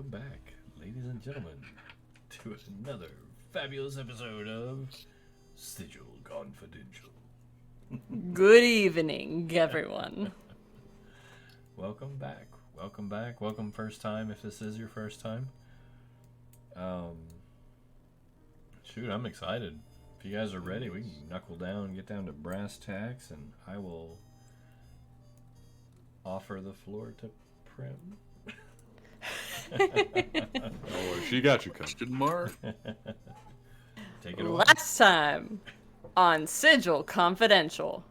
welcome back, ladies and gentlemen, to another fabulous episode of Sigil Confidential. Good evening, everyone. Welcome back. Welcome back. Welcome first time if this is your first time. Shoot, I'm excited. If you guys are ready, we can knuckle down, get down to brass tacks, and I will offer the floor to Prim. Oh, she got you, question mark. Take it away. Last time on Sigil Confidential,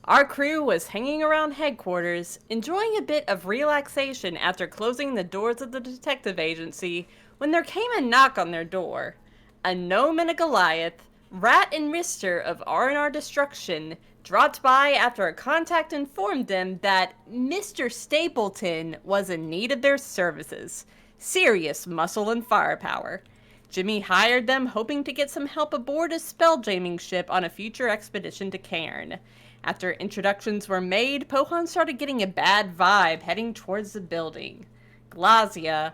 our crew was hanging around headquarters, enjoying a bit of relaxation after closing the doors of the detective agency when there came a knock on their door. A gnome and a Goliath, Ratt and Ristur of R&R Destruction, dropped by after a contact informed them that Mr. Stapleton was in need of their services. Serious muscle and firepower. Jimmy hired them, hoping to get some help aboard a spell-jamming ship on a future expedition to Cairn. After introductions were made, Pohan started getting a bad vibe heading towards the building. Glazia,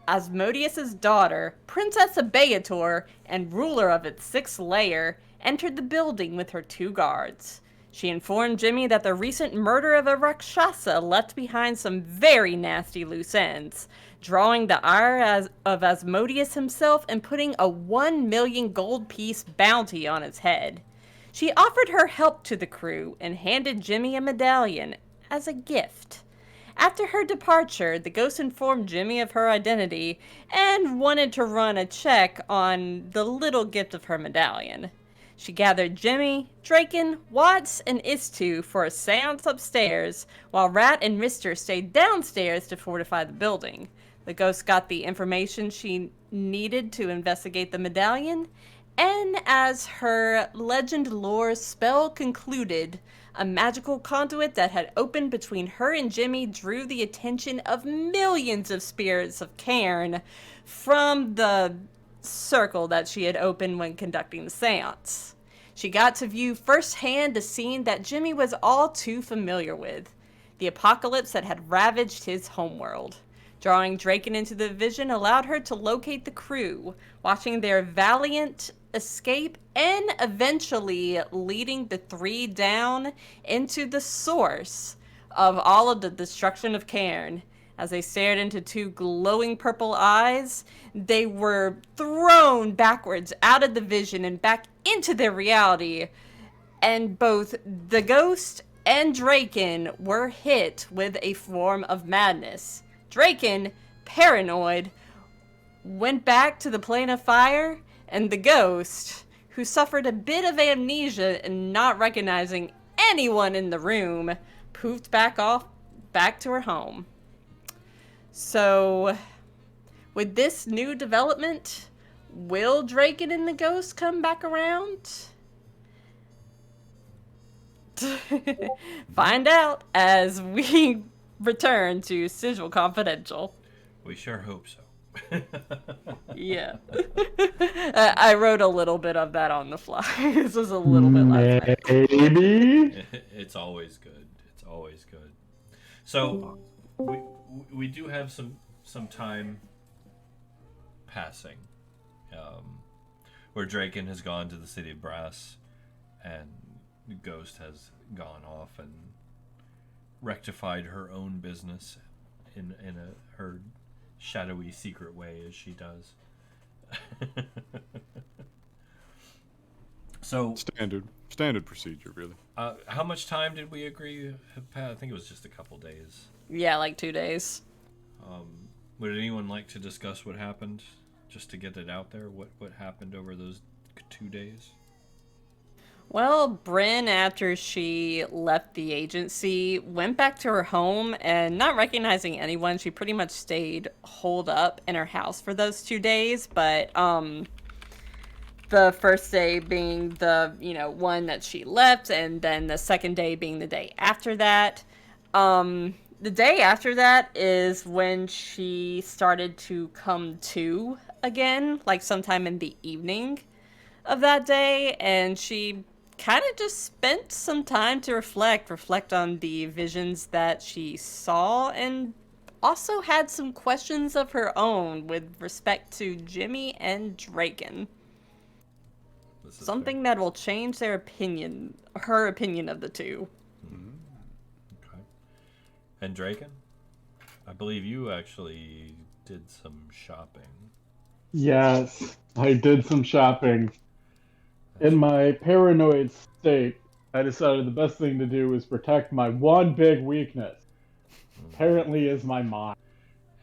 Asmodeus's daughter, Princess Abeator, and ruler of its sixth layer, entered the building with her two guards. She informed Jimmy that the recent murder of a Rakshasa left behind some very nasty loose ends, drawing the ire of Asmodeus himself and putting a 1 million gold piece bounty on his head. She offered her help to the crew and handed Jimmy a medallion as a gift. After her departure, the ghost informed Jimmy of her identity and wanted to run a check on the little gift of her medallion. She gathered Jimmy, Draken, Watts, and Istu for a seance upstairs, while Ratt and Ristur stayed downstairs to fortify the building. The ghost got the information she needed to investigate the medallion, and as her legend lore spell concluded, a magical conduit that had opened between her and Jimmy drew the attention of millions of spirits of Cairn from the circle that she had opened when conducting the seance. She got to view firsthand a scene that Jimmy was all too familiar with, the apocalypse that had ravaged his homeworld. Drawing Draken into the vision allowed her to locate the crew, watching their valiant escape and eventually leading the three down into the source of all of the destruction of Cairn. As they stared into two glowing purple eyes, they were thrown backwards out of the vision and back into their reality. And both the ghost and Draken were hit with a form of madness. Draken, paranoid, went back to the plane of fire, and the ghost, who suffered a bit of amnesia and not recognizing anyone in the room, poofed back to her home. So, with this new development, will Draken and the ghost come back around? Find out as we return to Sigil Confidential. We sure hope so. Yeah. I wrote a little bit of that on the fly. This was a little bit last minute. Maybe. It's always good. It's always good. So, we do have some time passing, where Draken has gone to the city of Brass, and the ghost has gone off and rectified her own business in her shadowy secret way as she does. So standard procedure, really. how much time did we agree? I think it was just a couple days. Yeah, like 2 days. Would anyone like to discuss what happened, just to get it out there? What happened over those 2 days? Well, Bryn, after she left the agency, went back to her home, and not recognizing anyone, she pretty much stayed holed up in her house for those 2 days. But the first day being the one that she left, and then the second day being the day after that. The day after that is when she started to come to again, like sometime in the evening of that day, and she kind of just spent some time to reflect on the visions that she saw, and also had some questions of her own with respect to Jimmy and Draken. This is Something that will change her opinion of the two. Okay. And Draken, I believe you actually did some shopping. Yes, I did some shopping. In my paranoid state, I decided the best thing to do was protect my one big weakness. Apparently is my mind.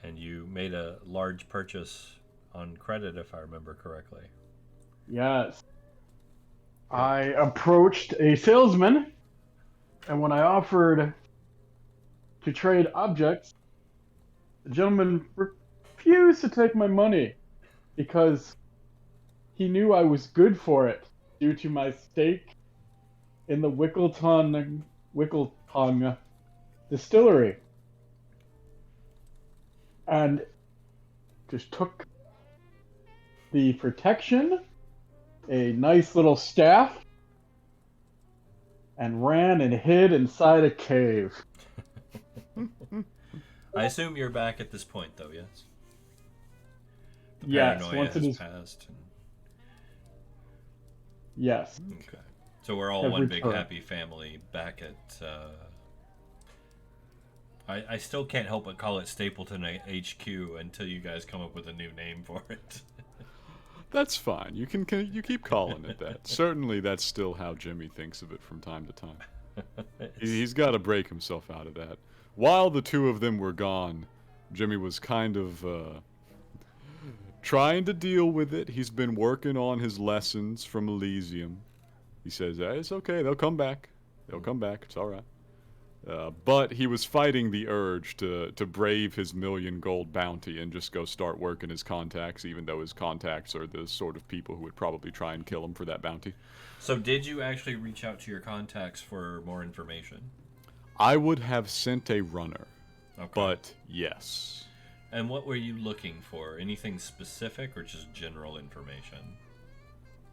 And you made a large purchase on credit, if I remember correctly. Yes. I approached a salesman, and when I offered to trade objects, the gentleman refused to take my money because he knew I was good for it due to my stake in the Wickletongue distillery. And just took the protection, a nice little staff, and ran and hid inside a cave. I assume you're back at this point, though, yes? The Yes, paranoia once it has is. passed. Yes. Okay. So we're all Have one big returned. happy family back at... I still can't help but call it Stapleton HQ until you guys come up with a new name for it. That's fine. You keep calling it that. Certainly, that's still how Jimmy thinks of it from time to time. He's got to break himself out of that. While the two of them were gone, Jimmy was kind of trying to deal with it. He's been working on his lessons from Elysium. He says, it's okay. They'll come back. They'll come back. It's all right. But he was fighting the urge to brave his million gold bounty and just go start working his contacts, even though his contacts are the sort of people who would probably try and kill him for that bounty. So did you actually reach out to your contacts for more information? I would have sent a runner, Okay. but yes. And what were you looking for? Anything specific or just general information?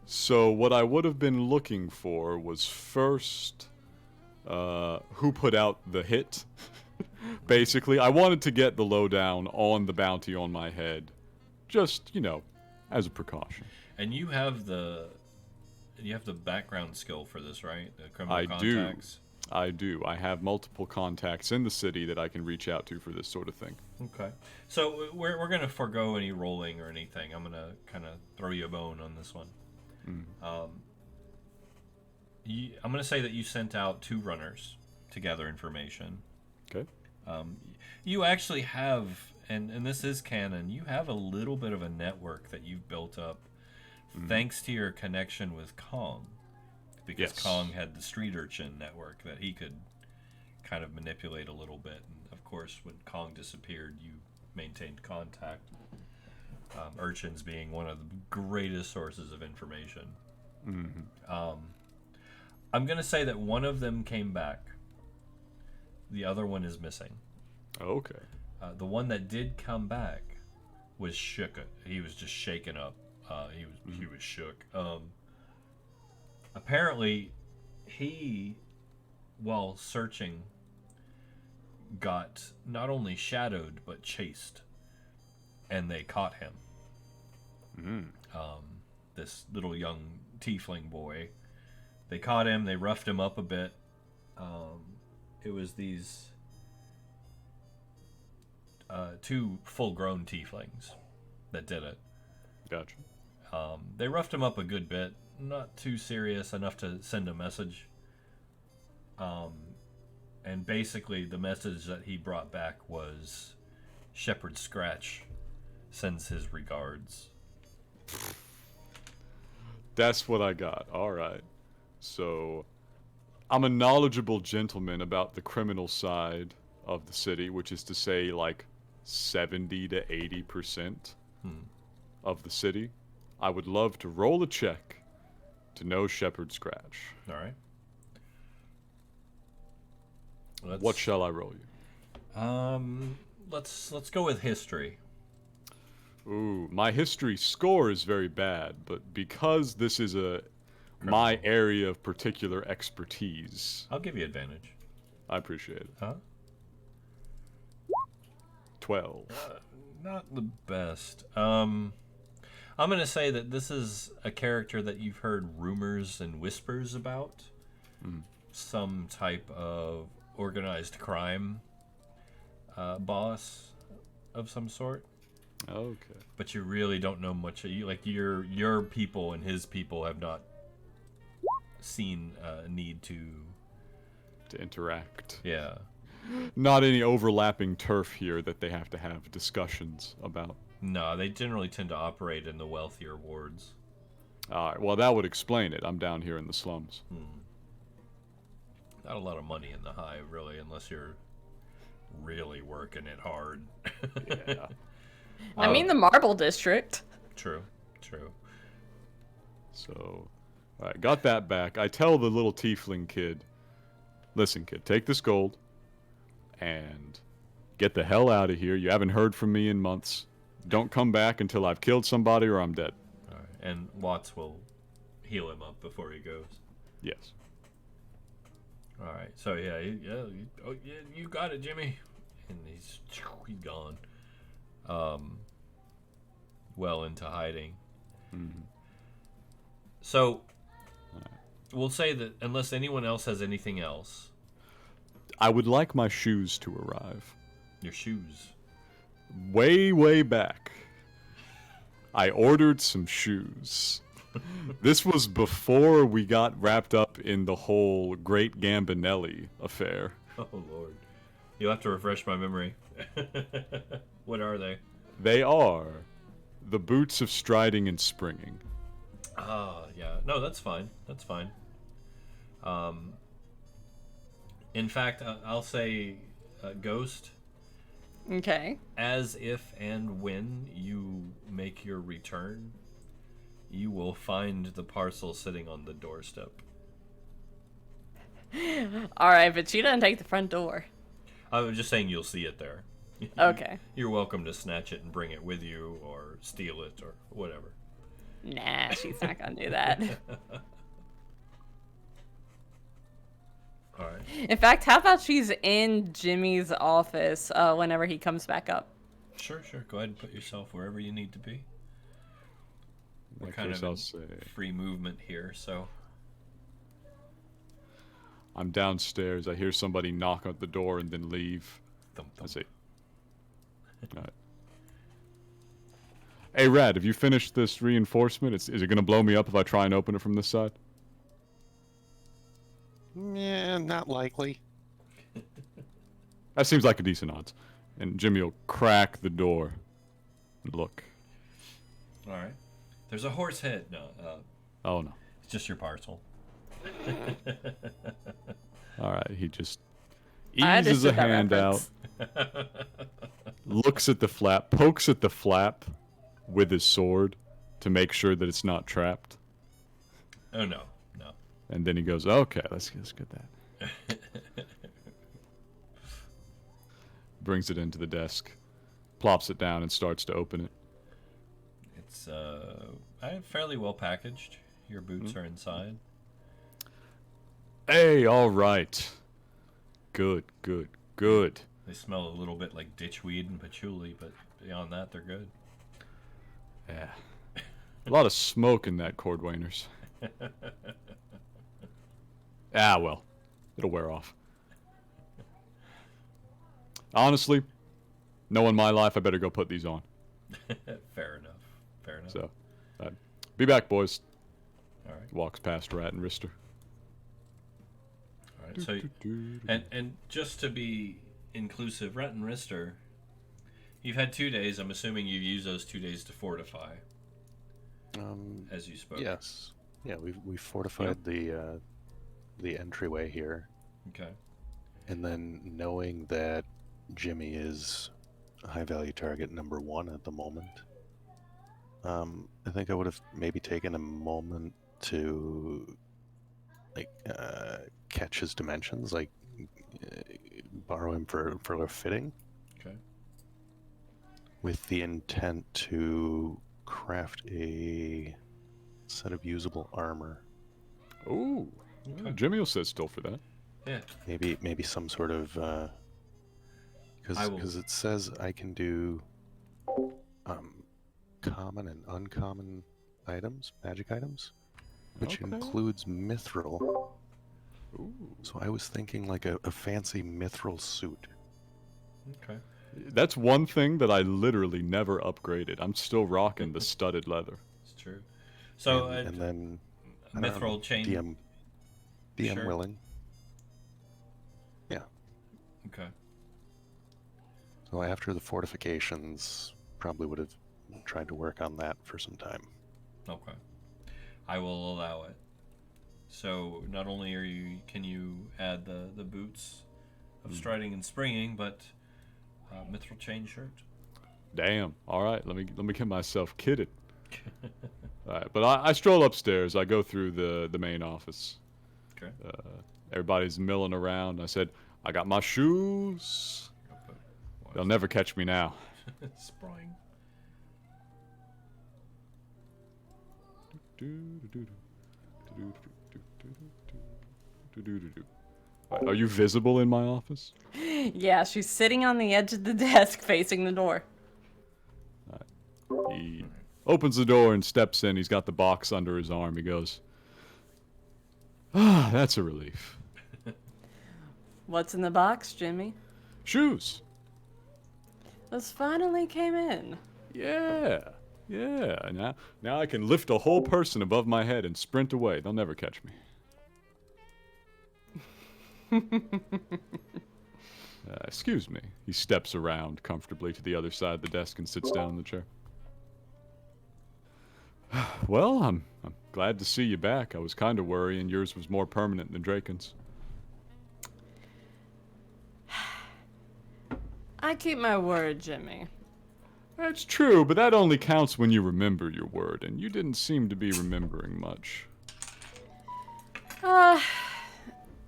So what I would have been looking for was first, who put out the hit. Basically, I wanted to get the lowdown on the bounty on my head, just, as a precaution. And you have the background skill for this, right? The criminal I contacts. I do. I have multiple contacts in the city that I can reach out to for this sort of thing. Okay. So we're going to forego any rolling or anything. I'm going to kind of throw you a bone on this one. I'm going to say that you sent out 2 runners to gather information. Okay. You actually have, and this is canon, you have a little bit of a network that you've built up thanks to your connection with Kong. Because Yes. Kong had the street urchin network that he could kind of manipulate a little bit. And of course, when Kong disappeared, you maintained contact. Urchins being one of the greatest sources of information. I'm going to say that one of them came back. The other one is missing. Okay. The one that did come back was shook. He was just shaken up. He was shook. Apparently, he, while searching, got not only shadowed but chased, and they caught him. This little young tiefling boy. They caught him. They roughed him up a bit. It was these 2 full-grown tieflings that did it. Gotcha. They roughed him up a good bit. Not too serious enough to send a message. And basically the message that he brought back was Shepherd Scratch sends his regards. That's what I got. All right. So, I'm a knowledgeable gentleman about the criminal side of the city, which is to say, like, 70 to 80% of the city. I would love to roll a check to know Shepherd Scratch. All right. What shall I roll you? Let's go with history. Ooh, my history score is very bad, but because this is my area of particular expertise, I'll give you advantage. I appreciate it. Huh? 12. Not the best. I'm going to say that this is a character that you've heard rumors and whispers about. Some type of organized crime boss of some sort. Okay. But you really don't know much. Your people and his people have not seen a need to interact. Yeah. Not any overlapping turf here that they have to have discussions about. No, they generally tend to operate in the wealthier wards. All right, well, that would explain it. I'm down here in the slums. Not a lot of money in the hive, really, unless you're really working it hard. Yeah. I mean, the Marble District. True. So, all right, got that back. I tell the little tiefling kid, listen, kid, take this gold and get the hell out of here. You haven't heard from me in months. Don't come back until I've killed somebody or I'm dead. All right. And Watts will heal him up before he goes. Yes. All right. So you got it, Jimmy. And he's gone. Well into hiding. So we'll say that unless anyone else has anything else, I would like my shoes to arrive. your shoes. Way back, I ordered some shoes. This was before we got wrapped up in the whole Great Gambinelli affair. Oh Lord, you'll have to refresh my memory. What are they? They are the boots of striding and springing. Ah, yeah. No, that's fine. That's fine. In fact, I'll say, Ghost. Okay. As if and when you make your return, you will find the parcel sitting on the doorstep. Alright, but she doesn't take the front door. I was just saying you'll see it there. Okay. You're welcome to snatch it and bring it with you, or steal it, or whatever. Nah, she's not gonna do that. Alright. In fact, how about she's in Jimmy's office whenever he comes back up? Sure. Go ahead and put yourself wherever you need to be. We're In kind case of I'll in say, free movement here, so... I'm downstairs. I hear somebody knock at the door and then leave. Thump, I thump. say, all right. Hey, Ratt, have you finished this reinforcement? Is it going to blow me up if I try and open it from this side? Yeah, not likely. That seems like a decent odds. And Jimmy will crack the door and look. Alright. There's a horse head. No, Oh, no. it's just your parcel. All right, he just I eases a understood that hand out, reference. looks at the flap, pokes at the flap with his sword to make sure that it's not trapped. Oh, no. And then he goes, okay, let's get that. Brings it into the desk, plops it down, and starts to open it. It's fairly well packaged. Your boots are inside. Hey, all right. Good. They smell a little bit like ditchweed and patchouli, but beyond that, they're good. Yeah. A lot of smoke in that Cordwainers. Ah, well. It'll wear off. Honestly, knowing my life, I better go put these on. Fair enough. So, be back, boys. All right. Walks past Ratt and Ristur. All right. So, and just to be inclusive, Ratt and Ristur, you've had 2 days. I'm assuming you use those 2 days to fortify, as you spoke. Yes. Yeah, we fortified the entryway here, Okay. and then knowing that Jimmy is high value target number 1 at the moment, I think I would have maybe taken a moment to catch his dimensions, borrow him for a fitting. Okay. With the intent to craft a set of usable armor. Ooh. Okay. Jimmy will sit still for that. Yeah. Maybe some sort of I will. Because it says I can do common and uncommon items, magic items, which Okay. includes mithril. Ooh. So I was thinking like a fancy mithril suit. Okay. That's one thing that I literally never upgraded. I'm still rocking the studded leather. It's true. So and then I don't know, mithril chain. DM Sure. willing. Yeah. Okay. So after the fortifications, probably would have tried to work on that for some time. Okay. I will allow it. So not only can you add the boots of striding and springing, but mithril chain shirt. Damn. All right, let me get myself kitted. All right, but I stroll upstairs. I go through the main office. Okay. Everybody's milling around. I said, I got my shoes. They'll never catch me now. Spring. Right, are you visible in my office? Yeah, she's sitting on the edge of the desk facing the door. He opens the door and steps in. He's got the box under his arm. He goes, that's a relief. What's in the box, Jimmy? Shoes. Those finally came in. Yeah. Now I can lift a whole person above my head and sprint away. They'll never catch me. Excuse me. He steps around comfortably to the other side of the desk and sits down in the chair. Well, I'm glad to see you back. I was kind of worrying yours was more permanent than Draken's. I keep my word, Jimmy. That's true, but that only counts when you remember your word, and you didn't seem to be remembering much.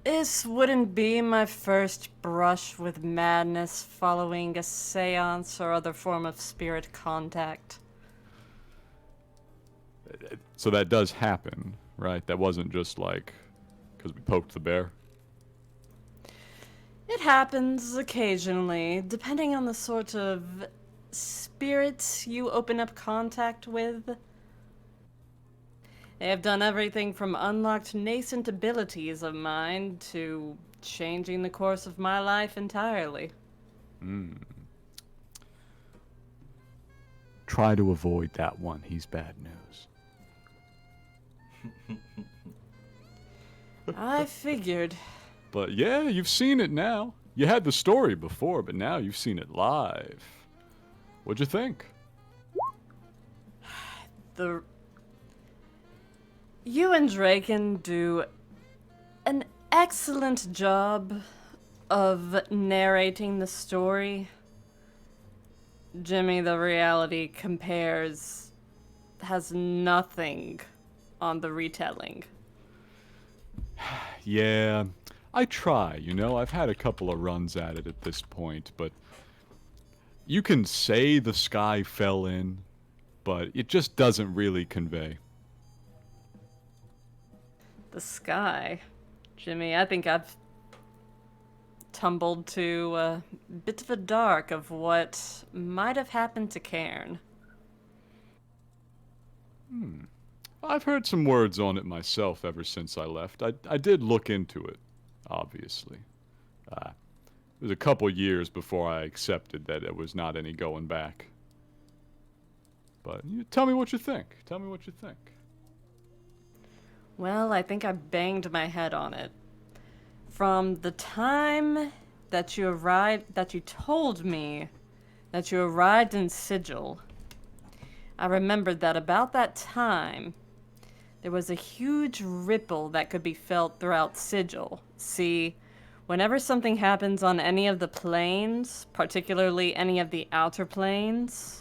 This wouldn't be my first brush with madness following a seance or other form of spirit contact. So that does happen, right? That wasn't just like because we poked the bear. It happens occasionally, depending on the sort of spirits you open up contact with. They have done everything from unlocked nascent abilities of mine to changing the course of my life entirely. Try to avoid that one. He's bad news. I figured. But yeah, you've seen it now. You had the story before, but now you've seen it live. What'd you think? You and Draken do an excellent job of narrating the story. Jimmy, the reality has nothing on the retelling. Yeah, I try, you know. I've had a couple of runs at it at this point, but you can say the sky fell in, but it just doesn't really convey. The sky. Jimmy, I think I've tumbled to a bit of a dark of what might have happened to Cairn. I've heard some words on it myself ever since I left. I did look into it, obviously. It was a couple years before I accepted that it was not any going back. But tell me what you think. Tell me what you think. Well, I think I banged my head on it. From the time that you told me that you arrived in Sigil, I remembered that about that time, there was a huge ripple that could be felt throughout Sigil. See, whenever something happens on any of the planes, particularly any of the outer planes,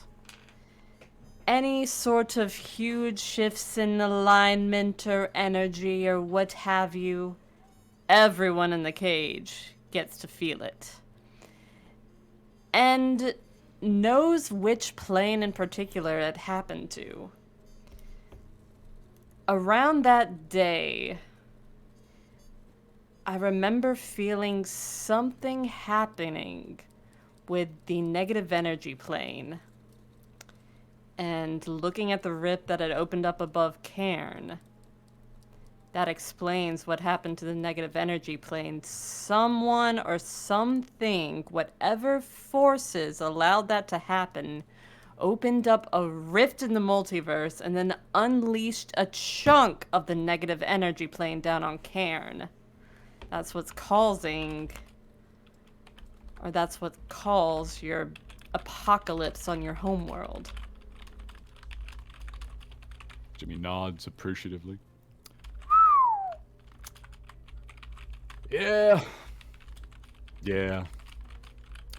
any sort of huge shifts in alignment or energy or what have you, everyone in the cage gets to feel it. And knows which plane in particular it happened to. Around that day, I remember feeling something happening with the negative energy plane and looking at the rip that had opened up above Cairn, that explains what happened to the negative energy plane. Someone or something, whatever forces allowed that to happen, opened up a rift in the multiverse and then unleashed a chunk of the negative energy plane down on Cairn. That's what's causing, or that's what calls your apocalypse on your homeworld. Jimmy nods appreciatively. Yeah. Yeah.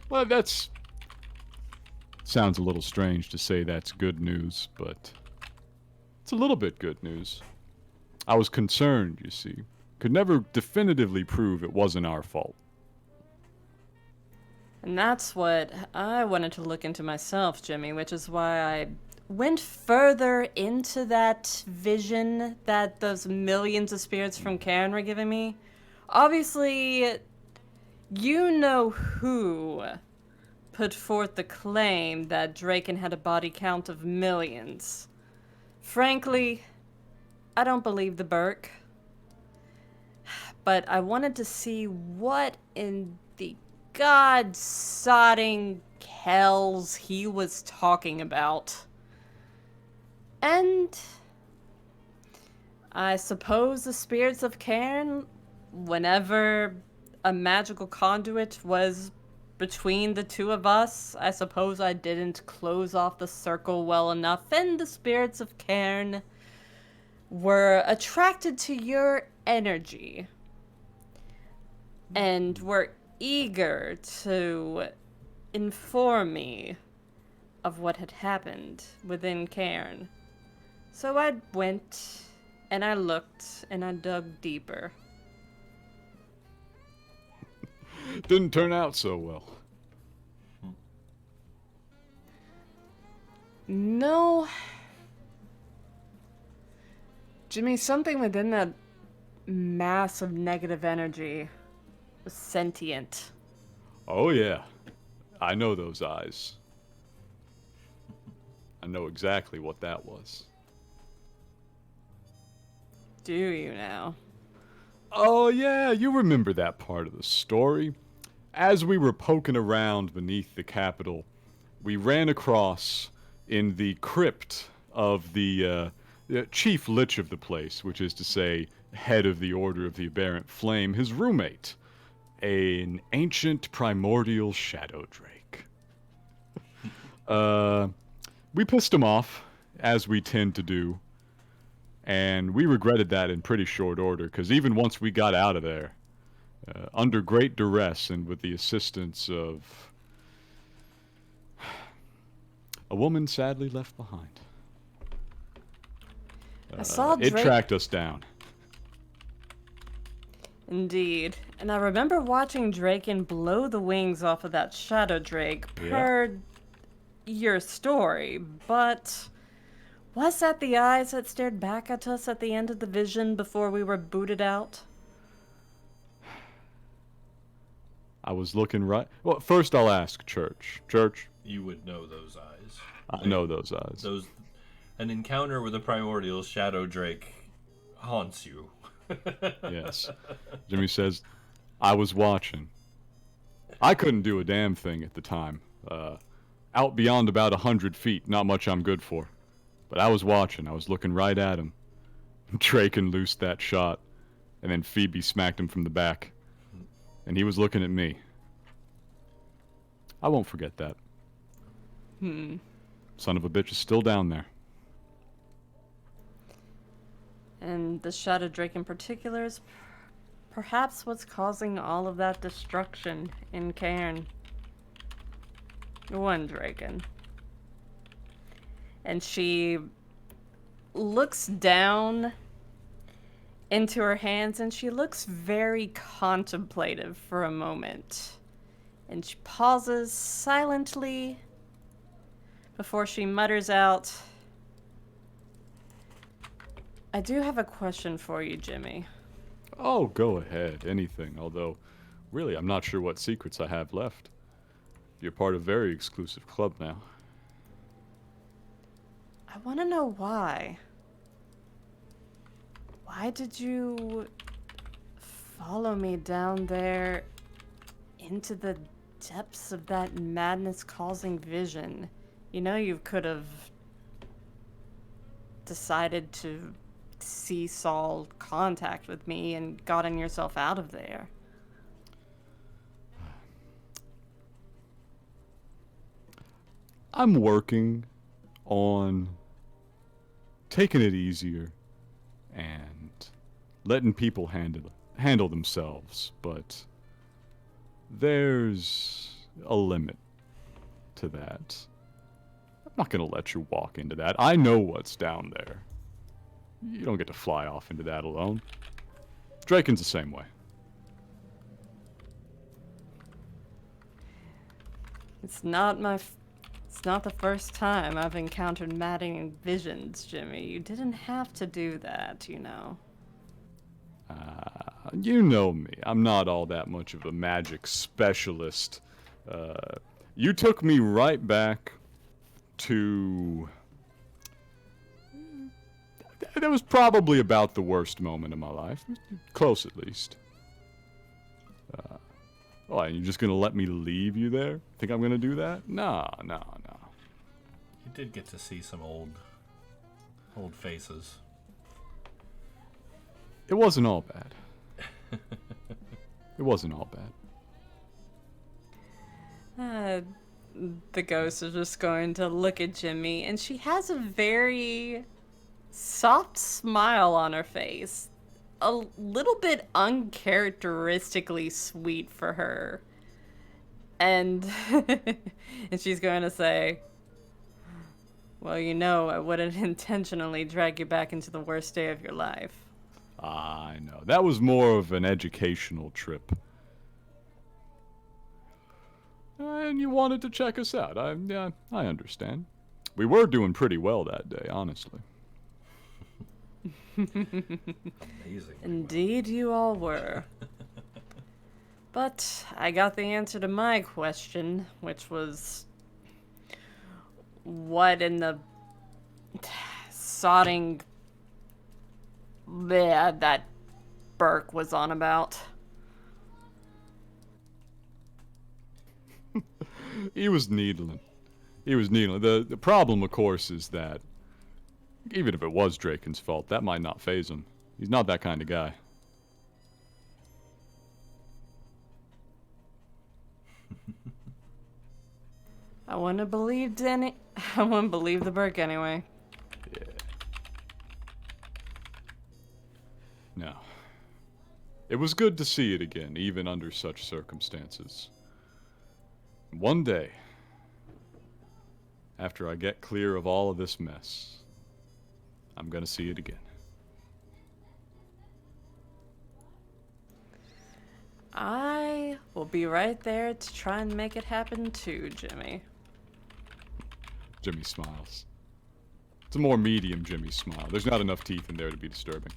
Well, that's... Sounds a little strange to say that's good news, but... It's a little bit good news. I was concerned, you see. Could never definitively prove it wasn't our fault. And that's what I wanted to look into myself, Jimmy, which is why I went further into that vision that those millions of spirits from Cairn were giving me. Obviously, you know who put forth the claim that Draken had a body count of millions. Frankly, I don't believe the Burke. But I wanted to see what in the god-sodding hells he was talking about. And I suppose the spirits of Cairn, whenever a magical conduit was between the two of us, I suppose I didn't close off the circle well enough, and the spirits of Cairn were attracted to your energy and were eager to inform me of what had happened within Cairn. So I went and I looked and I dug deeper. Didn't turn out so well. No. Jimmy, something within that mass of negative energy was sentient. Oh yeah. I know those eyes. I know exactly what that was. Do you now? Oh yeah, you remember that part of the story. As we were poking around beneath the Capitol, we ran across, in the crypt of the chief lich of the place, which is to say, head of the Order of the Aberrant Flame, his roommate, an ancient primordial shadow drake. We pissed him off, as we tend to do, and we regretted that in pretty short order, because even once we got out of there, under great duress and with the assistance of a woman sadly left behind. I saw It Drake. tracked us down. Indeed. And I remember watching Draken blow the wings off of that shadow drake per your story, but was that the eyes that stared back at us at the end of the vision before we were booted out? I was looking right. Well, first I'll ask Church. Church, You would know those eyes. I know those eyes. An encounter with a primordial shadow drake haunts you. Yes. Jimmy says, I was watching. I couldn't do a damn thing at the time. Out beyond about 100 feet, not much I'm good for. But I was watching. I was looking right at him. Draken loosed that shot, and then Phoebe smacked him from the back. And he was looking at me. I won't forget that. Son of a bitch is still down there. And the shadow drake in particular is perhaps what's causing all of that destruction in Cairn. One Draken. And she looks down into her hands and she looks very contemplative for a moment. And she pauses silently before she mutters out, I do have a question for you, Jimmy. Oh, go ahead. Anything. Although, really, I'm not sure what secrets I have left. You're part of a very exclusive club now. I want to know why. Why did you follow me down there into the depths of that madness-causing vision? You know, you could have decided to cease all contact with me and gotten yourself out of there. I'm working on taking it easier and letting people handle themselves, but there's a limit to that. I'm not gonna let you walk into that. I know what's down there. You don't get to fly off into that alone. Draken's the same way. It's not the first time I've encountered maddening visions, Jimmy. You didn't have to do that, you know. You know me. I'm not all that much of a magic specialist. You took me right back to... That was probably about the worst moment of my life. Close, at least. Oh, and you're just gonna let me leave you there? Think I'm gonna do that? No. You did get to see some old faces. It wasn't all bad. It wasn't all bad. The ghost is just going to look at Jimmy, and she has a very soft smile on her face. A little bit uncharacteristically sweet for her. And and she's going to say, well, you know, I wouldn't intentionally drag you back into the worst day of your life. I know. That was more of an educational trip. And you wanted to check us out. I understand. We were doing pretty well that day, honestly. Amazing. Indeed, you all were. But I got the answer to my question, which was what in the sodding that Burke was on about. He was needling. The problem, of course, is that even if it was Draken's fault, that might not faze him. He's not that kind of guy. I wouldn't have believed I wouldn't believe the Burke anyway. Yeah. No. It was good to see it again, even under such circumstances. One day, after I get clear of all of this mess, I'm gonna see it again. I will be right there to try and make it happen too, Jimmy. Jimmy smiles. It's a more medium Jimmy smile. There's not enough teeth in there to be disturbing.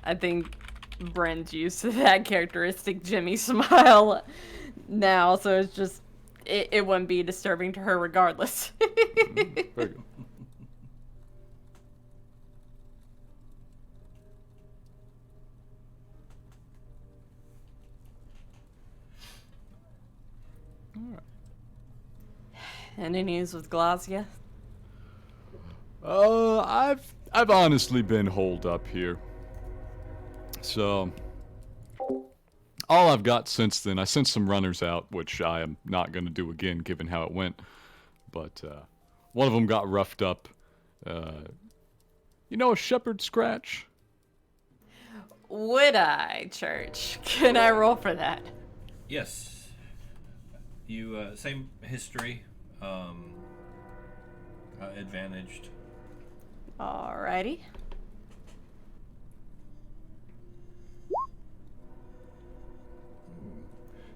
I think Brent's used to that characteristic Jimmy smile now, so it's just, it wouldn't be disturbing to her regardless. Very good. Any news with Glazia? I've honestly been holed up here. So, all I've got since then, I sent some runners out, which I am not going to do again given how it went. But, one of them got roughed up. You know a shepherd scratch? Would I, Church? Can I roll for that? Yes. You, same history, advantaged. Alrighty.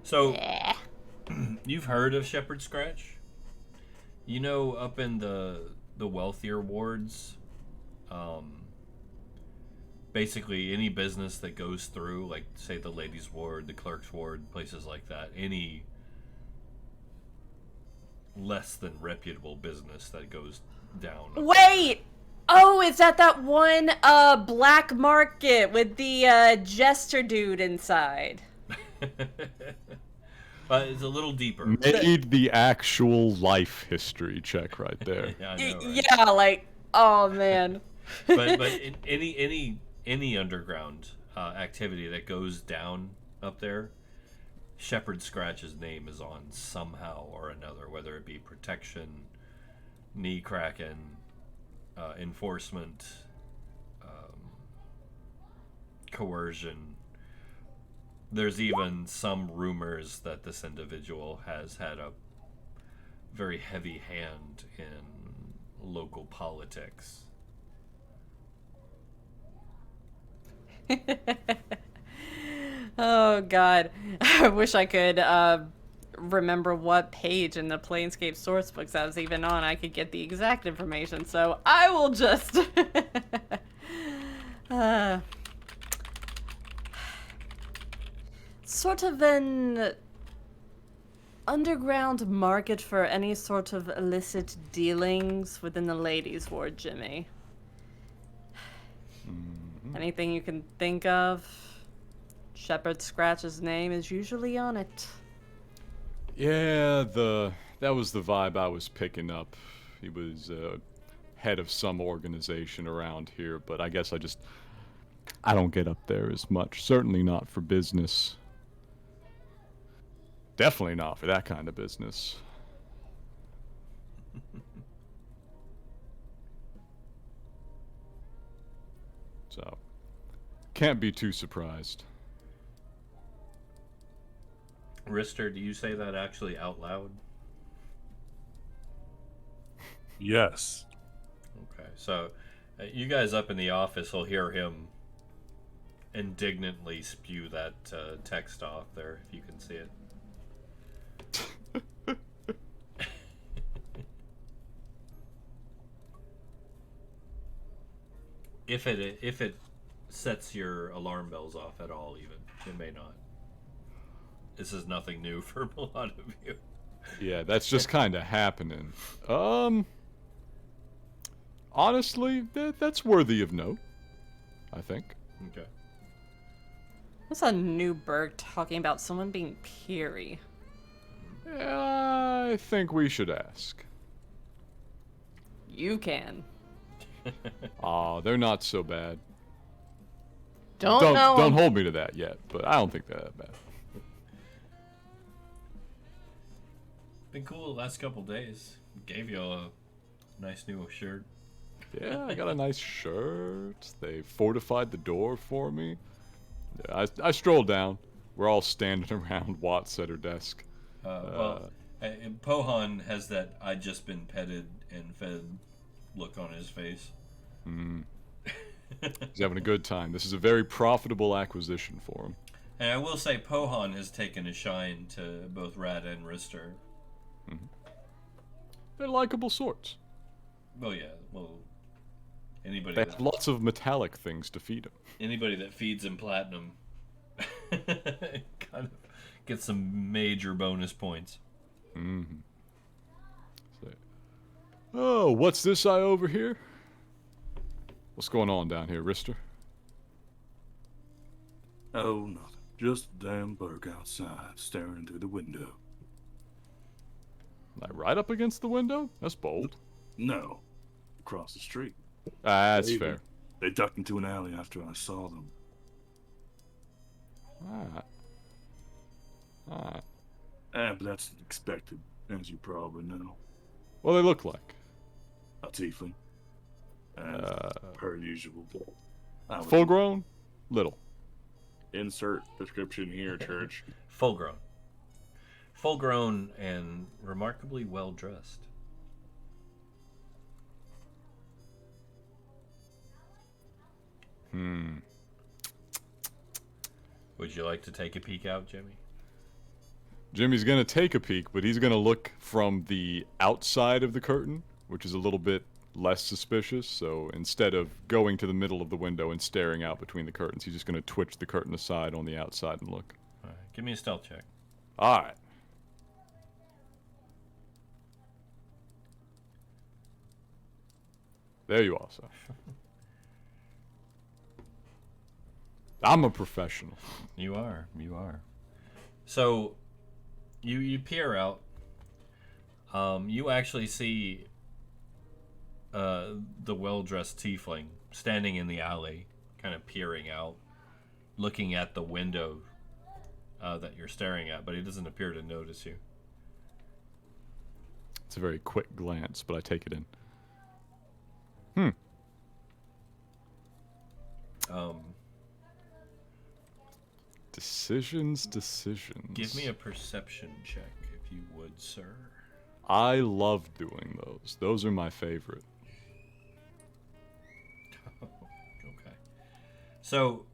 So, you've heard of Shepherd Scratch? You know, up in the wealthier wards, basically any business that goes through, like say the ladies' ward, the clerk's ward, places like that, any less than reputable business that goes down. Wait! Oh, is that one black market with the jester dude inside? It's a little deeper. Made the actual life history check right there. Yeah, I know, right? Yeah, like, oh man. but any underground activity that goes down up there, Shepherd Scratch's name is on somehow or another, whether it be protection, knee cracking, enforcement, coercion. There's even some rumors that this individual has had a very heavy hand in local politics. Oh god. I wish I could remember what page in the Planescape sourcebooks I was even on. I could get the exact information, so I will just sort of an underground market for any sort of illicit dealings within the ladies' ward, Jimmy. Anything you can think of? Shepherd Scratch's name is usually on it. Yeah, that was the vibe I was picking up. He was head of some organization around here, but I guess I don't get up there as much. Certainly not for business. Definitely not for that kind of business. So, can't be too surprised. Ristur, do you say that actually out loud? Yes. Okay, so you guys up in the office will hear him indignantly spew that text off there, if you can see it. If it sets your alarm bells off at all, even it may not. This is nothing new for a lot of you. Yeah, that's just kind of happening. Honestly, that's worthy of note, I think. Okay. What's a new bird talking about someone being peery? Yeah, I think we should ask. You can. Aw, they're not so bad. Don't know. Don't hold me to that yet, but I don't think they're that bad. Been cool the last couple days. Gave you a nice new shirt. Yeah, I got a nice shirt. They fortified the door for me. Yeah, I strolled down. We're all standing around Watts at her desk. Pohan has that "I just been petted and fed" look on his face. He's having a good time. This is a very profitable acquisition for him. And I will say Pohan has taken a shine to both Ratt and Ristur. They're likable sorts. Well, yeah. Well, anybody They have lots of metallic things to feed them. Anybody that feeds him platinum kind of gets some major bonus points. Oh, what's this I over here? What's going on down here, Ristur? Oh, nothing. Just a damn bug outside staring through the window. Like right up against the window? That's bold. No. Across the street. That's fair. They ducked into an alley after I saw them. Alright. But that's expected, as you probably know. Well, they look like. A tiefling. As per usual. Full grown? Little. Insert description here, church. Full grown. Full grown and remarkably well dressed. Would you like to take a peek out, Jimmy? Jimmy's gonna take a peek, but he's gonna look from the outside of the curtain, which is a little bit less suspicious. So instead of going to the middle of the window and staring out between the curtains, he's just going to twitch the curtain aside on the outside and look. All right, give me a stealth check. All right. There you are, sir. I'm a professional. You are. So, you peer out. You actually see the well-dressed tiefling standing in the alley, kind of peering out, looking at the window that you're staring at, but he doesn't appear to notice you. It's a very quick glance, but I take it in. Decisions. Give me a perception check, if you would, sir. I love doing those. Those are my favorite. Okay. So,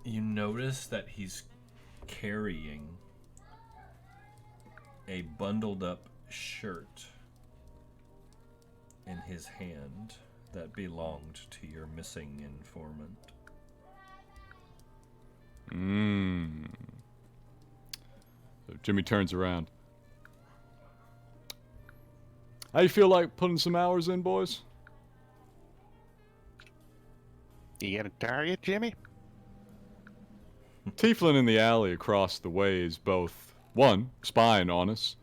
you notice that he's carrying a bundled up shirt in his hand that belonged to your missing informant. So Jimmy turns around. How you feel like putting some hours in, boys? You got a target, Jimmy? Tieflin in the alley across the way is both, 1, spying on us,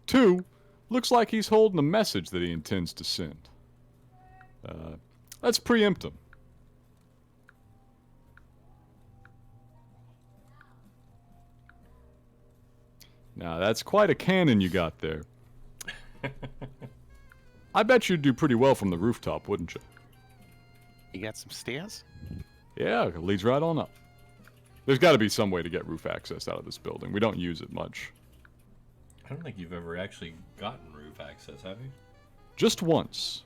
2, looks like he's holding a message that he intends to send. Let's preempt him. Now, that's quite a cannon you got there. I bet you'd do pretty well from the rooftop, wouldn't you? You got some stairs? Yeah, it leads right on up. There's got to be some way to get roof access out of this building. We don't use it much. I don't think you've ever actually gotten roof access, have you? Just once.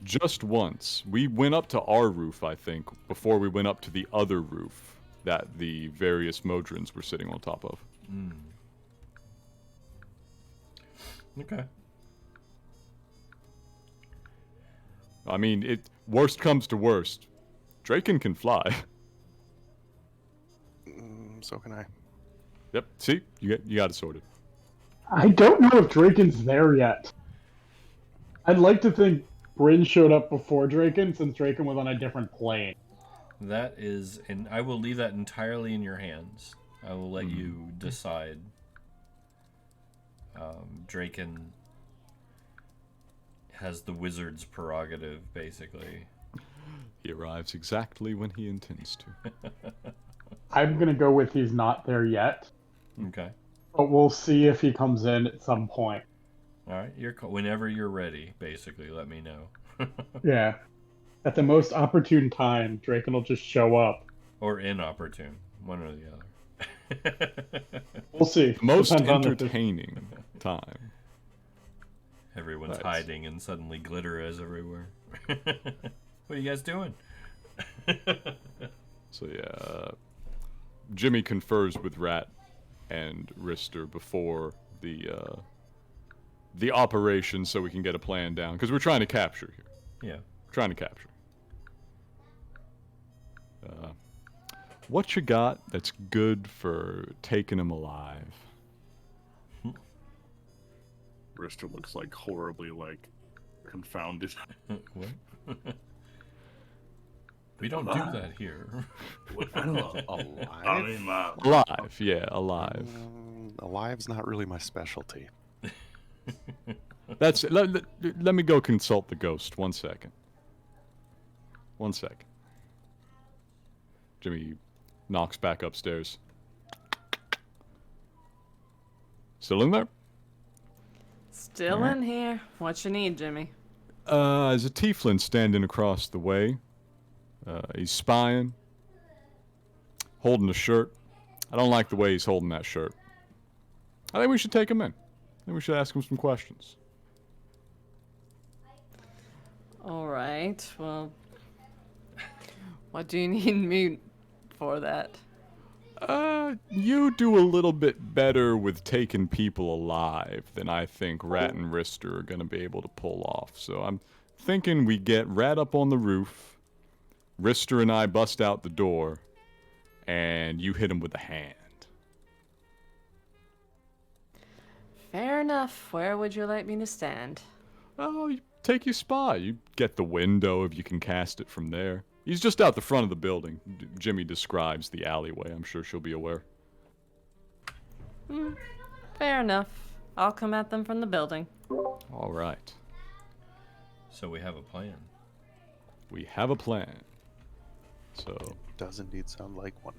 Just once. We went up to our roof, I think, before we went up to the other roof that the various Modrons were sitting on top of. Okay. I mean, worst comes to worst. Draken can fly. So can I. Yep, see? You got it sorted. I don't know if Draken's there yet. I'd like to think Bryn showed up before Draken, since Draken was on a different plane. That is, and I will leave that entirely in your hands. I will let you decide. Draken has the wizard's prerogative, basically. He arrives exactly when he intends to. I'm gonna go with he's not there yet, Okay. but we'll see if he comes in at some point. All right. Whenever you're ready, basically, let me know. Yeah. At the most opportune time, Draken will just show up. Or inopportune, one or the other. We'll see. Most Depends on the- entertaining time. Everyone's Nice. hiding and suddenly glitter is everywhere. What are you guys doing? So yeah, Jimmy confers with Ratt and Ristur before the operation, so we can get a plan down, because we're trying to capture here. Yeah. Trying to capture. What you got that's good for taking him alive? Ristur looks like horribly confounded. What? We don't do that here. I don't know. Alive? I mean, Alive, yeah, alive. Alive's not really my specialty. That's let me go consult the ghost. 1 second. 1 second. Jimmy knocks back upstairs. Still in there? Still in here. What you need, Jimmy? There's a tiefling standing across the way. He's spying, holding a shirt. I don't like the way he's holding that shirt. I think we should take him in. I think we should ask him some questions. All right. Well, what do you need me for that? You do a little bit better with taking people alive than I think Ratt and Ristur are gonna be able to pull off. So I'm thinking we get Ratt up on the roof, Ristur and I bust out the door, and you hit him with a hand. Fair enough. Where would you like me to stand? Oh, you take your spot. You get the window if you can cast it from there. He's just out the front of the building. Jimmy describes the alleyway. I'm sure she'll be aware. Fair enough. I'll come at them from the building. All right. So we have a plan. We have a plan. So Does indeed sound like one.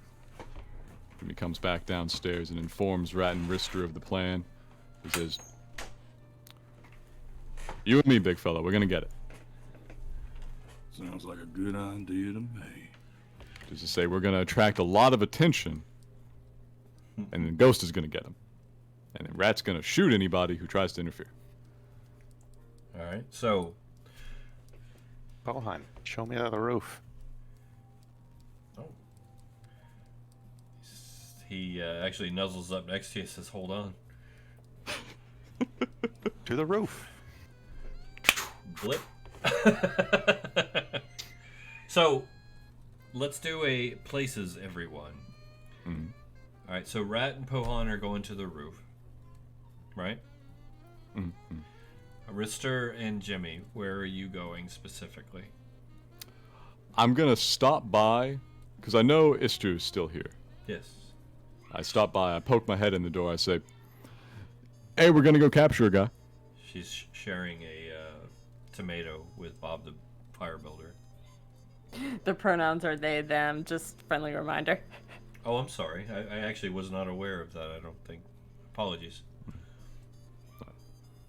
Jimmy comes back downstairs and informs Ratt and Ristur of the plan. He says, "You and me, big fella, we're gonna get it." Sounds like a good idea to me. Just to say, we're gonna attract a lot of attention, and then Ghost is gonna get him, and then Rat's gonna shoot anybody who tries to interfere. All right. So Bohan, show me the roof. he actually nuzzles up next to you and says, "Hold on." To the roof. Blip. So, let's do a places, everyone. Mhm. All right. So Ratt and Pohan are going to the roof, right? Mhm. Ristur and Jimmy, where are you going specifically? I'm gonna stop by, because I know Istu is still here. Yes. I stop by, I poke my head in the door, I say, "Hey, we're gonna go capture a guy." She's sharing a tomato with Bob the fire builder. The pronouns are they, them, just friendly reminder. Oh, I'm sorry. I actually was not aware of that, I don't think. Apologies.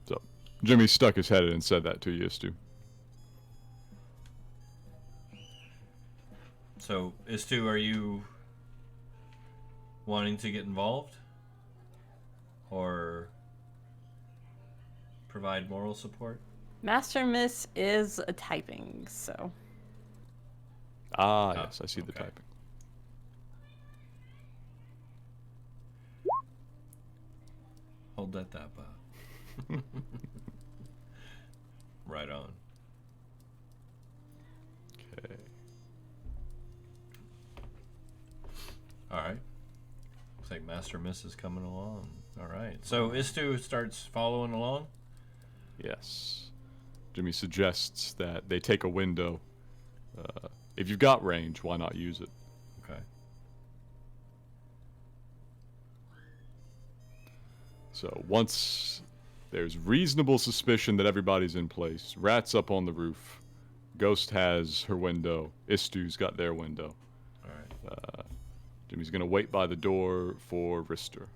So, Jimmy stuck his head in and said that to you, Istu. So, Istu, are you wanting to get involved? Or provide moral support? Master Miss is a typing, so. Ah, yes, I see the okay. typing. Hold that Bob. Right on. Okay. Alright. Looks like Master Miss is coming along. Alright. So Istu starts following along? Yes. Jimmy suggests that they take a window. If you've got range, why not use it? Okay. So once there's reasonable suspicion that everybody's in place, Rat's up on the roof, Ghost has her window, Istu's got their window. Alright. Jimmy's gonna wait by the door for Ristur.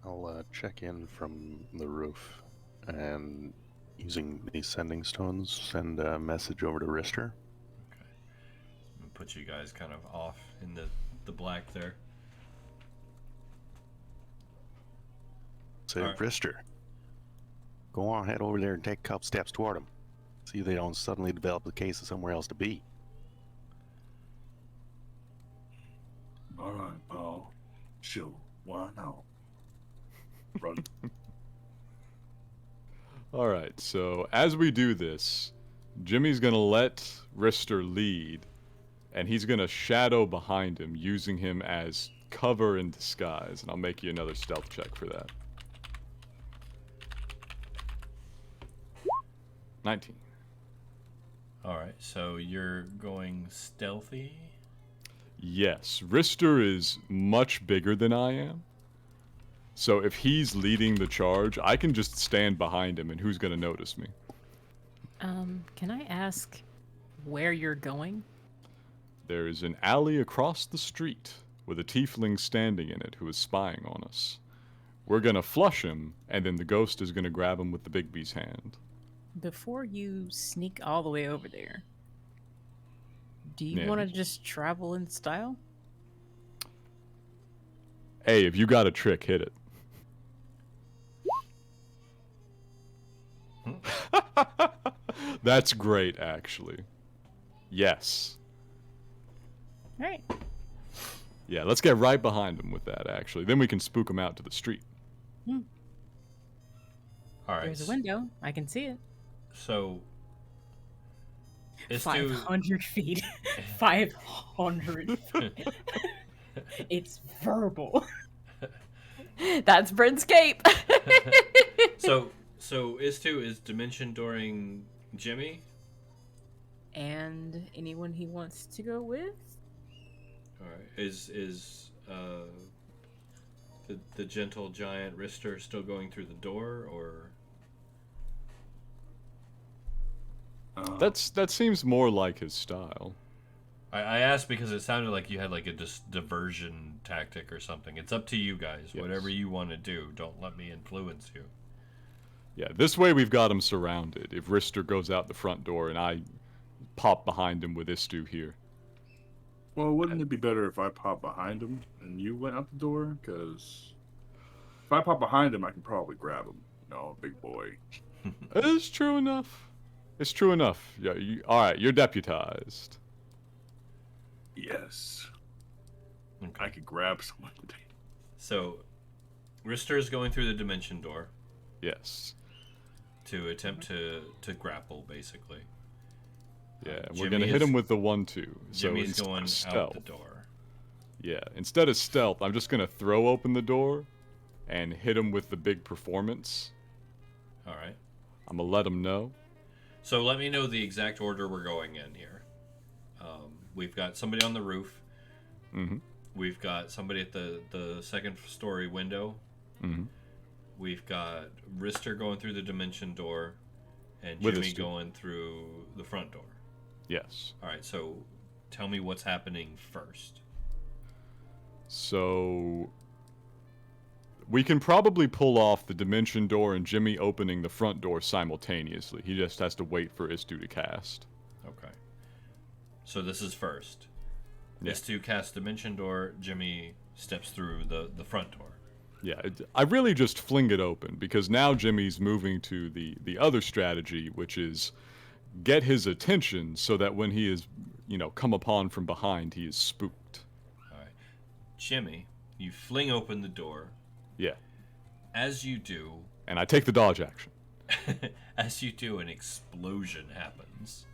I'll check in from the roof and using these sending stones send a message over to Ristur. Okay. I'm gonna put you guys kind of off in the black there. Say, Alright. Ristur, go on, head over there and take a couple steps toward them. See if they don't suddenly develop the case of somewhere else to be. All right, Paul. Sure. Why not? Run. Alright, so as we do this, Jimmy's gonna let Ristur lead, and he's gonna shadow behind him, using him as cover and disguise, and I'll make you another stealth check for that. 19. Alright, so you're going stealthy? Yes, Ristur is much bigger than I am. So if he's leading the charge, I can just stand behind him and who's gonna notice me? Can I ask where you're going? There is an alley across the street with a tiefling standing in it who is spying on us. We're gonna flush him, and then the ghost is gonna grab him with the big bee's hand. Before you sneak all the way over there, do you Yeah. want to just travel in style? Hey, if you got a trick, hit it. That's great, actually. Yes. All right. Yeah, let's get right behind him with that, actually. Then we can spook him out to the street. All right. There's a window. I can see it. So, it's 500 feet. 500 feet. It's verbal. That's Brinscape. So Istu is dimension dooring Jimmy. And anyone he wants to go with? All right. Is the gentle giant Ristur still going through the door, or? That seems more like his style. I asked because it sounded like you had like a diversion tactic or something. It's up to you guys. Yes. Whatever you want to do. Don't let me influence you. Yeah, this way we've got him surrounded. If Ristur goes out the front door and I pop behind him with Istu here. Well, wouldn't it be better if I popped behind him and you went out the door? Because if I pop behind him, I can probably grab him. No, big boy. It's true enough. It's true enough. Yeah. All right, you're deputized. Yes. Okay. I could grab someone today. So, Ristur is going through the dimension door Yes. to attempt to grapple, basically. Yeah, we're Jimmy gonna hit is- him with the 1-2. So Jimmy's instead going of out stealth, the door. yeah, instead of stealth, I'm just gonna throw open the door and hit him with the big performance. All right. I'm gonna let him know. So let me know the exact order we're going in here. We've got somebody on the roof. Mm-hmm. We've got somebody at the second story window. Mm-hmm. We've got Ristur going through the dimension door, and With Jimmy us two. going through the front door. Yes. All right. So tell me what's happening first. So we can probably pull off the dimension door and Jimmy opening the front door simultaneously. He just has to wait for Istu to cast. Okay. So this is first. Yeah. Istu casts dimension door. Jimmy steps through the front door. Yeah, I really just fling it open because now Jimmy's moving to the other strategy, which is get his attention so that when he is, come upon from behind, he is spooked. All right. Jimmy, you fling open the door. Yeah, As you do, and I take the dodge action. an explosion happens.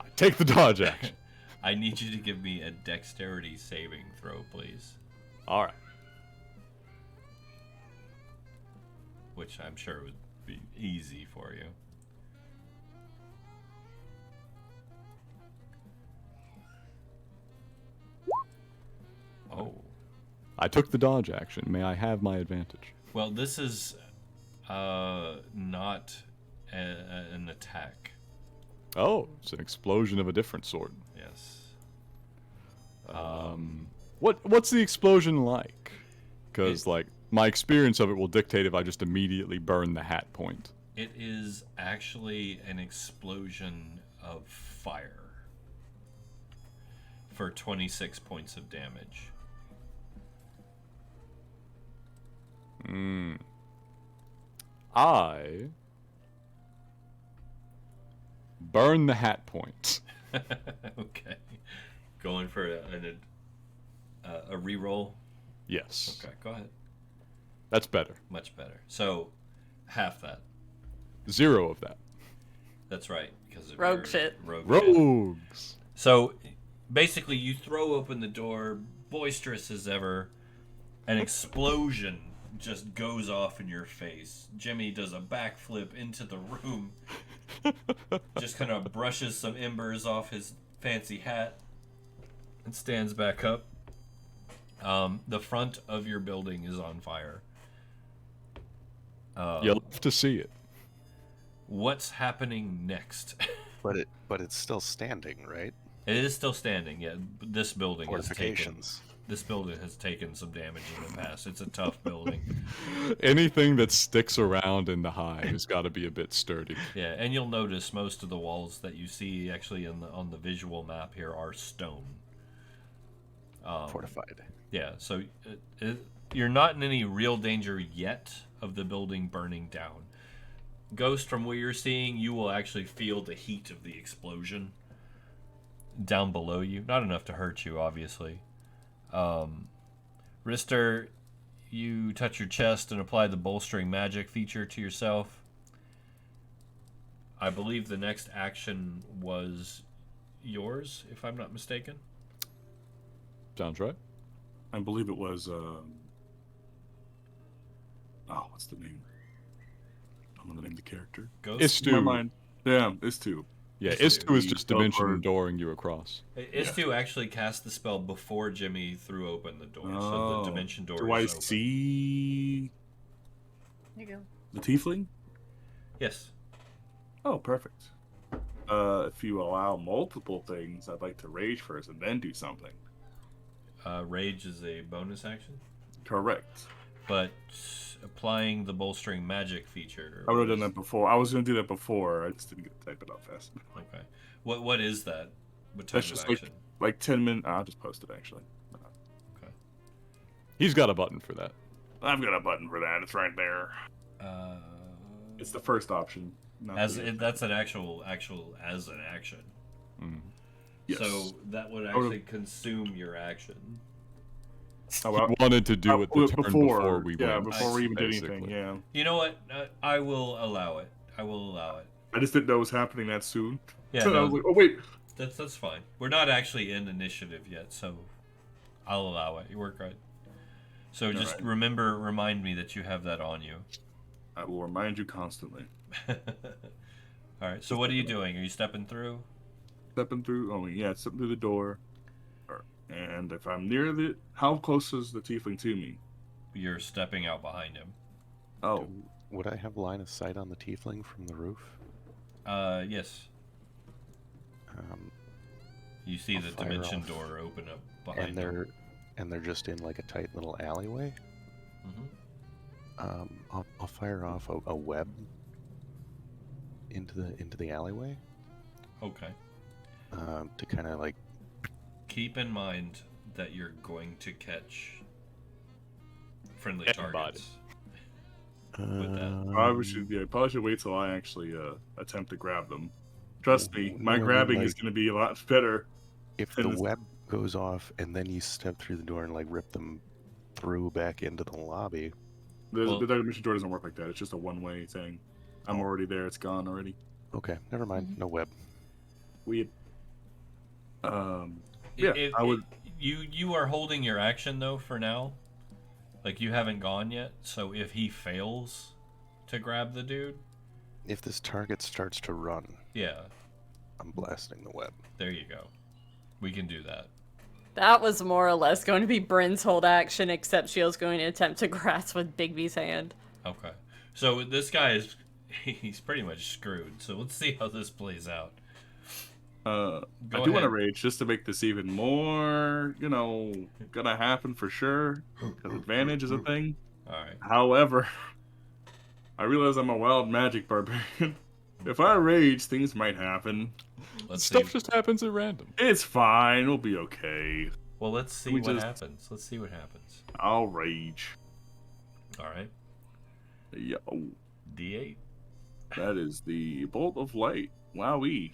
I take the dodge action. I need you to give me a dexterity saving throw, please. All right. Which I'm sure would be easy for you. Oh. I took the dodge action. May I have my advantage? Well, this is not an attack. Oh, it's an explosion of a different sort. Yes. What's the explosion like? Because It- my experience of it will dictate if I just immediately burn the hat point. It is actually an explosion of fire for 26 points of damage. I burn the hat point. Okay. Going for a reroll. Yes. Okay, go ahead. That's better. Much better. So, half that. 0 of that. That's right. Because of Rogue your shit. Rogue shit. Rogues. So, basically, you throw open the door, boisterous as ever. An explosion just goes off in your face. Jimmy does a backflip into the room. Just kind of brushes some embers off his fancy hat and stands back up. The front of your building is on fire. You'll love to see it. What's happening next? But it's still standing, right? It is still standing. Yeah, this building has taken. Fortifications. This building has taken some damage in the past. It's a tough building. Anything that sticks around in the hive has got to be a bit sturdy. Yeah, and you'll notice most of the walls that you see actually on the visual map here are stone. Fortified. Yeah, so you're not in any real danger yet of the building burning down. Ghost, from what you're seeing, you will actually feel the heat of the explosion down below you. Not enough to hurt you, obviously. Ristur, you touch your chest and apply the bolstering magic feature to yourself. I believe the next action was yours, if I'm not mistaken. Sounds right. I believe it was. What's the name? I'm gonna name the character. Ghost? Istu. My mind. Yeah, it's two. Yeah, Istu. Istu is just dimension Teleport. dooring you across. Istu actually cast the spell before Jimmy threw open the door, so Oh. the dimension door Do I is open. see There you go. the tiefling? Yes. Oh, perfect. If you allow multiple things, I'd like to rage first and then do something. Rage is a bonus action, Correct. but applying the bolstering magic feature. I would have done that before. I was going to do that before. I just didn't get to type it out fast. Okay. What is that? What type That's of just action? like 10 minutes. I'll just post it actually. He's got a button for that. I've got a button for that. It's right there. It's the first option. not As the- that's an actual as an action. Mm. Yes. So that would actually consume your action. How He about wanted to do it the turn before we yeah, went. before we even did anything. basically. Yeah. You know what? I will allow it. I will allow it. I just didn't know it was happening that soon. Yeah, So I no, was like, oh wait. that's fine. We're not actually in initiative yet, so I'll allow it. You work right. So just Alright. remind me that you have that on you. I will remind you constantly. All right. So what are you doing? Are you stepping through? Stepping through. Oh yeah, stepping through the door. And if I'm near the, how close is the tiefling to me? You're stepping out behind him. Oh, Would I have line of sight on the tiefling from the roof? Yes. Um, You see I'll the fire dimension off. door open up behind and him. they're just in like a tight little alleyway. Mhm. I'll fire off a web into the alleyway Okay. to kind of like Keep in mind that you're going to catch friendly Everybody. targets. With that. probably should wait till I actually attempt to grab them. Trust me, my No, grabbing is like- going to be a lot better. if and the this- web goes off and then you step through the door and like rip them through back into the lobby. Well- The dimension door doesn't work like that. It's just a one-way thing. I'm already there. It's gone already. Okay, never mind. No web. We. Yeah, I would. You are holding your action though for now. Like you haven't gone yet. So if he fails to grab the dude, If this target starts to run, yeah, I'm blasting the web. there you go. We can do that. That was more or less going to be Bryn's hold action, except she was going to attempt to grasp with Bigby's hand. Okay. So this guy he's pretty much screwed. So let's see how this plays out. I Go do want to ahead. rage just to make this even more, gonna happen for sure. Because advantage is a thing. All right. However, I realize I'm a wild magic barbarian. If I rage, things might happen. Let's Stuff see. just happens at random. It's fine. We'll be okay. Well, let's see We what just- happens. Let's see what happens. I'll rage. All right. Yeah. Oh, D8. that is the bolt of light. Wowee.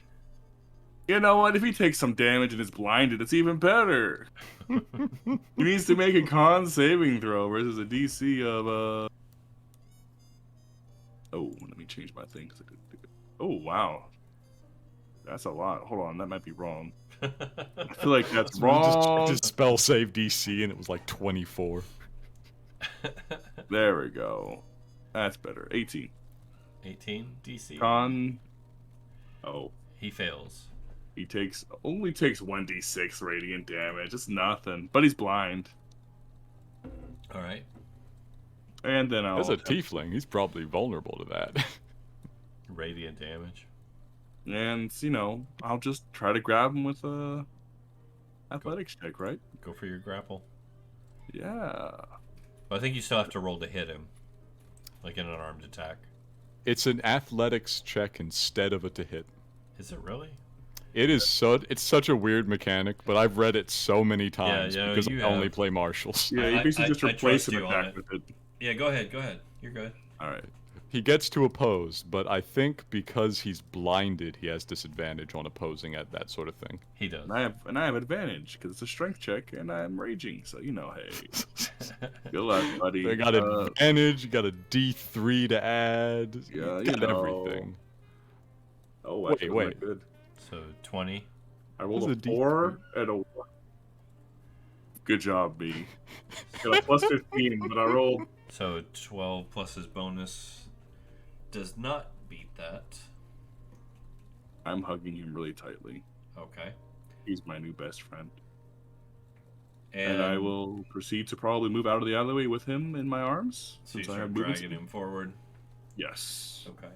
You know what? If he takes some damage and is blinded, it's even better. He needs to make a con saving throw versus a DC of Oh, let me change my thing. 'Cause I couldn't do it. Oh wow, that's a lot. Hold on, that might be wrong. I feel like that's Someone just wrong. checked his spell save DC and it was like 24. There we go. That's better. 18. 18 DC. Con. Oh, He fails. he only takes 1d6 radiant damage. It's nothing. But he's blind. All right. And then I'll As a tiefling, he's probably vulnerable to that. Radiant damage. and I'll just try to grab him with a athletics check, right? Go for your grapple. Yeah. But I think you still have to roll to hit him, like in an armed attack. It's an athletics check instead of a to hit. Is it really? It is it's such a weird mechanic, but I've read it so many times yeah, because you I only have. play martials. Yeah, you basically just I replace trust an you on attack it. with it. Yeah, go ahead. Go ahead. You're good. All right. He gets to oppose, but I think because he's blinded, he has disadvantage on opposing at that sort of thing. He does. And I have advantage because it's a strength check and I'm raging. So hey, good luck, buddy. They got advantage. You got a D3 to add. Yeah, you got everything. Oh, wait. Good. So 20. I rolled a 4 and a 1. Good job, B. Got a plus 15, but I rolled. So 12 plus his bonus does not beat that. I'm hugging him really tightly. Okay. He's my new best friend. And I will proceed to probably move out of the alleyway with him in my arms. So you since I start have movement dragging him forward. Yes. Okay.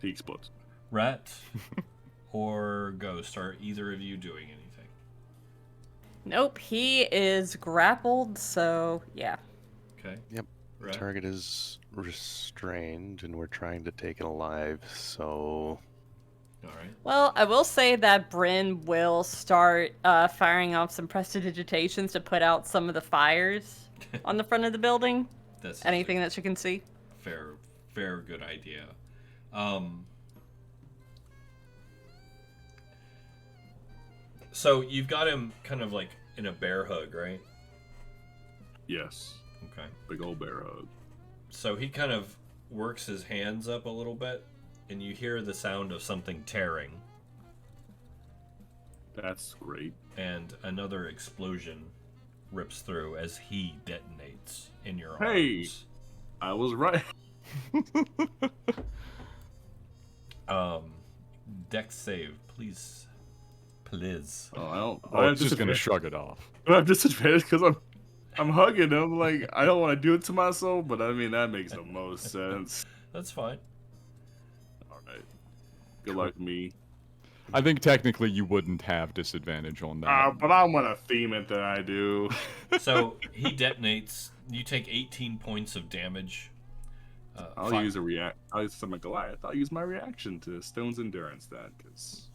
He explodes. Ratt or Ghost, are either of you doing anything? Nope, he is grappled, so yeah. Okay. Yep. Ratt? Target is restrained, and we're trying to take it alive, so... Alright. Well, I will say that Bryn will start firing off some prestidigitations to put out some of the fires on the front of the building. That's anything that she can see. Fair good idea. So you've got him kind of like in a bear hug, right? Yes. Okay. Big old bear hug. So he kind of works his hands up a little bit, and you hear the sound of something tearing. That's great. And another explosion rips through as he detonates in your Hey! arms. I was right. Dex save, please. Please. Oh, I don't. Oh, I'm just gonna shrug it off. I have disadvantage because I'm hugging him. Like, I don't want to do it to myself, but I mean that makes the most sense. That's fine. All right. Good luck, me. I think technically you wouldn't have disadvantage on that. But I'm gonna theme it that I do. So he detonates. You take 18 points of damage. I'll use a react. I'll use some Goliath. I'll use my reaction to Stone's endurance then, because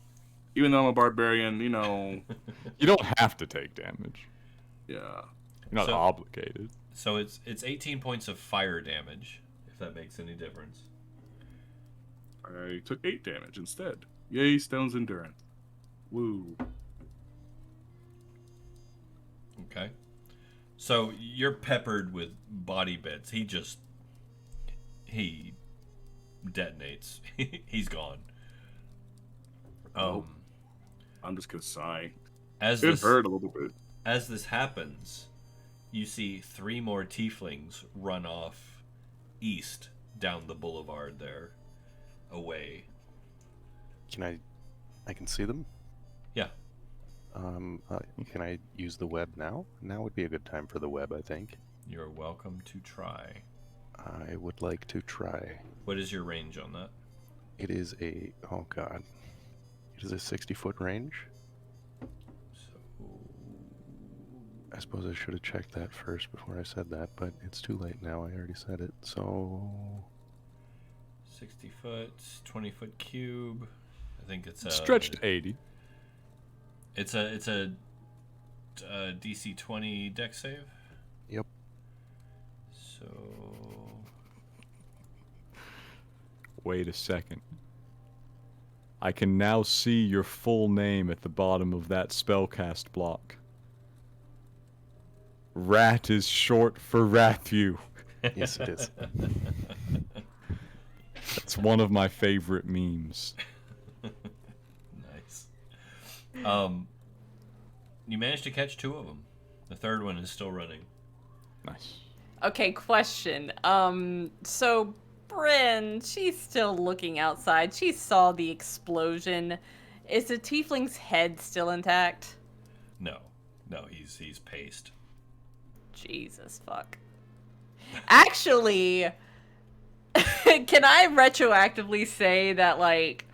even though I'm a barbarian, you know. You don't have to take damage. Yeah. You're not obligated. So it's 18 points of fire damage, if that makes any difference. I took 8 damage instead. Yay, Stone's endurance. Woo. Okay. So you're peppered with body bits. He detonates. He's gone. I'm just gonna sigh. It hurt a little bit. As this happens, you see 3 more tieflings run off east down the boulevard there, away. I can see them? Yeah. Can I use the web now? Now would be a good time for the web, I think. You're welcome to try. I would like to try. What is your range on that? It is a... oh god. It is a 60-foot range. So... I suppose I should have checked that first before I said that, but it's too late now. I already said it, so... 60 foot, 20 foot cube. I think it's stretched 80. It's a DC 20 dex save. Yep. So Wait a second. I can now see your full name at the bottom of that spellcast block. Ratt is short for Ratthew. Yes, it is. That's one of my favorite memes. nice. You managed to catch 2 of them. The third one is still running. Nice. Okay, question. So Bryn, she's still looking outside. She saw the explosion. Is the tiefling's head still intact? No, he's paced. Jesus fuck. Actually, can I retroactively say that, like,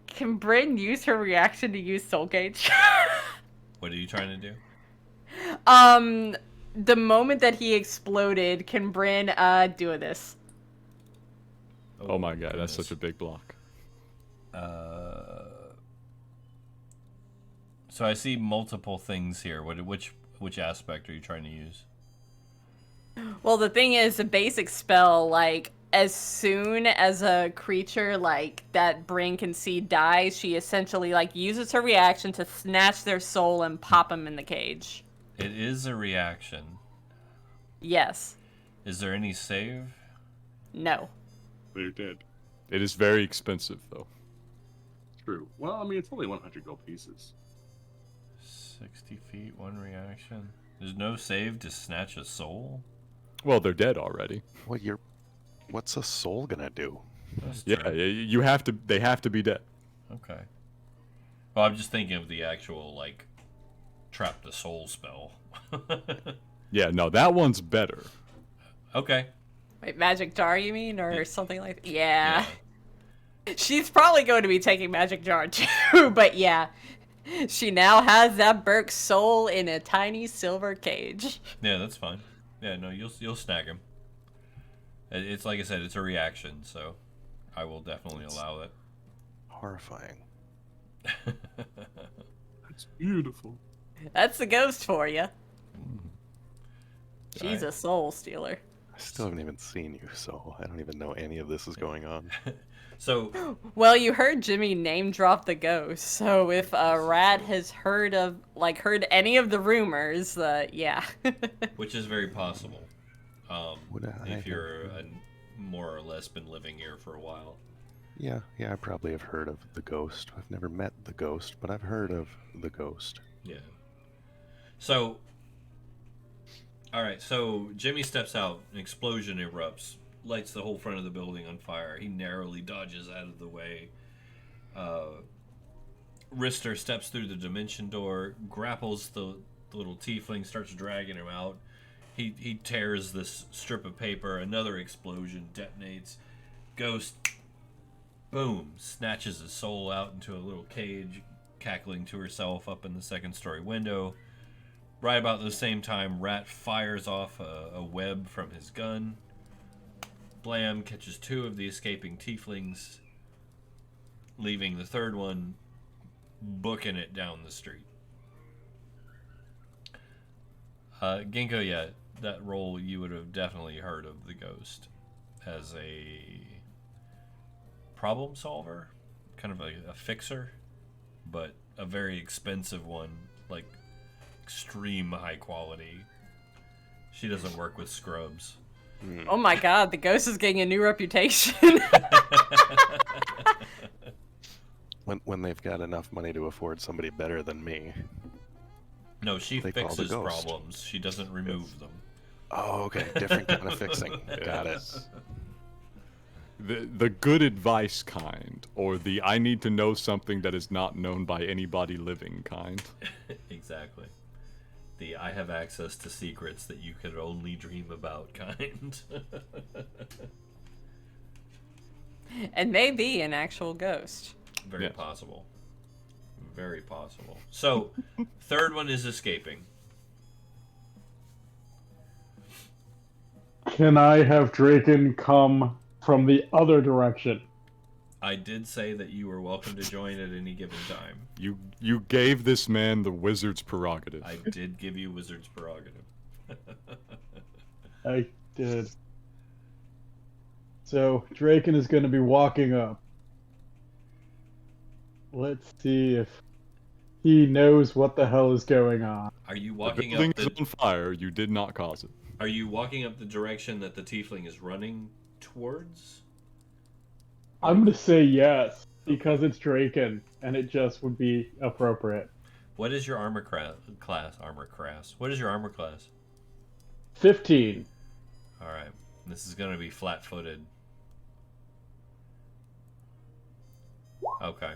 can Bryn use her reaction to use Soul Gauge? What are you trying to do? The moment that he exploded, can Bryn do this? Oh my god, that's such a big block. So I see multiple things here. Which aspect are you trying to use? Well, the thing is, a basic spell, like, as soon as a creature, like, that Brain can see dies, she essentially, like, uses her reaction to snatch their soul and pop them in the cage. It is a reaction. Yes. Is there any save? No. They're dead. It is very expensive, though. True. Well, I mean, it's only 100 gold pieces. 60 feet, one reaction. There's no save to snatch a soul? Well, they're dead already. What's a soul gonna do? That's Yeah, true. you have to. They have to be dead. Okay. Well, I'm just thinking of the actual, like, trap the soul spell. Yeah, no, that one's better. Okay. Wait, magic jar, you mean? Or Yeah. something like that? Yeah. She's probably going to be taking magic jar, too, but yeah. She now has that Burke's soul in a tiny silver cage. Yeah, that's fine. Yeah, no, you'll snag him. It's like I said, it's a reaction, so I will definitely allow it. Horrifying. It's beautiful. That's the ghost for you. She's a soul stealer. I still haven't even seen you, so I don't even know any of this is going on. So, Well, you heard Jimmy name drop the ghost, so if Ratt has heard any of the rumors, yeah. which is very possible. Would I If have you're more or less been living here for a while. Yeah, I probably have heard of the ghost. I've never met the ghost, but I've heard of the ghost. Yeah. So, alright, so Jimmy steps out, an explosion erupts, lights the whole front of the building on fire. He narrowly dodges out of the way. Ristur steps through the dimension door, grapples the little tiefling, starts dragging him out. He tears this strip of paper, another explosion detonates. Ghost, boom, snatches his soul out into a little cage, cackling to herself up in the second-story window. Right about the same time, Ratt fires off a web from his gun. Blam catches two of the escaping tieflings, leaving the third one booking it down the street. Ghinkgo, yeah, that role you would have definitely heard of the ghost as a problem solver, kind of a fixer, but a very expensive one, like extreme high quality. She doesn't work with scrubs. Oh my god, the ghost is getting a new reputation. When they've got enough money to afford somebody better than me. No, she They call the fixes ghost. problems. She doesn't remove them. Oh, okay, different kind of fixing. Got it. The good advice kind, or the I need to know something that is not known by anybody living kind. Exactly. The I have access to secrets that you could only dream about kind. And maybe an actual ghost. Very Yes. possible. Very possible. So, third one is escaping. Can I have Draken come from the other direction? I did say that you were welcome to join at any given time. You gave this man the wizard's prerogative. I did give you wizard's prerogative. I did. So, Draken is going to be walking up. Let's see if he knows what the hell is going on. Are you The walking building up is the on fire. You did not cause it. Are you walking up the direction that the tiefling is running towards? I'm going to say yes, because it's Draken, and it just would be appropriate. What is your armor class? What is your armor class? 15. All right. This is going to be flat-footed. Okay.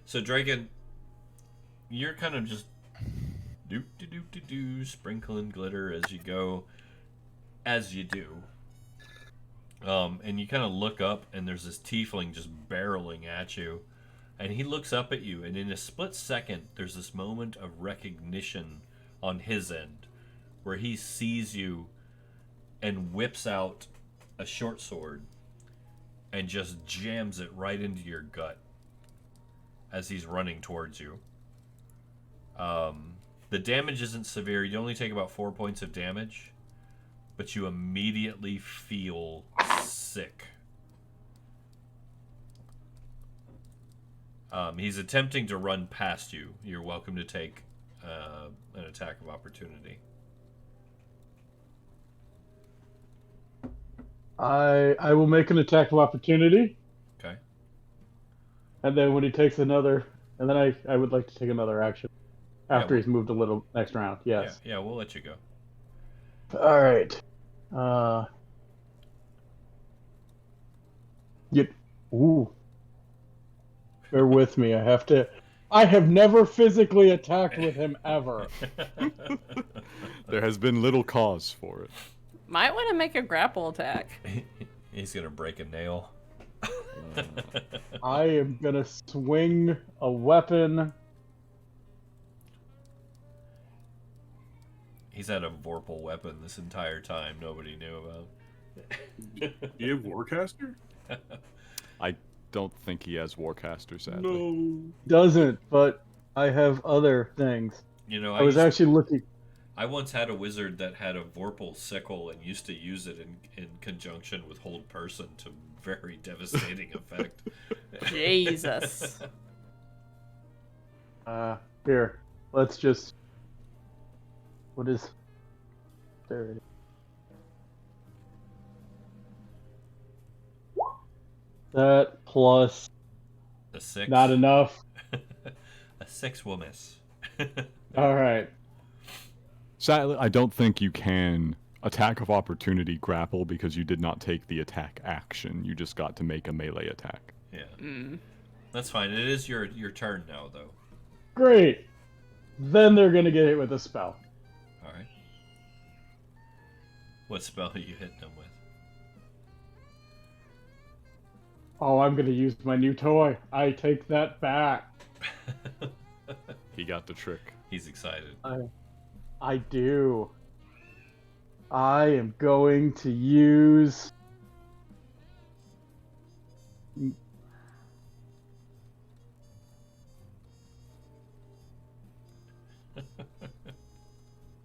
So Draken, you're kind of just doop-de-doop-de-doo, sprinkling glitter as you go, as you do. And you kind of look up, and there's this tiefling just barreling at you. And he looks up at you, and in a split second, there's this moment of recognition on his end, where he sees you and whips out a short sword and just jams it right into your gut as he's running towards you. The damage isn't severe. You only take about 4 points of damage, but you immediately feel sick. He's attempting to run past you. You're welcome to take an attack of opportunity. I will make an attack of opportunity, Okay. and then when he takes another, and then I would like to take another action after he's moved a little next round. Yes. Yeah, we'll let you go. All right. Ooh. Bear with me. I have never physically attacked with him ever. There has been little cause for it. Might want to make a grapple attack. He's gonna break a nail. I am gonna swing a weapon. He's had a Vorpal weapon this entire time. Nobody knew about. You have Warcaster? I don't think he has Warcaster, sadly. No. Doesn't, but I have other things. You know, I was actually looking. I once had a wizard that had a Vorpal sickle and used to use it in conjunction with Hold Person to very devastating effect. Jesus. Here, let's just. What is? There it is. That plus. A 6. Not enough. A 6 will miss. All right. Sadly, I don't think you can attack of opportunity grapple because you did not take the attack action. You just got to make a melee attack. Yeah. That's fine. It is your turn now, though. Great. Then they're gonna get hit with a spell. All right. What spell are you hitting them with? Oh, I'm gonna use my new toy. I take that back. He got the trick. He's excited. I do. I am going to use.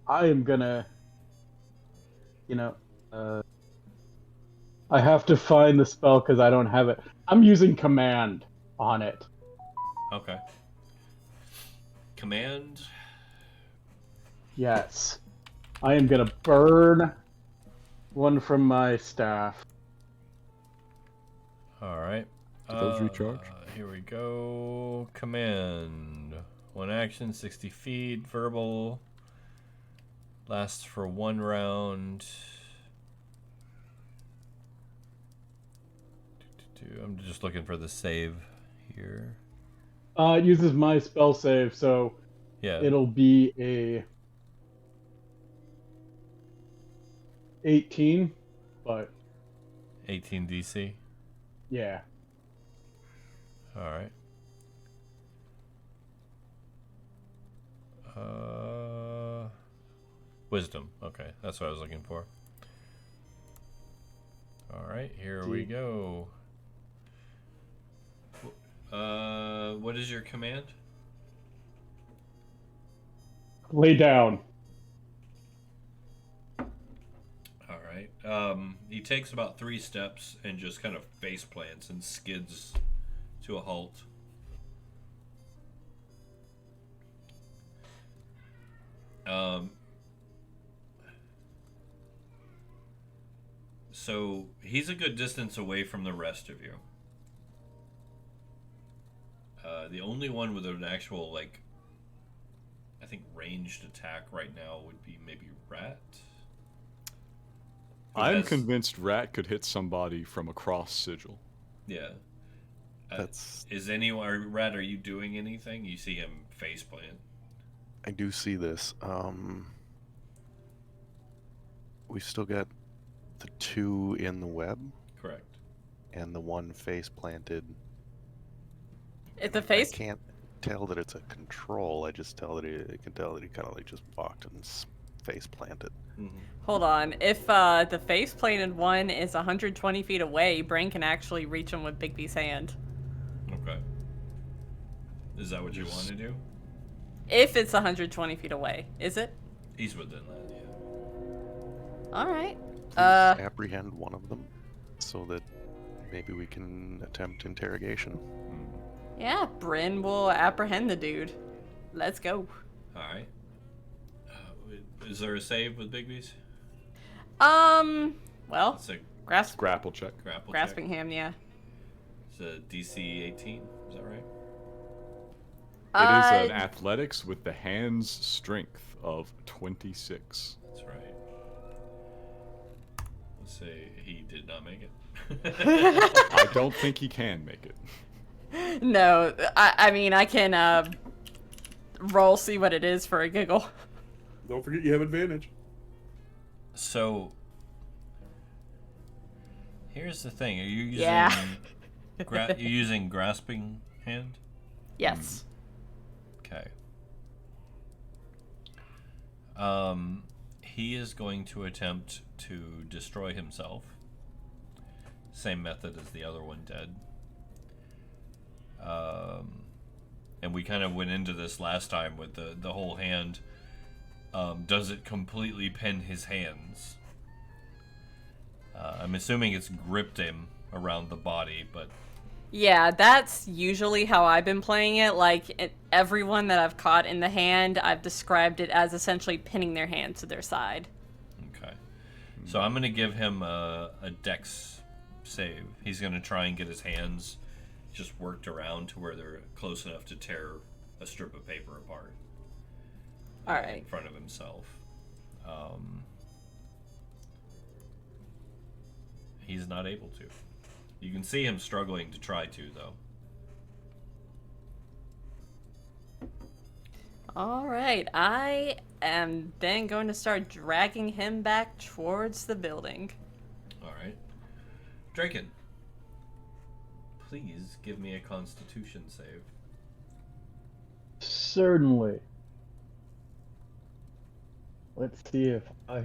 I am gonna. I have to find the spell because I don't have it. I'm using command on it. Okay. Command. Yes. I am gonna burn one from my staff. All right. Do those recharge? Here we go. Command. 1 action, 60 feet. Verbal. Lasts for 1 round. I'm just looking for the save here. It uses my spell save, so Yeah. it'll be a 18, but 18 DC. yeah. All right. Wisdom. Okay, that's what I was looking for. All right, here we go. What is your command? Lay down. All right. He takes about 3 steps and just kind of face plants and skids to a halt. So he's a good distance away from the rest of you. The only one with an actual, like, I think ranged attack right now would be maybe Ratt. I'm convinced Ratt could hit somebody from across Sigil. Yeah. That's. Is anyone, Ratt, are you doing anything? You see him faceplant. I do see this. We've still got the 2 in the web Correct. and the 1 face planted. If the face I can't tell that it's a control. I just tell that I can tell that he kind of like just walked and face planted. Mm-hmm. Hold on. If the face planted one is 120 feet away, Brain can actually reach him with Bigby's hand. Okay. Is that what you want to do? If it's 120 feet away, is it? He's within that, yeah. All right. Please apprehend one of them so that maybe we can attempt interrogation. Yeah, Bryn will apprehend the dude. Let's go. All right. Is there a save with Bigby's? Well, It's a Grapple check. grapple grasping check. hand, yeah. It's a DC 18. Is that right? It is an athletics with the hand's strength of 26. That's right. Let's say he did not make it. I don't think he can make it. No, I mean, I can, roll, see what it is for a giggle. Don't forget you have advantage. So, here's the thing: are you using Yeah. you using grasping hand? Yes. Okay. He is going to attempt to destroy himself. Same method as the other one did. And we kind of went into this last time with the whole hand. Does it completely pin his hands? I'm assuming it's gripped him around the body, but Yeah, that's usually how I've been playing it. Like, everyone that I've caught in the hand, I've described it as essentially pinning their hand to their side. okay. So I'm gonna give him a dex save. He's gonna try and get his hands just worked around to where they're close enough to tear a strip of paper apart. All In right. front of himself. He's not able to. You can see him struggling to try to, though. All right. I am then going to start dragging him back towards the building. All right. Draken, please give me a Constitution save. Certainly. Let's see if I...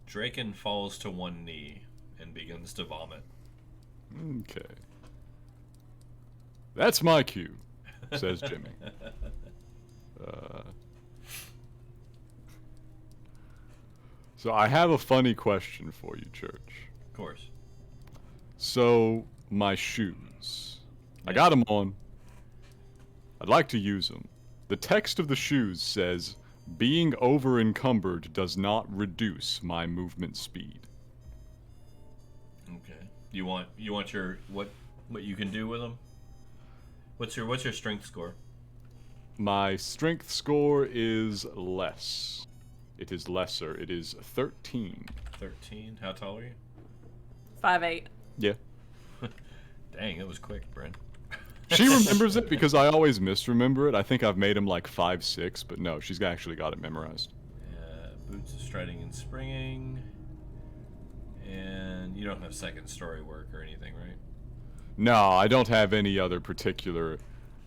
Draken falls to one knee and begins to vomit. Okay. That's my cue, says Jimmy. So I have a funny question for you, Church. Of course. So, my shoes. I got them on. I'd like to use them. The text of the shoes says, being over-encumbered does not reduce my movement speed. Okay. You want your what you can do with them? What's your strength score? My strength score is less. It is lesser. It is 13. 13. How tall are you? 5'8". Yeah. Dang, that was quick, Brent. She remembers it because I always misremember it. I think I've made him like 5'6", but no, she's actually got it memorized. Boots of striding and springing. And you don't have second story work or anything, right? No, I don't have any other particular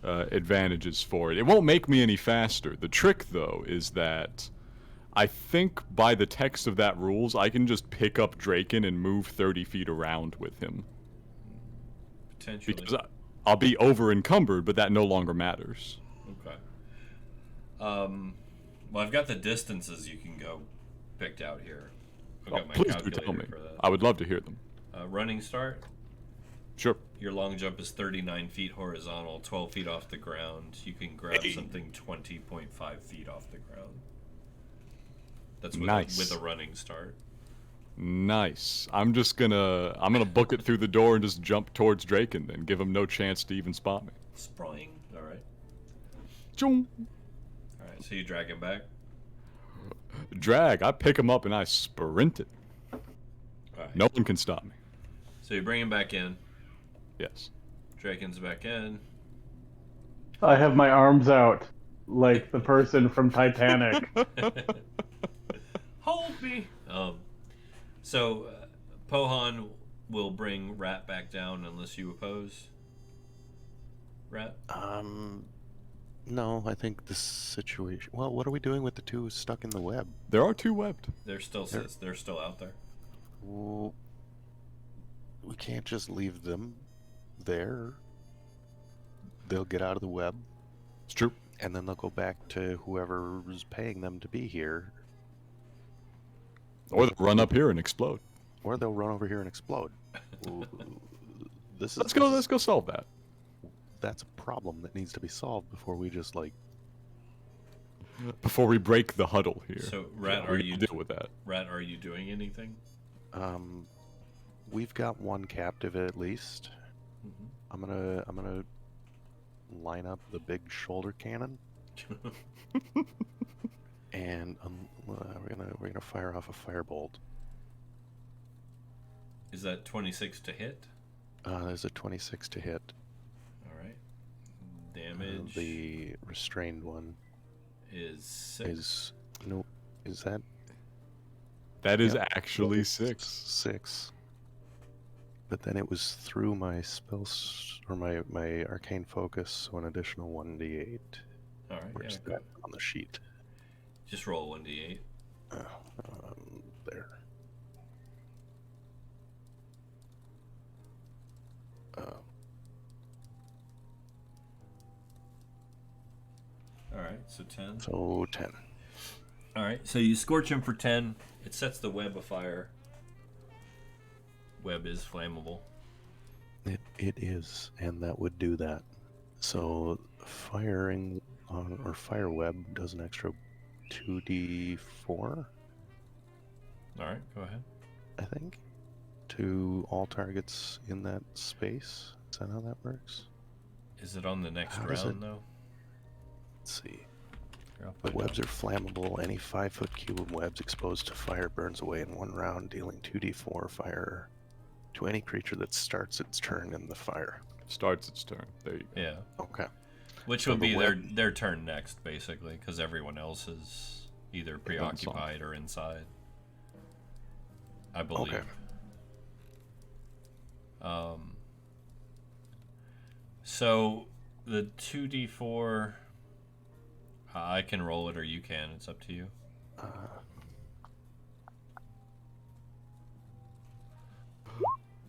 advantages for it. It won't make me any faster. The trick, though, is that I think by the text of that rules, I can just pick up Draken and move 30 feet around with him. Potentially. Because I'll be over-encumbered, but that no longer matters. Okay. Well, I've got the distances you can go picked out here. I've got my Please do calculator tell me. for that. I would love to hear them. Running start. Sure. Your long jump is 39 feet horizontal, 12 feet off the ground. You can grab something 20.5 feet off the ground. That's with, Nice. with a running start. Nice. I'm gonna book it through the door and just jump towards Draken, then give him no chance to even spot me. Sprawling. All right. Choom. All right. So you drag him back. Drag. I pick him up and I sprint it. All right. No one can stop me. So you bring him back in. Yes. Draken's back in. I have my arms out, like the person from Titanic. Hold me. So Pohan will bring Ratt back down unless you oppose. Ratt. No, I think this situation. Well, what are we doing with the two stuck in the web? There are two webbed. They're still out there. Well, we can't just leave them they'll get out of the web, It's true. and then they'll go back to whoever's paying them to be here, Or they'll run up here and explode. or they'll run over here and explode. Ooh, Let's go solve that. That's a problem that needs to be solved before we just like. Before we break the huddle here. So, Rat, we're are gonna you deal with that? Rat, are you doing anything? We've got one captive at least. Mm-hmm. I'm gonna line up the big shoulder cannon, and we're gonna fire off a firebolt. Is that 26 to hit? There's a 26 to hit. All right. Damage The restrained one is 6. is that That is Yeah. actually 6. 6? But then it was through my or my arcane focus, so an additional 1d8. All right. Where's Yeah, that on the sheet? just roll 1d8. There. All right. So 10. So 10. All right. So you scorch him for 10. It sets the web afire. Web is flammable. It is, and that would do that. So firing on or fire web does an extra 2d4, All right. Go ahead. I think, to all targets in that space. Is that how that works? Is it on the next How does round it- though? Let's see. Here, I'll The put it webs down. are flammable. Any 5-foot cube of webs exposed to fire burns away in one round, dealing 2d4 fire to any creature that starts its turn in the fire. Starts its turn. There you go. Yeah. Okay. Which So would the be web- their turn next, basically, because everyone else is either preoccupied or inside. I believe. Okay. So the 2d4, I can roll it or you can. It's up to you.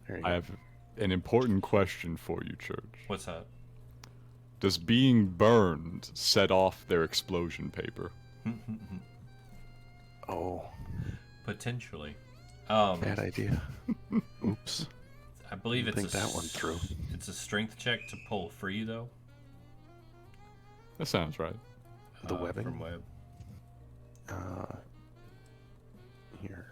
There you I go. have an important question for you, Church. What's that? Does being burned set off their explosion paper? Oh, Potentially. bad idea. Oops. I believe it's Think that one through. It's a strength check to pull free, though. That sounds right. The webbing? From web. Here.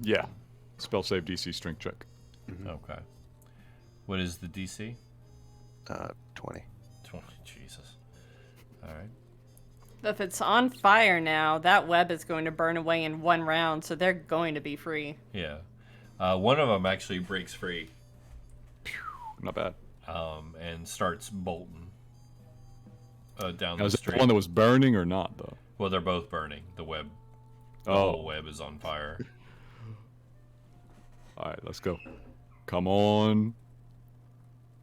Yeah. Spell save DC strength check. Okay. What is the DC? 20. 20. Jesus. All right. If it's on fire now, that web is going to burn away in one round, so they're going to be free. Yeah. One of them actually breaks free Not bad. and starts bolting down Now, the is it street. the one that was burning or not, though? Well, they're both burning. The web, the Oh. whole web is on fire. All right, let's go. Come on.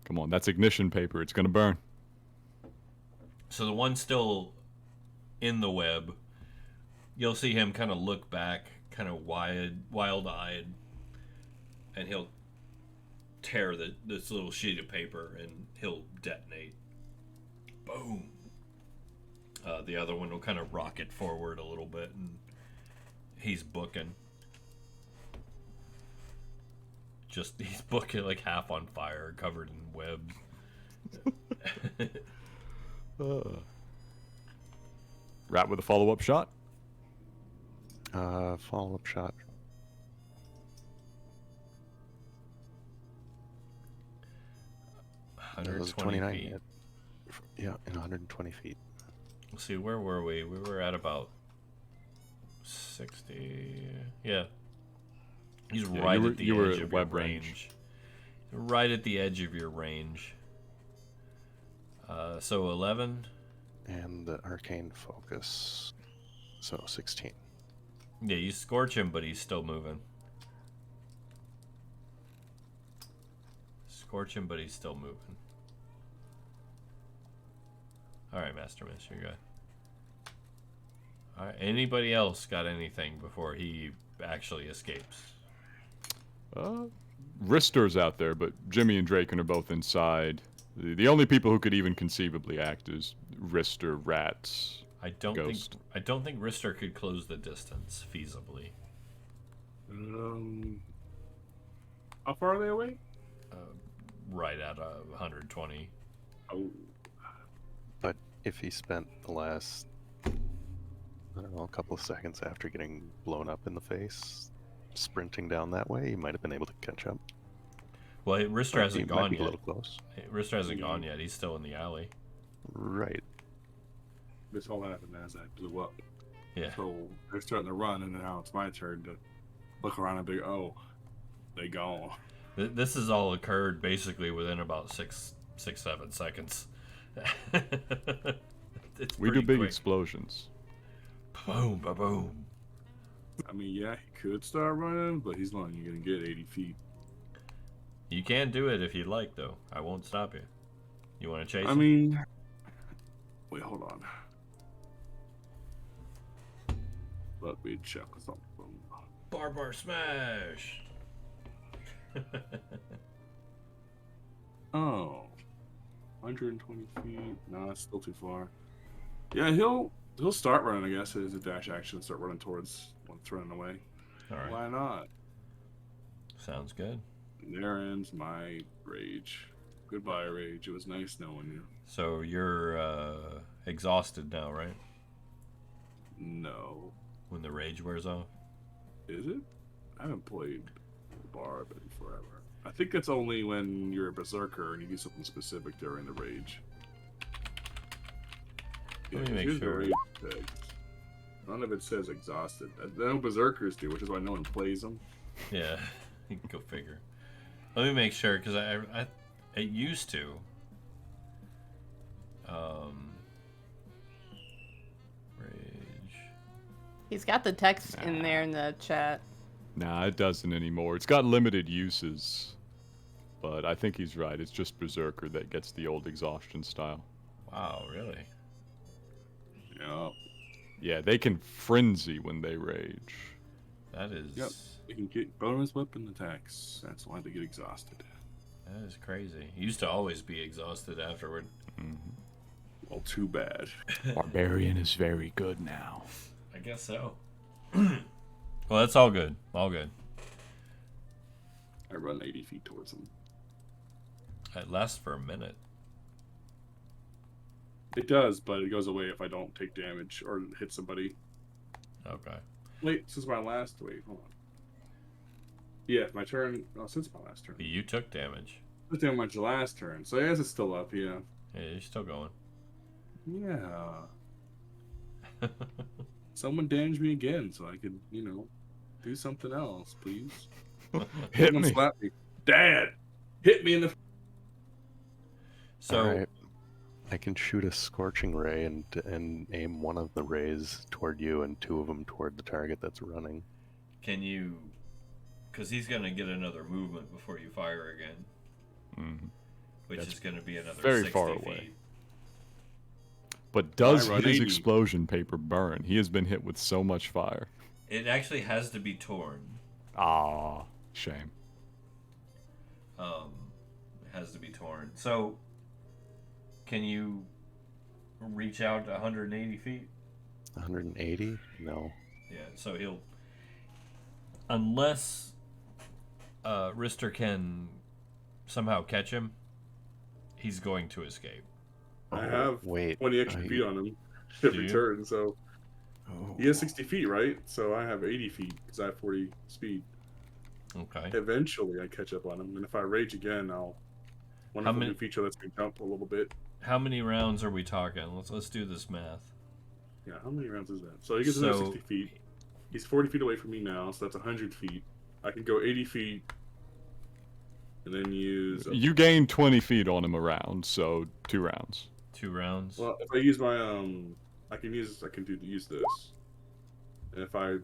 Come on. That's ignition paper. It's going to burn. So the one still in the web, you'll see him kind of look back, kind of wild-eyed, and he'll tear this little sheet of paper and he'll detonate. Boom. The other one will kind of rocket forward a little bit, and he's booking. He's booking like half on fire, covered in webs. Rat with a follow-up shot. Follow-up shot. That was 29 feet. hit. Yeah, in 120 feet. Let's see, where were we? We were at about 60. Yeah. He's Yeah, right you were- at the you were edge at of your web range. range. Right at the edge of your range. So 11. And the arcane focus. So 16. Yeah, you scorch him, but he's still moving. Scorch him, but he's still moving. Alright, Master Miss, you're good. Alright, anybody else got anything before he actually escapes? Ristur's out there, but Jimmy and Draken are both inside. The only people who could even conceivably act is Ristur, Ratts. I don't Ghost. think Ristur could close the distance feasibly. How far are they away? Right at 120. Oh, But if he spent the last, I don't know, a couple of seconds after getting blown up in the face, sprinting down that way, he might have been able to catch up. Well, Ristur He hasn't might gone be a yet. little close. Ristur hasn't gone yet. He's still in the alley. Right. this all happened as I blew up. Yeah. So they're starting to run, and now it's my turn to look around and be, oh, they gone. This has all occurred basically within about 7 seconds. It's We do pretty big quick. explosions. Boom, ba boom. I mean, yeah, he could start running, but he's not even going to get 80 feet. You can do it if you'd like, though. I won't stop you. You want to chase I him? mean, wait, hold on. Let me check something. Barbar smash. Oh, 120 feet. No, it's still too far. Yeah, he'll start running. I guess as a dash action, start running towards what's running away. All right. Why not? Sounds good. And there ends my rage. Goodbye, rage. It was nice knowing you. So you're exhausted now, right? No, When the rage wears off. is it? I haven't played Barb in forever. I think it's only when you're a berserker and you do something specific during the rage. Let me make here's the sure. rage tags. None of it says exhausted. I know berserkers do, which is why no one plays them. Yeah, you can go figure. Let me make sure, because I it used to. Rage. He's got the text in there in the chat. Nah, it doesn't anymore. It's got limited uses. But I think he's right. It's just Berserker that gets the old exhaustion style. Wow, really? Yeah. Yeah, they can frenzy when they rage. That is. Yep. You can get bonus weapon attacks. That's why they get exhausted. That is crazy. He used to always be exhausted afterward. Well, too bad. Barbarian is very good now. I guess so. Well, that's all good. All good. I run 80 feet towards them. It lasts for a minute. It does, but it goes away if I don't take damage or hit somebody. Okay. Wait, since my last... Wait, hold on. Yeah, my turn... Oh, since my last turn. You took damage. Since my last turn. So I guess it's still up, yeah. Yeah, you're still going. Yeah. Someone damage me again so I could, do something else, please. Hit Someone me. slap me. Dad! Hit me in the... So, Alright. I can shoot a scorching ray and aim one of the rays toward you and two of them toward the target that's running. can you... Because he's going to get another movement before you fire again. Mhm. Which That's is going to be another very 60 far feet. away. But does I run his 80. explosion paper burn? He has been hit with so much fire. It actually has to be torn. Ah, shame. It has to be torn. So, can you reach out 180 feet? 180? No. Yeah, so he'll... Unless Ristur can somehow catch him, he's going to escape. I have Wait. 20 extra feet on him every you? turn, so... He has 60 feet, right? So I have 80 feet, because I have 40 speed. Okay. Eventually, I catch up on him, and if I rage again, I'll... One How of the many- new feature lets me jump a little bit. How many rounds are we talking? Let's do this math. Yeah, how many rounds is that? So he gets another So- 60 feet. He's 40 feet away from me now, so that's 100 feet. I can go 80 feet, and then use... You gain 20 feet on him a round, so 2 rounds. 2 rounds. Well, if I use my I can use this, and if I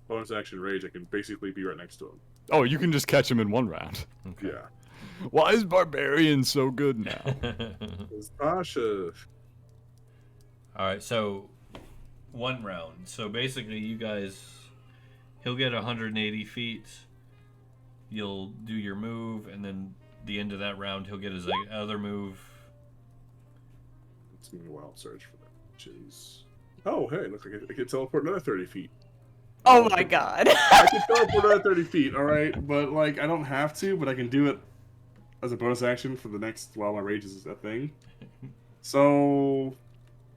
bonus action rage, I can basically be right next to him. Oh, you can just catch him in 1 round. Okay. Yeah, Why is Barbarian so good now? it's Tasha. All right, so 1 round. So basically, you guys, he'll get 180 feet. You'll do your move, and then the end of that round, he'll get his other move. It's gonna be a wild search for that. Jeez. Oh, hey, looks like I can teleport another 30 feet. Oh my god. I can teleport another 30 feet, alright? But, like, I don't have to, but I can do it as a bonus action for the next, while my rage is a thing. So,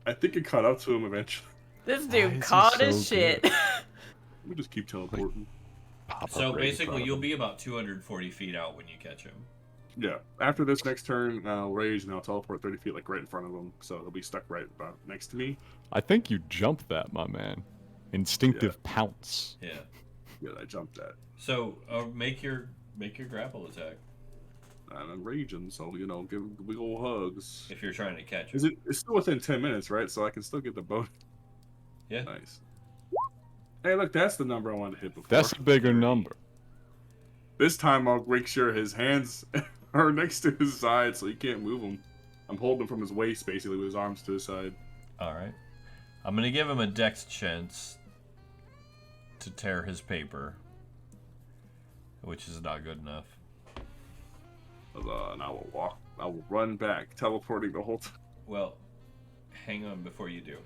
I think I caught up to him eventually. This Why dude is he caught so his shit. good? Let me just keep teleporting. Pop So up right in basically, front of you'll him. be about 240 feet out when you catch him. Yeah. After this next turn, I'll rage and I'll teleport 30 feet, like, right in front of him. So he'll be stuck right about next to me. I think you jumped that, my man. Instinctive pounce. Yeah. Yeah, I jumped that. So make your grapple attack And I'm raging, so, you know, give big old hugs. if you're trying to catch him. Is it? It's still within 10 minutes, right? So I can still get the bonus. Yeah. Nice. Hey, look, that's the number I wanted to hit before. That's a bigger number. This time I'll make sure his hands are next to his side so he can't move them. I'm holding him from his waist, basically, with his arms to his side. All right. I'm gonna give him a dex chance to tear his paper, which is not good enough. And I will run back, teleporting the whole time. Well, hang on before you do.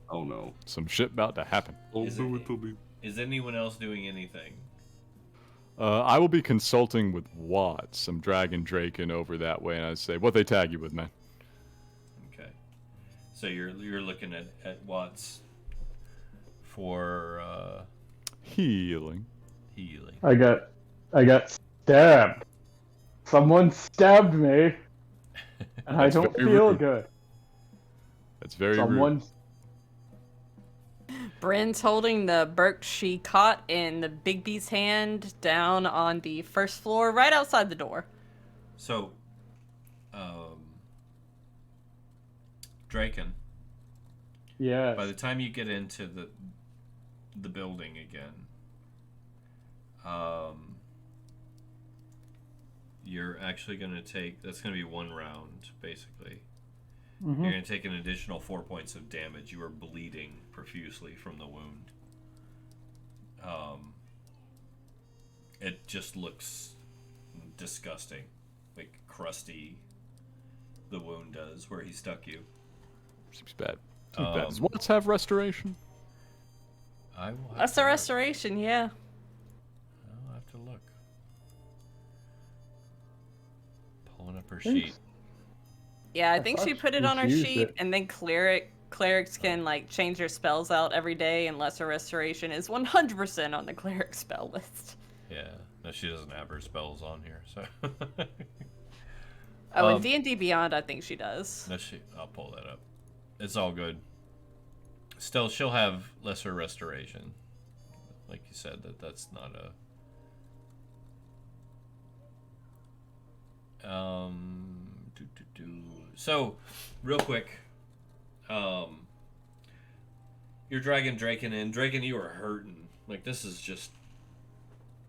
Oh no. Some shit about to happen. Don't Is do it- it to me. Is anyone else doing anything? I will be consulting with Watts. I'm dragging Draken over that way, and I say, what they tag you with, man? Okay. So you're looking at Watts for Healing. healing. I got stabbed. Someone stabbed me, and I That's don't very feel rude. good. That's very rude. Someone. Bryn's holding the Burke she caught in the Big B's hand down on the first floor, right outside the door. So, Draken, Yes. by the time you get into the building again, you're actually going to take, that's going to be one round, basically. Mhm. You're going to take an additional 4 points of damage. You are bleeding profusely from the wound. It just looks disgusting. Like crusty, the wound does, where he stuck you. Seems bad. Seems bad. Does Um, Watts have restoration? I will have That's to a look. restoration, yeah. I'll have to look. Pulling up her Thanks. sheet. Yeah, I I think thought she put it she on her used sheet, it. and then clerics can like change their spells out every day, and lesser restoration is 100% on the cleric spell list. Yeah. No, she doesn't have her spells on here, so. Oh, in Um, D&D Beyond, I think she does. No, I'll pull that up. It's all good. Still, she'll have lesser restoration. Like you said, that's not a. So, real quick, you're dragging Draken in. Draken, you are hurting. Like, this is just.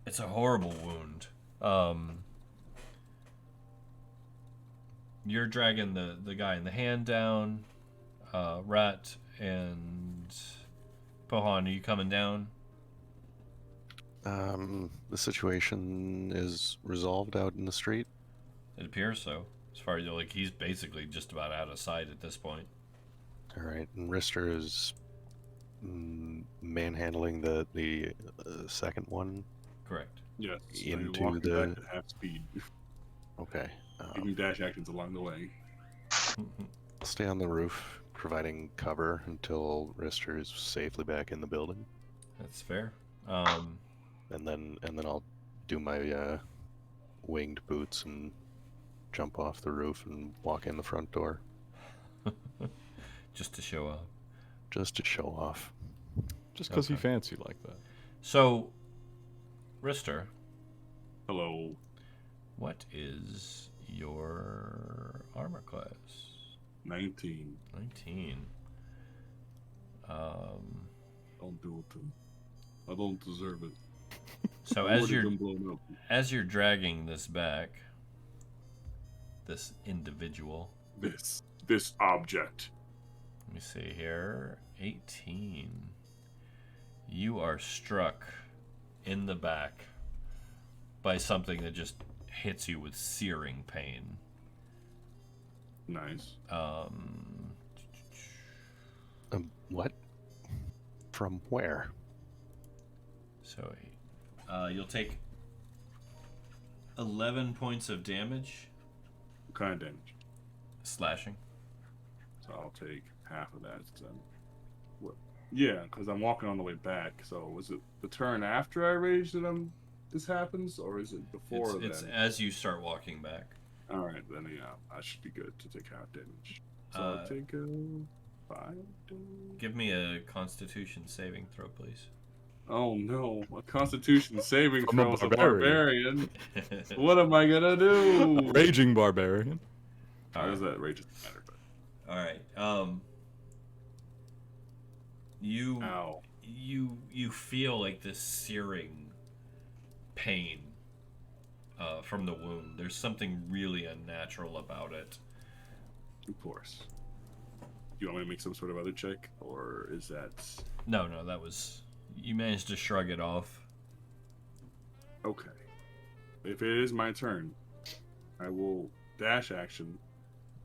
It's a horrible wound. You're dragging the guy in the hand down. Ratt and Pohan, are you coming down? The situation is resolved out in the street. It appears so. As far as like, he's basically just about out of sight at this point. All right, and Ristur is manhandling the second one. Correct. Yes. Into I walk the- back at half speed. Okay. Give me dash actions along the way. I'll stay on the roof, providing cover until Ristur is safely back in the building, That's fair. and then I'll do my winged boots and jump off the roof and walk in the front door, Just to show up. just to show off. Just because he okay. fancy like that. So, Ristur, Hello. what is your armor class? 19. 19. Don't do it to me. I don't deserve it. So I've as already you're been blown up. as you're dragging this back, this individual. This object. Let me see here. 18. You are struck in the back by something that just hits you with searing pain. Nice. What? From where? So, you'll take 11 points of damage. What kind of damage? Slashing. So I'll take half of that. What? Yeah, because I'm walking on the way back. So was it the turn after I raged that this happens, or is it before It's then? as you start walking back. All right, then yeah, I should be good to take half damage. So I'll take 5. Give me a Constitution saving throw, please. Oh no, a Constitution saving From a throw is a barbarian. barbarian. What am I gonna do? Raging barbarian. How does that rage doesn't matter? But All right. ow. You feel like this searing pain from the wound. There's something really unnatural about it. Of course. Do you want me to make some sort of other check, or is that No, that was... You managed to shrug it off. okay? If it is my turn, I will dash action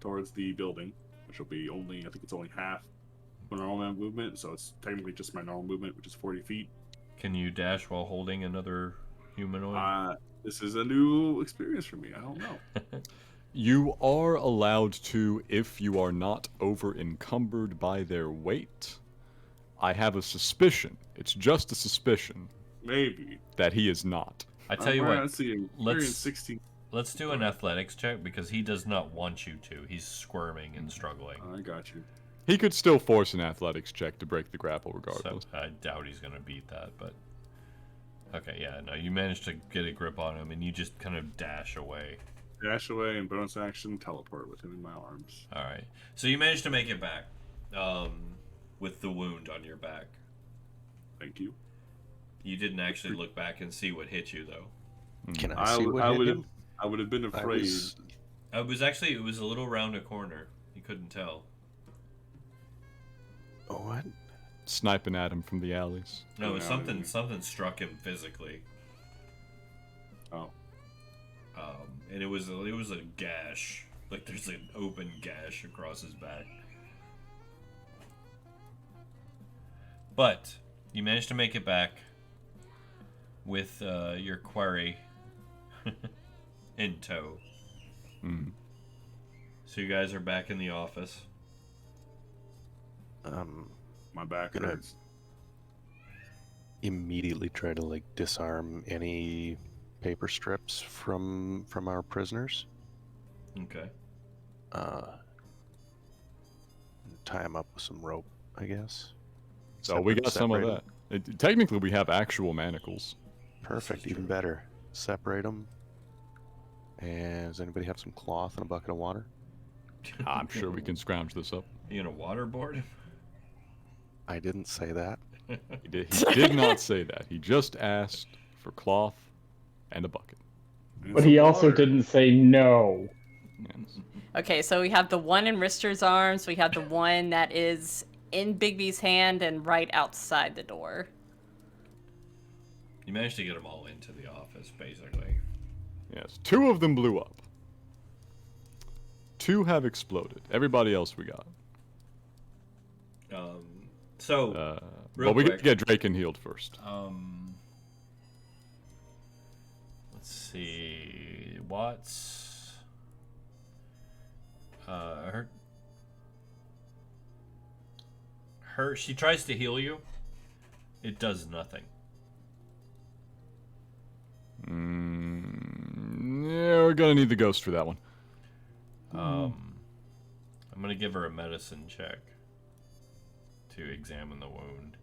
towards the building, which will be only, I think it's only half my normal movement, so it's technically just my normal movement, which is 40 feet. Can you dash while holding another humanoid? This is a new experience for me. I don't know. You are allowed to if you are not over encumbered by their weight. I have a suspicion, it's just a suspicion, Maybe. that he is not. I tell you what, Let's see. Experience 16. let's do an athletics check because he does not want you to. He's squirming and struggling. I got you. He could still force an athletics check to break the grapple So regardless. I doubt he's going to beat that, but... Okay, yeah, no, you managed to get a grip on him and you just kind of dash away. Dash away and bonus action teleport with him in my arms. Alright, so you managed to make it back with the wound on your back. Thank you. You didn't actually look back and see what hit you, though. Can I see what hit him? I would have been afraid. It was a little round a corner. You couldn't tell. What? Sniping at him from the alleys. No, it was Yeah, something struck him physically. Oh. And it was a gash. Like there's an open gash across his back. But you managed to make it back with your quarry in tow. Mm. So you guys are back in the office. My back Gonna- hurts. Immediately try to like disarm any paper strips from our prisoners. Okay. Tie them up with some rope, I guess. So we got some of Separate that. Technically, we have actual manacles. Perfect, This is even true. better. Separate them. And does anybody have some cloth and a bucket of water? I'm sure we can scrounge this up. You gonna waterboard him? I didn't say that. He did not say that. He just asked for cloth and a bucket. And But some he also water. didn't say no. Yes. Okay, so we have the one in Ristur's arms, we have the one that is in Bigby's hand and right outside the door. You managed to get them all into the office, basically. Yes. 2 of them blew up. 2 have exploded. Everybody else we got. So, real Well, we quick. got to get Draken healed first. Let's see. Watts. She tries to heal you. It does nothing. Yeah, we're gonna need the ghost for that one. I'm gonna give her a medicine check to examine the wound.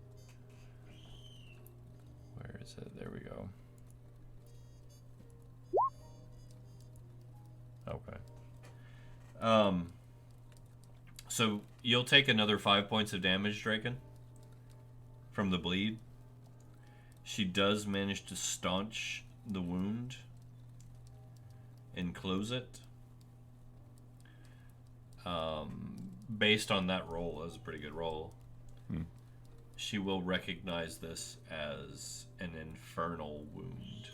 Where is it? There we go. Okay. So you'll take another 5 points of damage, Draken, from the bleed. She does manage to staunch the wound and close it. Based on that roll, that was a pretty good roll. she will recognize this as an infernal wound.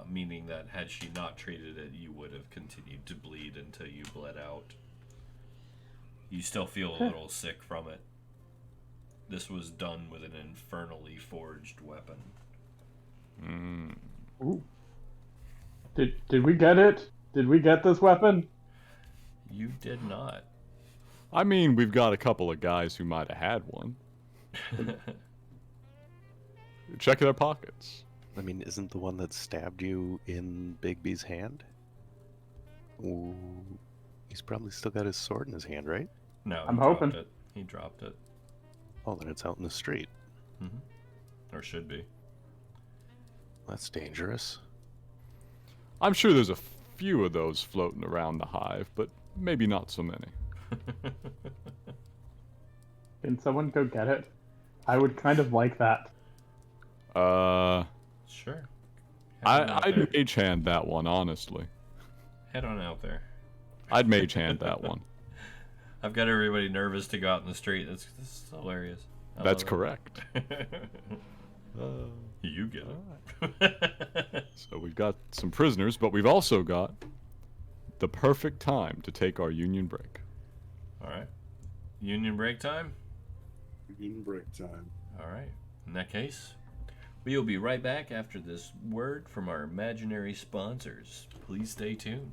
Meaning that had she not treated it, you would have continued to bleed until you bled out. You still feel a little sick from it. This was done with an infernally forged weapon. Ooh. Did we get it? Did we get this weapon? You did not. I mean, we've got a couple of guys who might have had one. Check their pockets. I mean, isn't the one that stabbed you in Bigby's hand? Ooh, he's probably still got his sword in his hand, right? No, I'm he dropped hoping. it. He dropped it. Oh, then it's out in the street. Or should be. That's dangerous. I'm sure there's a few of those floating around the hive, but maybe not so many. Can someone go get it? I would kind of like that. Sure. Head on out there. I'd mage hand that one, honestly. Head on out there. I'd mage hand that one. I've got everybody nervous to go out in the street. This is hilarious. That's correct. You get it. So we've got some prisoners, but we've also got the perfect time to take our union break. All right. Union break time? Union break time. All right. In that case, we will be right back after this word from our imaginary sponsors. Please stay tuned.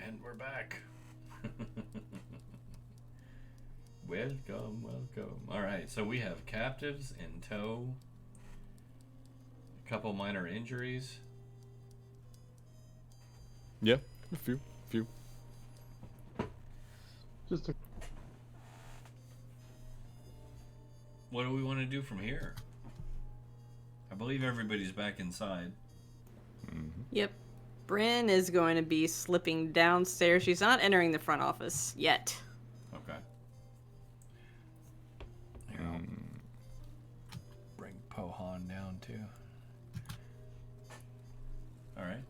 And we're back. Welcome, welcome. Alright, so we have captives in tow. A couple minor injuries. Yeah, a few. Just a What do we want to do from here? I believe everybody's back inside. Yep. Bryn is going to be slipping downstairs. She's not entering the front office yet. Okay. Here, I'll bring Pohan down too. Alright.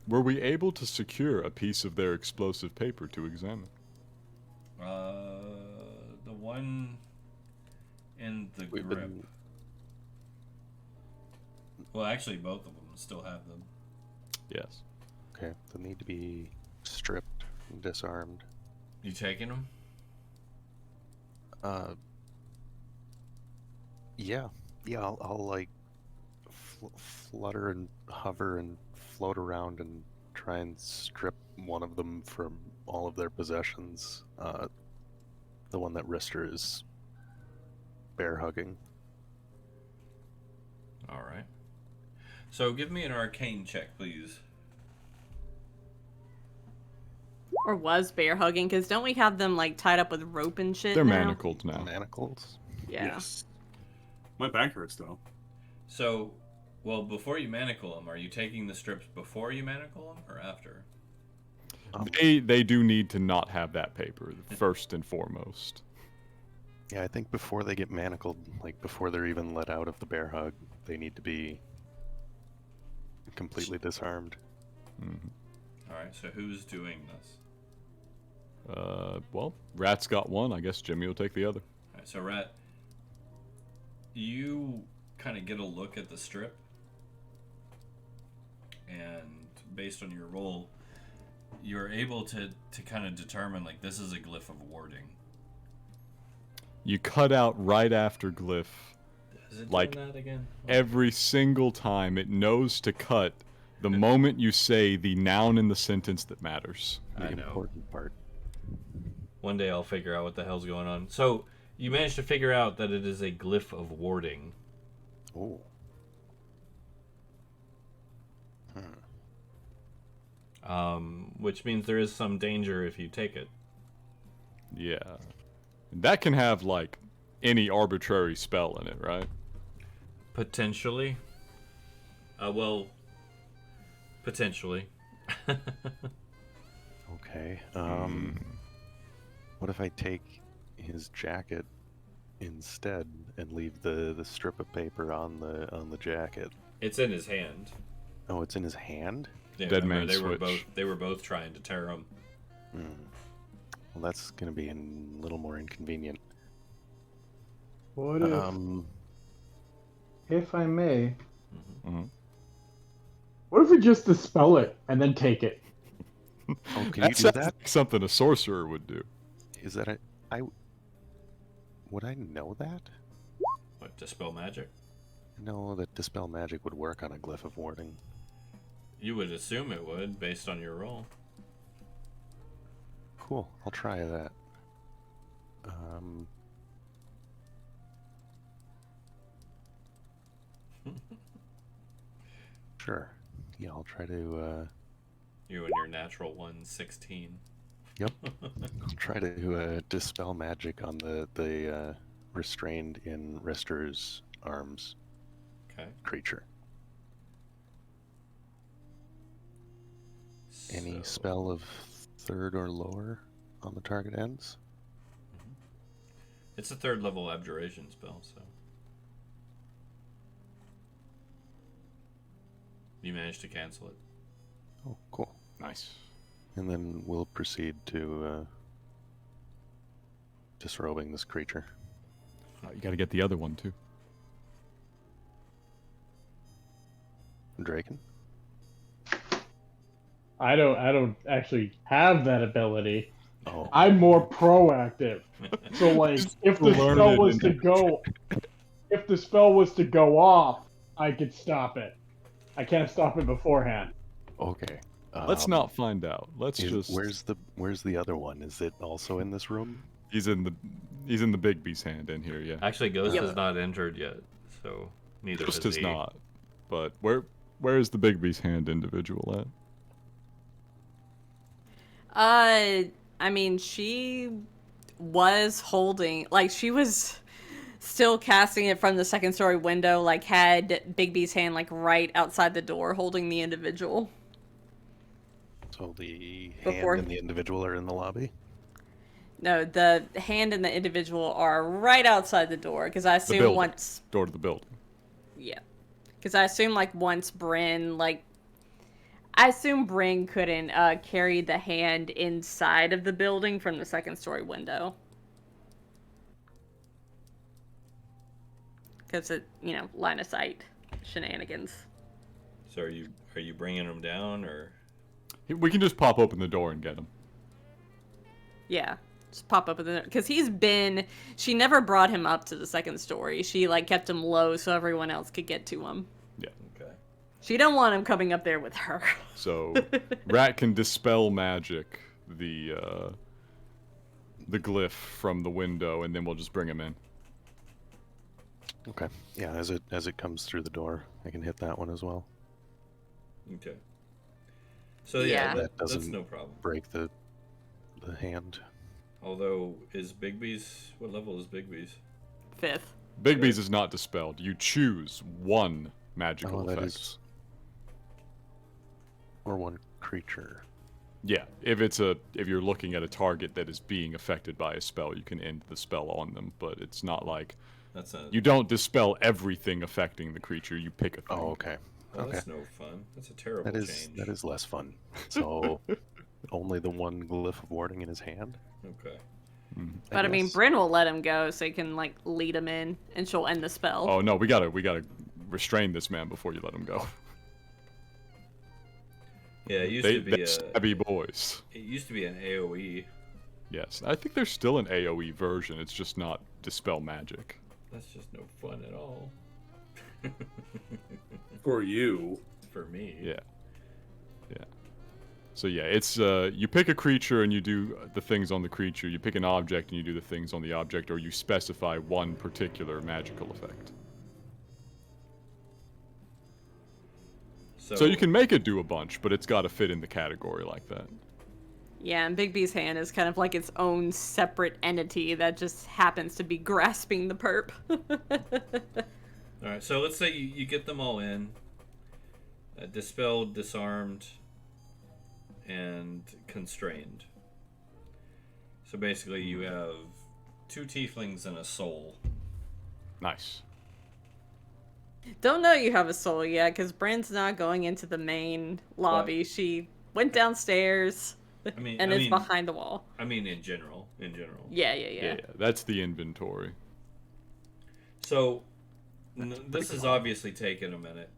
Were we able to secure a piece of their explosive paper to examine? The one in the We've grip. been- Well, actually, both of them still have them. Yes. Okay, they need to be stripped and disarmed. You taking them? Yeah. I'll like flutter and hover and float around and try and strip one of them from all of their possessions. The one that Ristur is bear hugging. Alright. So give me an arcane check, please. Or was bear hugging, because don't we have them like tied up with rope and shit They're now? manacled now. Manacles. Yeah. Yes. My back hurts though. So, well, before you manacle them, are you taking the strips before you manacle them or after? They do need to not have that paper, first and foremost. Yeah, I think before they get manacled, like before they're even let out of the bear hug, they need to be completely disarmed. Alright, so who's doing this? Well, Rat's got one. I guess Jimmy will take the other. Alright, so Ratt, you kind of get a look at the strip, and based on your roll, you're able to kind of determine, like, this is a glyph of warding. You cut out right after glyph. Is it Like, doing that again? Every single time it knows to cut the moment you say the noun in the sentence that matters. The I know. important part. One day I'll figure out what the hell's going on. So, you managed to figure out that it is a glyph of warding. Oh. Which means there is some danger if you take it. Yeah. That can have, like, any arbitrary spell in it, right? Potentially. Well, potentially. Okay. What if I take his jacket instead and leave the strip of paper on the jacket? It's in his hand. Oh, it's in his hand? Yeah, Dead remember, man they switch. were both trying to tear him. Well, that's gonna be a little more inconvenient. what if I may, Mhm. what if we just dispel it and then take it? Oh, can you That do sounds that? like something a sorcerer would do. Is that would I know that? What, dispel magic? No, that dispel magic would work on a glyph of warding. You would assume it would, based on your roll. Cool, I'll try that. Sure. Yeah, I'll try to. You and your natural 116. Yep. I'll try to dispel magic on the restrained in Ristur's arms Okay. creature. Any So- spell of third or lower on the target ends? It's a third level abjuration spell, so. You managed to cancel it. Oh, cool. Nice. And then we'll proceed to disrobing this creature. You gotta get the other one, too. Draken? I don't actually have that ability. Oh, I'm more proactive. So like, if the Learn spell it was in to go, if the spell was to go off, I could stop it. I can't stop it beforehand. okay. Let's not find out. Let's Is- just. Where's the other one? Is it also in this room? He's in the Bigby's hand in here. Yeah. Actually, Ghost Yep. is not injured yet, so neither Just is is he. not. But where is the Bigby's hand individual at? I mean, she was holding, like, she was still casting it from the second story window, like, had Bigby's hand, like, right outside the door, holding the individual. So the Before- hand and the individual are in the lobby? No, the hand and the individual are right outside the door, because I The assume building. once, Door to the building. yeah. Because I assume, like, once Bryn, like, I assume Bryn couldn't carry the hand inside of the building from the second story window. Because it, line of sight shenanigans. So are you bringing him down, or? We can just pop open the door and get him. Yeah, just pop up with it. Because she never brought him up to the second story. She, like, kept him low so everyone else could get to him. Yeah. Okay. She don't want him coming up there with her. So Ratt can dispel magic the glyph from the window, and then we'll just bring him in. Okay. Yeah, as it comes through the door, I can hit that one as well. Okay. So Yeah. That that's doesn't no problem. break the hand. Although, what level is Bigby's? 5th. Bigby's is not dispelled. You choose one magical Oh, that effect. is. Or one creature. Yeah, if you're looking at a target that is being affected by a spell, you can end the spell on them. But it's not like That's a. you don't dispel everything affecting the creature. You pick a thing. Oh, okay. Well, Okay. That's no fun. That's a terrible change. That is less fun. So only the one glyph of warding in his hand. Okay. But I mean, guess. Bryn will let him go so he can, like, lead him in, and she'll end the spell. Oh no, we gotta restrain this man before you let him go. Yeah, it used They to be they're stabby boys. It used to be an AOE. Yes, I think there's still an AOE version. It's just not dispel magic. That's just no fun at all. For you. For me. Yeah. Yeah. So yeah, it's you pick a creature and you do the things on the creature. You pick an object and you do the things on the object, or you specify one particular magical effect. So you can make it do a bunch, but it's got to fit in the category like that. Yeah, and Bigby's hand is kind of like its own separate entity that just happens to be grasping the perp. All right, so let's say you get them all in, dispelled, disarmed, and constrained. So basically, you have 2 tieflings and a soul. Nice. Don't know you have a soul yet, because Bryn's not going into the main lobby. What? She went downstairs, I mean, and it's behind the wall. I mean, in general. Yeah. That's the inventory. So, this has obviously taken a minute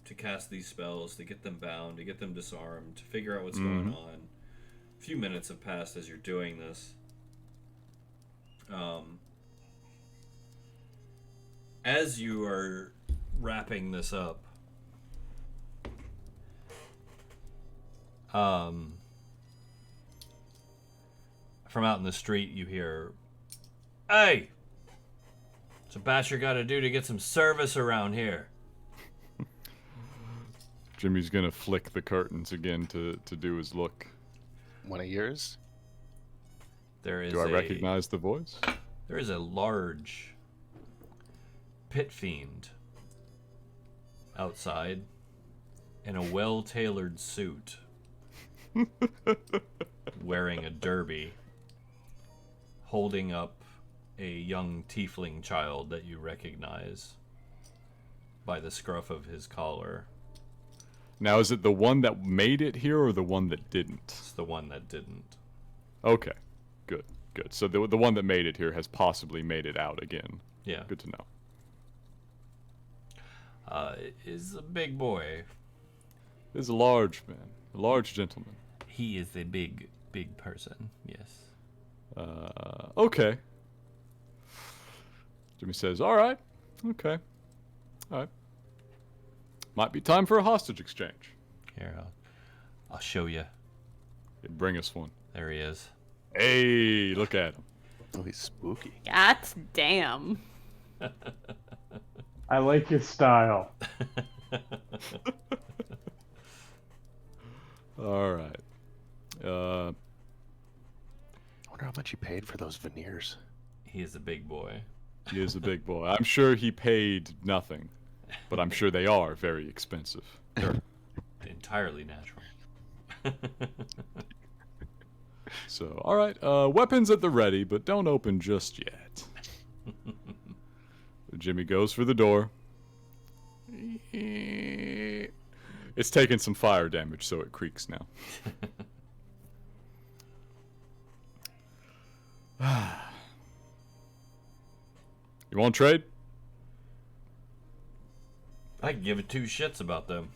to cast these spells, to get them bound, to get them disarmed, to figure out what's going on. A few minutes have passed as you're doing this. As you are wrapping this up, from out in the street you hear, "Hey! What's a basher gotta do to get some service around here?" Jimmy's gonna flick the curtains again to do his look. One of yours? There is Do I recognize the voice? There is a large pit fiend outside in a well-tailored suit, wearing a derby, holding up a young tiefling child that you recognize by the scruff of his collar. Now, is it the one that made it here or the one that didn't? It's the one that didn't. Okay, good. So the one that made it here has possibly made it out again. Yeah. Good to know. Is a big boy. He's a large man, a large gentleman. He is a big person, yes. Okay. Jimmy says, all right. Okay. All right. Might be time for a hostage exchange. Here, I'll show you. Bring us one. There he is. Hey, look at him. Oh, he's spooky. God damn. I like his style. All right. I wonder how much he paid for those veneers. He is a big boy. He is a big boy. I'm sure he paid nothing, but I'm sure they are very expensive. They're entirely natural. So, all right. Weapons at the ready, but don't open just yet. Jimmy goes for the door. It's taking some fire damage, so it creaks now. You want to trade? I can give it two shits about them.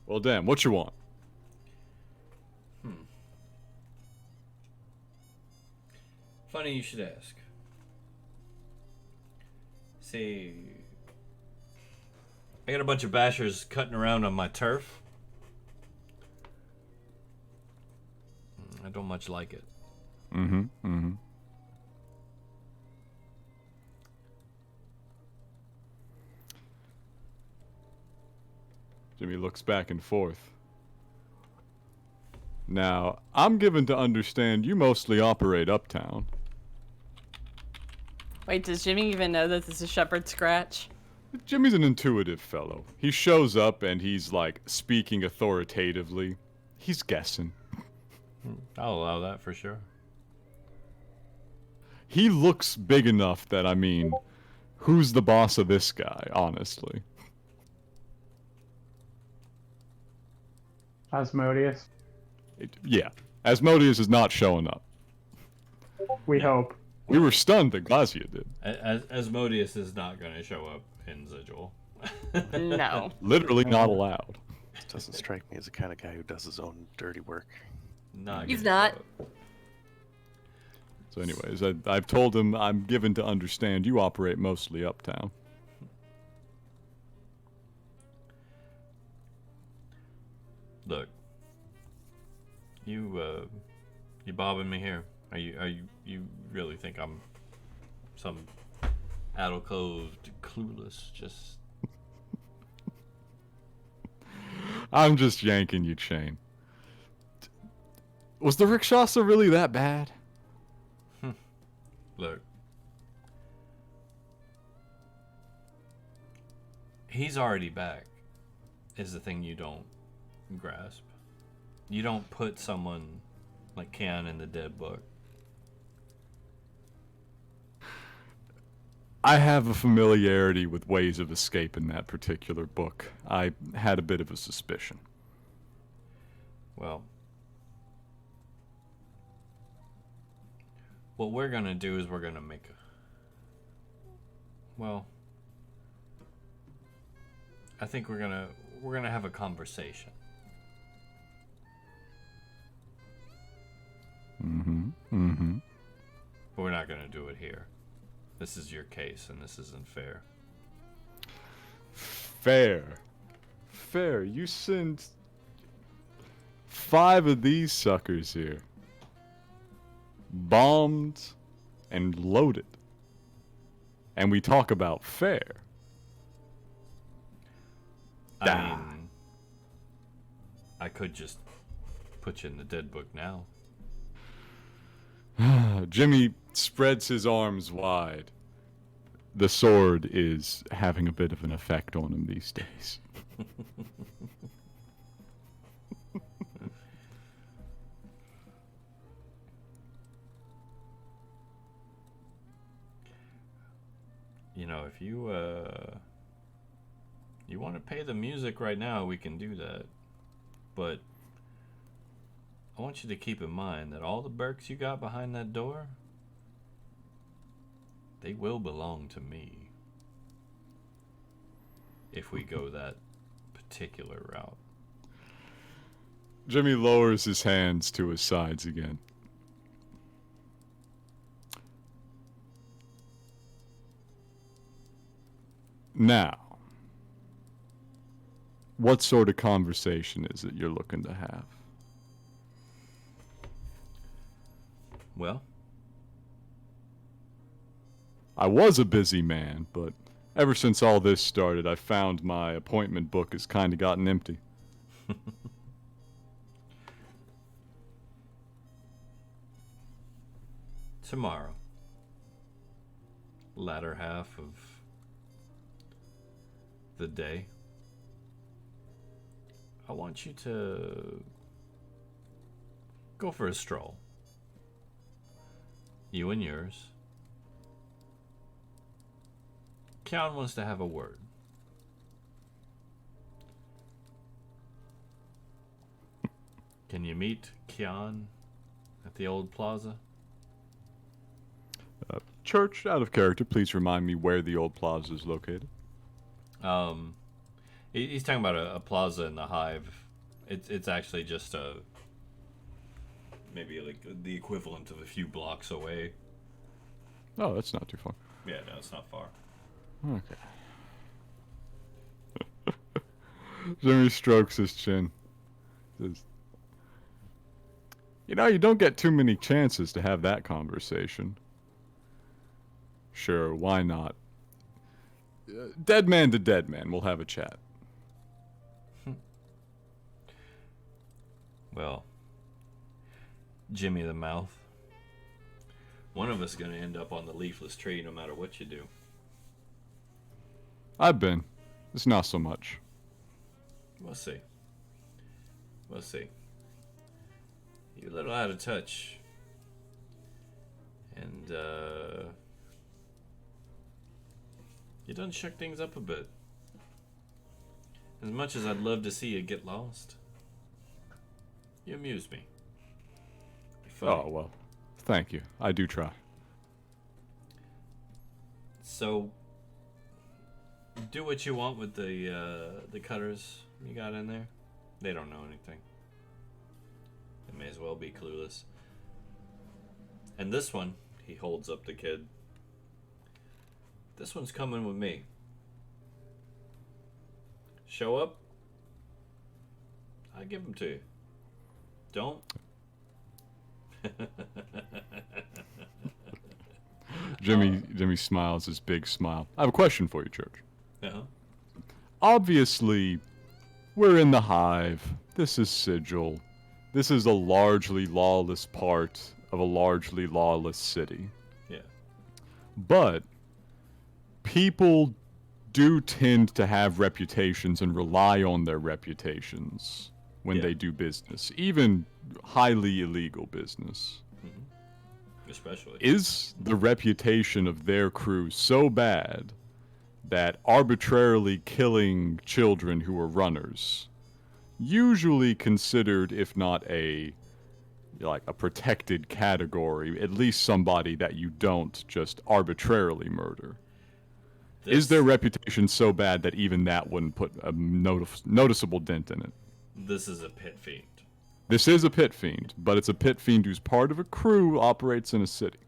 Well, damn. What you want? Funny you should ask. See, I got a bunch of bashers cutting around on my turf. I don't much like it. Mm-hmm. Mm-hmm. Jimmy looks back and forth. Now, I'm given to understand you mostly operate uptown. Wait, does Jimmy even know that this is Shepherd Scratch? Jimmy's an intuitive fellow. He shows up and he's like speaking authoritatively. He's guessing. I'll allow that for sure. He looks big enough that, I mean, who's the boss of this guy, honestly? Asmodeus. Yeah. Asmodeus is not showing up. We hope. We were stunned that Glacia did. Asmodeus is not going to show up in Sigil. No. Literally not allowed. This doesn't strike me as the kind of guy who does his own dirty work. He's not. So anyways, I've told him I'm given to understand you operate mostly uptown. Look, you bobbing me here? Are you really think I'm some addle-clothed, clueless, just? I'm just yanking you, chain. Was the Rikshasa really that bad? Look, he's already back. Is the thing you don't grasp. You don't put someone like Can in the dead book. I have a familiarity with ways of escape in that particular book. I had a bit of a suspicion. Well, what we're gonna do is we're gonna make a... Well, I think we're gonna have a conversation. Mm-hmm. Mm-hmm. But we're not gonna do it here. This is your case, and this isn't fair. Fair. Fair. You send 5 of these suckers here. Bombed and loaded. And we talk about fair. I mean, I could just put you in the dead book now. Jimmy spreads his arms wide. The sword is having a bit of an effect on him these days. You know, if you want to pay the music right now, we can do that. But I want you to keep in mind that all the Berks you got behind that door, they will belong to me. If we go that particular route. Jimmy lowers his hands to his sides again. Now, What sort of conversation is it you're looking to have? Well, I was a busy man, but ever since all this started, I found my appointment book has kind of gotten empty. tomorrow, latter half of the day, I want you to go for a stroll. You and yours. Kian wants to have a word. Can you meet Kian at the old plaza? Church, out of character, please remind me where the old plaza is located. He's talking about a plaza in the Hive. It's actually just maybe like the equivalent of a few blocks away. Oh, that's not too far. Yeah, no, it's not far. Okay. Jimmy strokes his chin. Says, you know, you don't get too many chances to have that conversation. Sure, why not? Dead man to dead man, we'll have a chat. Well, Jimmy the Mouth, one of us gonna end up on the leafless tree no matter what you do. I've been. It's not so much. We'll see. We'll see. You're a little out of touch. And, you done shook things up a bit. As much as I'd love to see you get lost, you amuse me. You're funny. Oh, well, thank you. I do try. So, do what you want with the cutters you got in there. They don't know anything. They may as well be clueless. And this one, he holds up the kid. This one's coming with me. Show up, I give him to you. Don't. Jimmy smiles his big smile. I have a question for you, Church. Uh-huh. Obviously, we're in the Hive. This is Sigil. This is a largely lawless part of a largely lawless city. Yeah. But people do tend to have reputations and rely on their reputations when Yeah. they do business, even highly illegal business. Especially. Is the reputation of their crew so bad that arbitrarily killing children who are runners, usually considered, if not a protected category, at least somebody that you don't just arbitrarily murder? Is their reputation so bad that even that wouldn't put a noticeable dent in it? This is a pit fiend. This is a pit fiend, but it's a pit fiend who's part of a crew who operates in a city.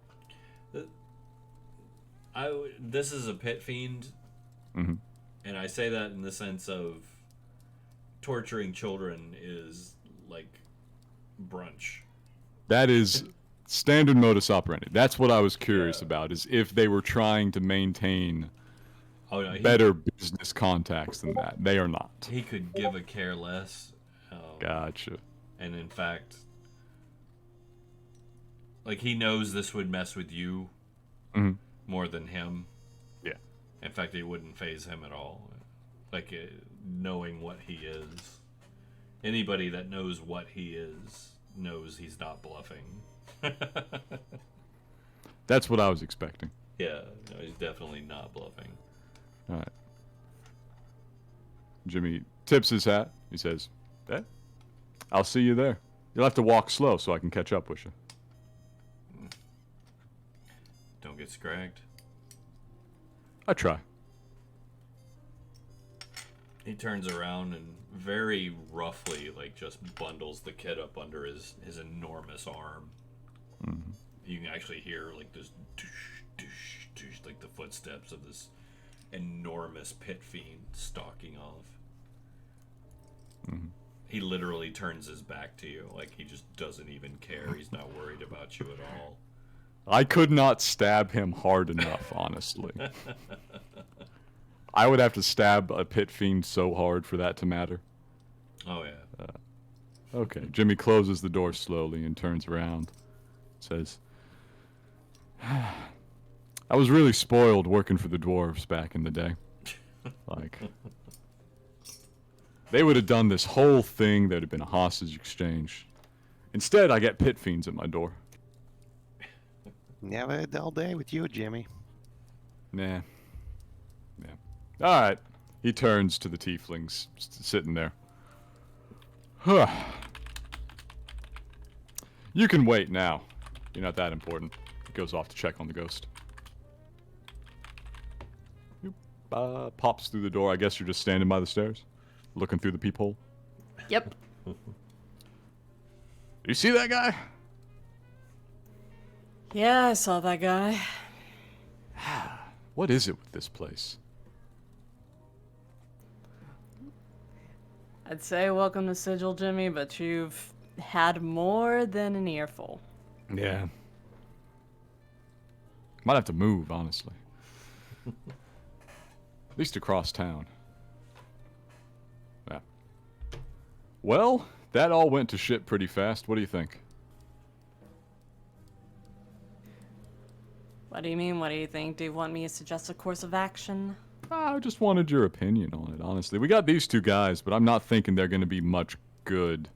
This is a pit fiend, and I say that in the sense of torturing children is like brunch. That is standard modus operandi. That's what I was curious Yeah. about, is if they were trying to maintain Oh no, better business contacts than that. They are not. he could give a care less. Gotcha. And in fact, like, he knows this would mess with you more than him. Yeah. In fact, it wouldn't phase him at all. Like, knowing what he is. Anybody that knows what he is knows he's not bluffing. That's what I was expecting. Yeah, no, he's definitely not bluffing. All right. Jimmy tips his hat. He says, "Eh, I'll see you there. You'll have to walk slow so I can catch up with you." Don't get scragged. I try. He turns around and very roughly, like, just bundles the kid up under his enormous arm. You can actually hear, like, this doosh, doosh, doosh, like the footsteps of this enormous pit fiend stalking off. He literally turns his back to you. Like, he just doesn't even care. He's not worried about you at all. I could not stab him hard enough, honestly. I would have to stab a pit fiend so hard for that to matter. Oh, yeah. Okay, Jimmy closes the door slowly and turns around. Says, I was really spoiled working for the dwarves back in the day. Like, they would have done this whole thing. There'd have been a hostage exchange. Instead, I get pit fiends at my door. Never a dull day with you, Jimmy. Nah. Yeah. Alright. He turns to the tieflings sitting there. Huh. You can wait now. You're not that important. He goes off to check on the ghost. Pops through the door. I guess you're just standing by the stairs, looking through the peephole. Yep. You see that guy? Yeah, I saw that guy. What is it with this place? I'd say welcome to Sigil, Jimmy, but you've had more than an earful. Yeah. Might have to move, honestly. At least across town. Yeah. Well, that all went to shit pretty fast. What do you think? What do you mean? What do you think? Do you want me to suggest a course of action? I just wanted your opinion on it, honestly. We got these two guys, but I'm not thinking they're going to be much good.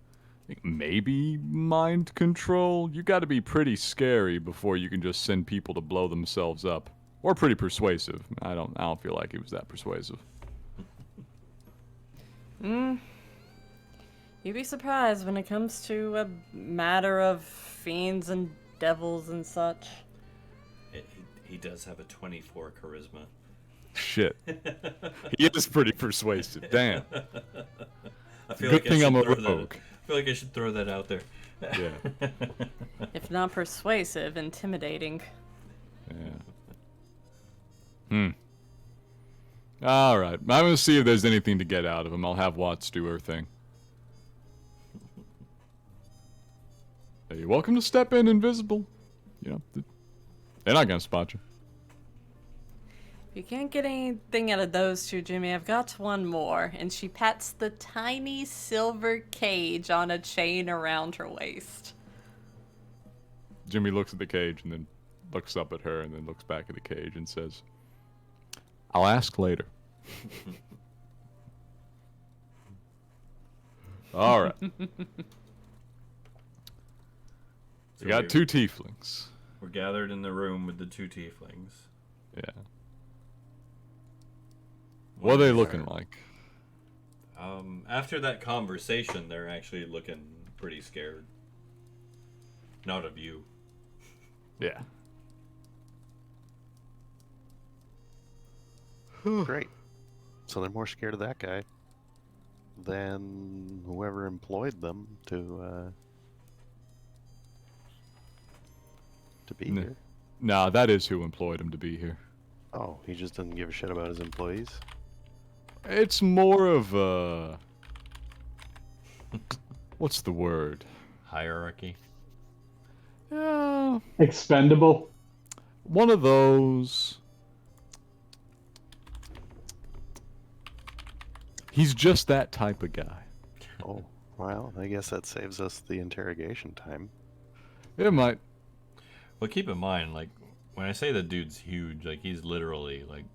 Maybe mind control? You got to be pretty scary before you can just send people to blow themselves up. Or pretty persuasive. I don't feel like he was that persuasive. You'd be surprised when it comes to a matter of fiends and devils and such. He does have a 24 charisma. Shit. He is pretty persuasive. Damn. I feel Good like thing I'm a I rogue. feel like I should throw that out there. Yeah. If not persuasive, intimidating. Yeah. Alright. I'm gonna see if there's anything to get out of him. I'll have Watts do her thing. Hey, you're welcome to step in invisible. You know, they're not gonna spot you. If you can't get anything out of those two, Jimmy, I've got one more. And she pats the tiny silver cage on a chain around her waist. Jimmy looks at the cage and then looks up at her and then looks back at the cage and says, I'll ask later. Alright. We got two tieflings. We're gathered in the room with the two tieflings. Yeah. What are they looking like? After that conversation, they're actually looking pretty scared. Not of you. Yeah. Great. So they're more scared of that guy than whoever employed them to be here. Nah, that is who employed him to be here. Oh, he just doesn't give a shit about his employees? It's more of a... What's the word? Hierarchy. Yeah, Expendable. one of those... He's just that type of guy. Oh, well, I guess that saves us the interrogation time. It might. Well, keep in mind, like, when I say the dude's huge, like, he's literally, like,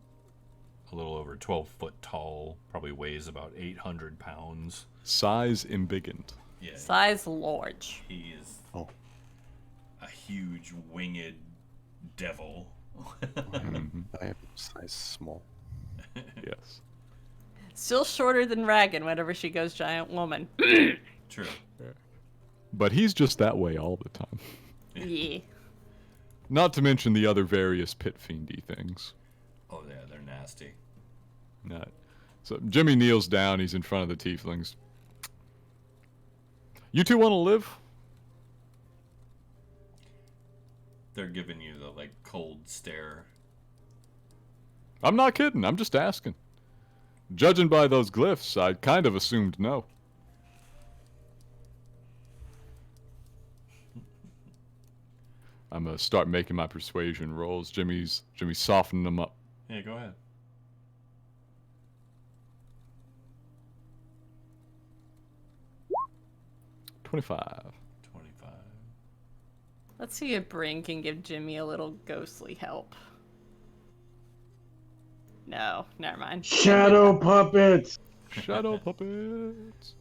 a little over 12 foot tall, probably weighs about 800 pounds. Size embiggened. Yeah. Size large. He is Oh. a huge winged devil. I have size small. Yes. Still shorter than Ragan whenever she goes giant woman. True. But he's just that way all the time. Yeah. Not to mention the other various pit fiendy things. Oh, yeah, they're nasty. So Jimmy kneels down. He's in front of the tieflings. You two want to live? They're giving you the, like, cold stare. I'm not kidding. I'm just asking. Judging by those glyphs, I kind of assumed no. I'm gonna start making my persuasion rolls. Jimmy's softening them up. Yeah, go ahead. $25. 25. Let's see if Bryn can give Jimmy a little ghostly help. No, never mind. Shadow puppets. Shadow puppets.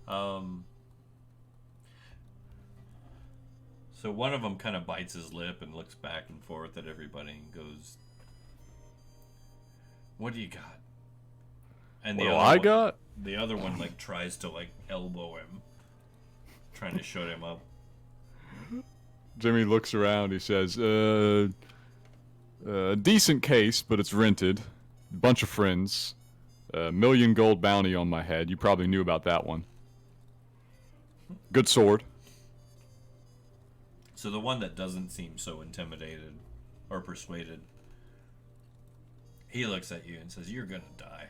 So one of them kind of bites his lip and looks back and forth at everybody and goes, "What do you got?" And What do I got? The other one like tries to like elbow him, trying to shut him up. Jimmy looks around. He says, decent case, but it's rented. Bunch of friends. $1,000,000 gold bounty on my head. You probably knew about that one. Good sword. So the one that doesn't seem so intimidated or persuaded, he looks at you and says, "You're gonna die.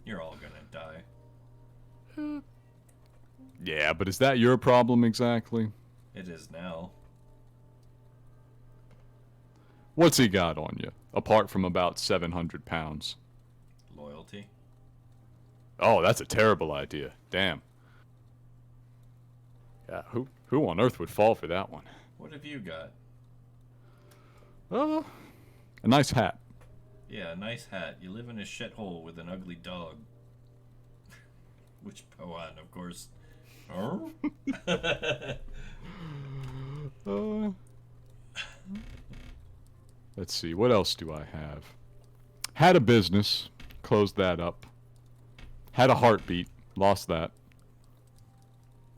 You're all gonna die." Yeah, but is that your problem exactly? It is now. What's he got on you? Apart from about 700 pounds. Loyalty. Oh, that's a terrible idea. Damn. Yeah, who on earth would fall for that one? What have you got? A nice hat. Yeah, a nice hat. You live in a shithole with an ugly dog. Which Poan, of course. Oh? Let's see, what else do I have? Had a business, closed that up. Had a heartbeat, lost that.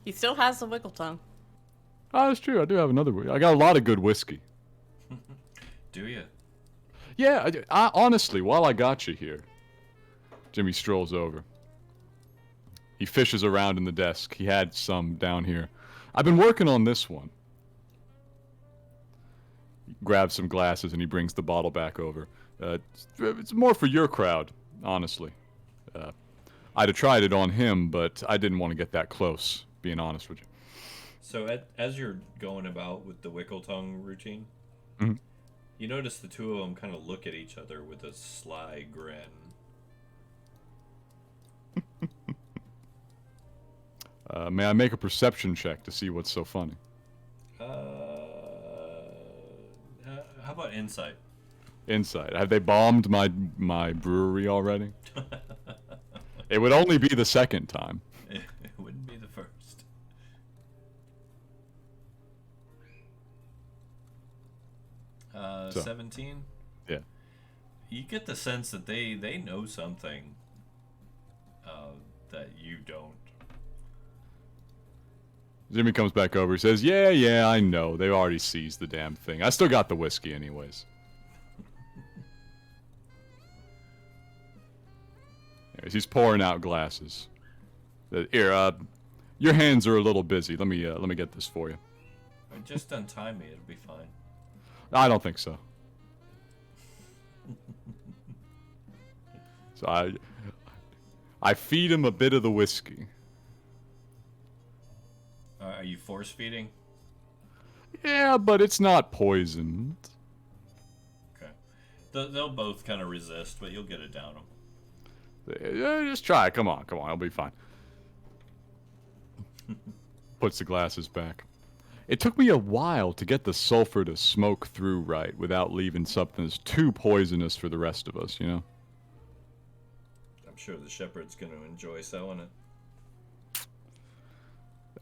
He still has the wiggle tongue. Oh, that's true, I do have another. I got a lot of good whiskey. Do you? Yeah, I honestly, while I got you here, Jimmy strolls over. He fishes around in the desk. He had some down here. I've been working on this one. He grabs some glasses and he brings the bottle back over. It's more for your crowd, honestly. I'd have tried it on him, but I didn't want to get that close, being honest with you. So as you're going about with the Wickle Tongue routine, Mhm. you notice the two of them kind of look at each other with a sly grin. May I make a perception check to see what's so funny? How about insight? Insight. Have they bombed my brewery already? It would only be the second time. It wouldn't be the first. So. 17? Yeah. You get the sense that they know something that you don't. Jimmy comes back over. He says, yeah, I know. They already seized the damn thing. I still got the whiskey anyways. Anyways, he's pouring out glasses. Here, your hands are a little busy. Let me get this for you. Just untie me. It'll be fine. I don't think so. So I feed him a bit of the whiskey. Are you force feeding? Yeah, but it's not poisoned. Okay. They'll both kind of resist, but you'll get it down them. Just try it. Come on. I'll be fine. Puts the glasses back. It took me a while to get the sulfur to smoke through right without leaving something that's too poisonous for the rest of us, you know? I'm sure the shepherd's going to enjoy selling it.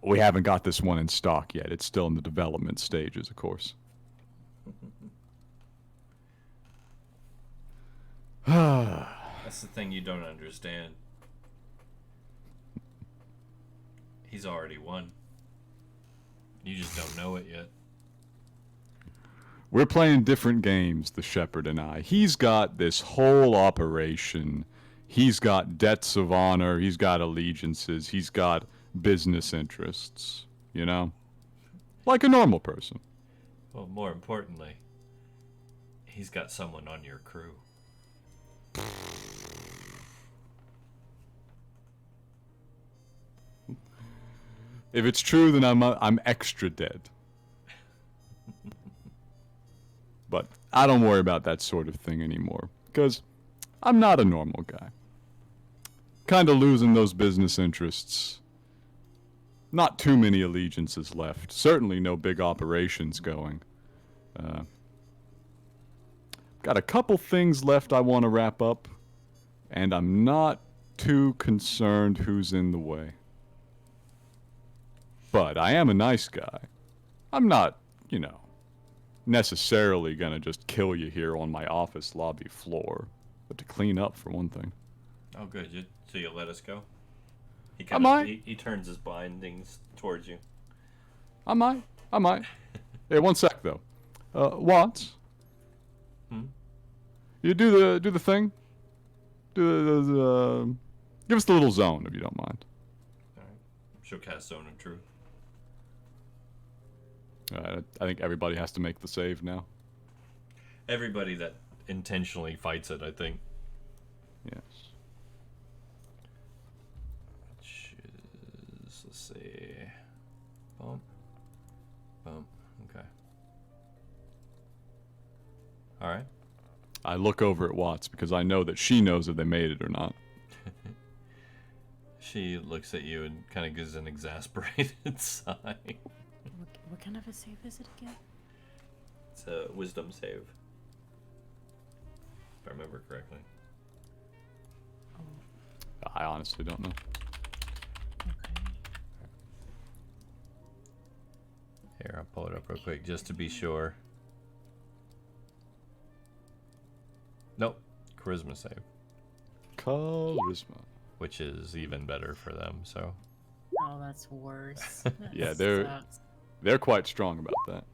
We haven't got this one in stock yet. It's still in the development stages, of course. That's the thing you don't understand. He's already won. You just don't know it yet. We're playing different games, the shepherd and I. He's got this whole operation. He's got debts of honor. He's got allegiances. He's got business interests, you know? Like a normal person. Well, more importantly, he's got someone on your crew. If it's true, then I'm extra dead. I don't worry about that sort of thing anymore, because I'm not a normal guy. Kinda losing those business interests. Not too many allegiances left. Certainly no big operations going. Got a couple things left I want to wrap up, and I'm not too concerned who's in the way. But I am a nice guy. I'm not, necessarily gonna just kill you here on my office lobby floor, but to clean up for one thing. Oh, good. So you'll let us go? He turns his bindings towards you. I might. Hey, one sec though. Watts. You do the thing. Give us the little zone if you don't mind. All right. She'll cast Zone of Truth. I think everybody has to make the save now. Everybody that intentionally fights it, I think. Yes. Which is, let's see. Bump. Okay. All right. I look over at Watts because I know that she knows if they made it or not. She looks at you and kind of gives an exasperated sigh. What kind of a save is it again? It's a wisdom save, if I remember correctly. I honestly don't know. Okay. Here, I'll pull it up real quick just to be sure. Nope, charisma save, Charisma. which is even better for them. So Oh, that's worse. Yeah, That they're sucks. they're quite strong about that.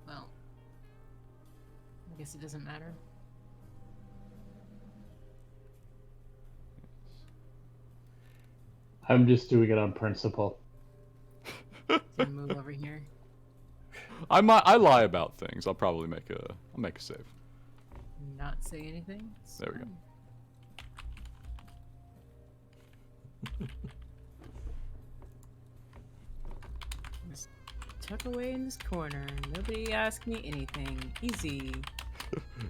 Well, I guess it doesn't matter. I'm just doing it on principle. So move over here. I lie about things. I'll probably make a save. Not say anything. It's There we go. fine. Just tuck away in this corner. Nobody ask me anything. Easy.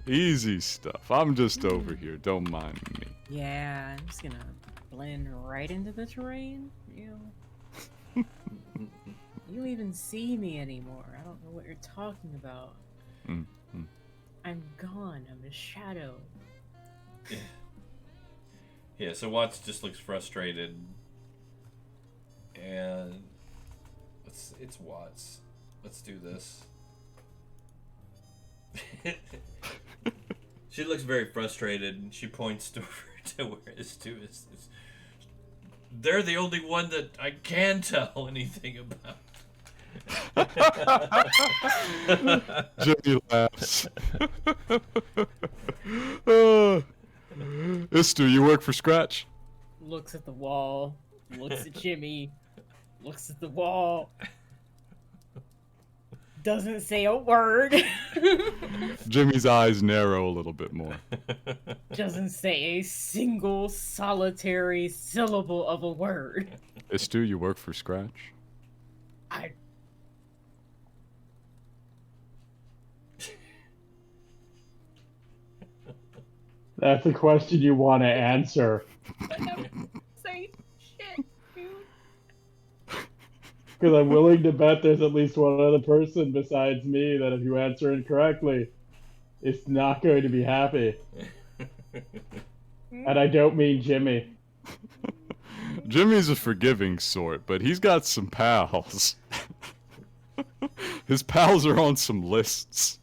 Easy stuff. I'm just over here. Don't mind me. Yeah, I'm just gonna blend right into the terrain. You don't even see me anymore. I don't know what you're talking about. I'm gone. I'm a shadow. yeah, so Watts just looks frustrated, and it's Watts. Let's do this. She looks very frustrated, and she points over to where Istu is. They're the only one that I can tell anything about. Jimmy laughs. Istu, you work for Scratch? Looks at the wall. Looks at Jimmy. Looks at the wall. Doesn't say a word. Jimmy's eyes narrow a little bit more. Doesn't say a single solitary syllable of a word. Istu, you work for Scratch? That's a question you want to answer. I don't say shit, dude. Because I'm willing to bet there's at least one other person besides me that if you answer incorrectly, it's not going to be happy. And I don't mean Jimmy. Jimmy's a forgiving sort, but he's got some pals. His pals are on some lists.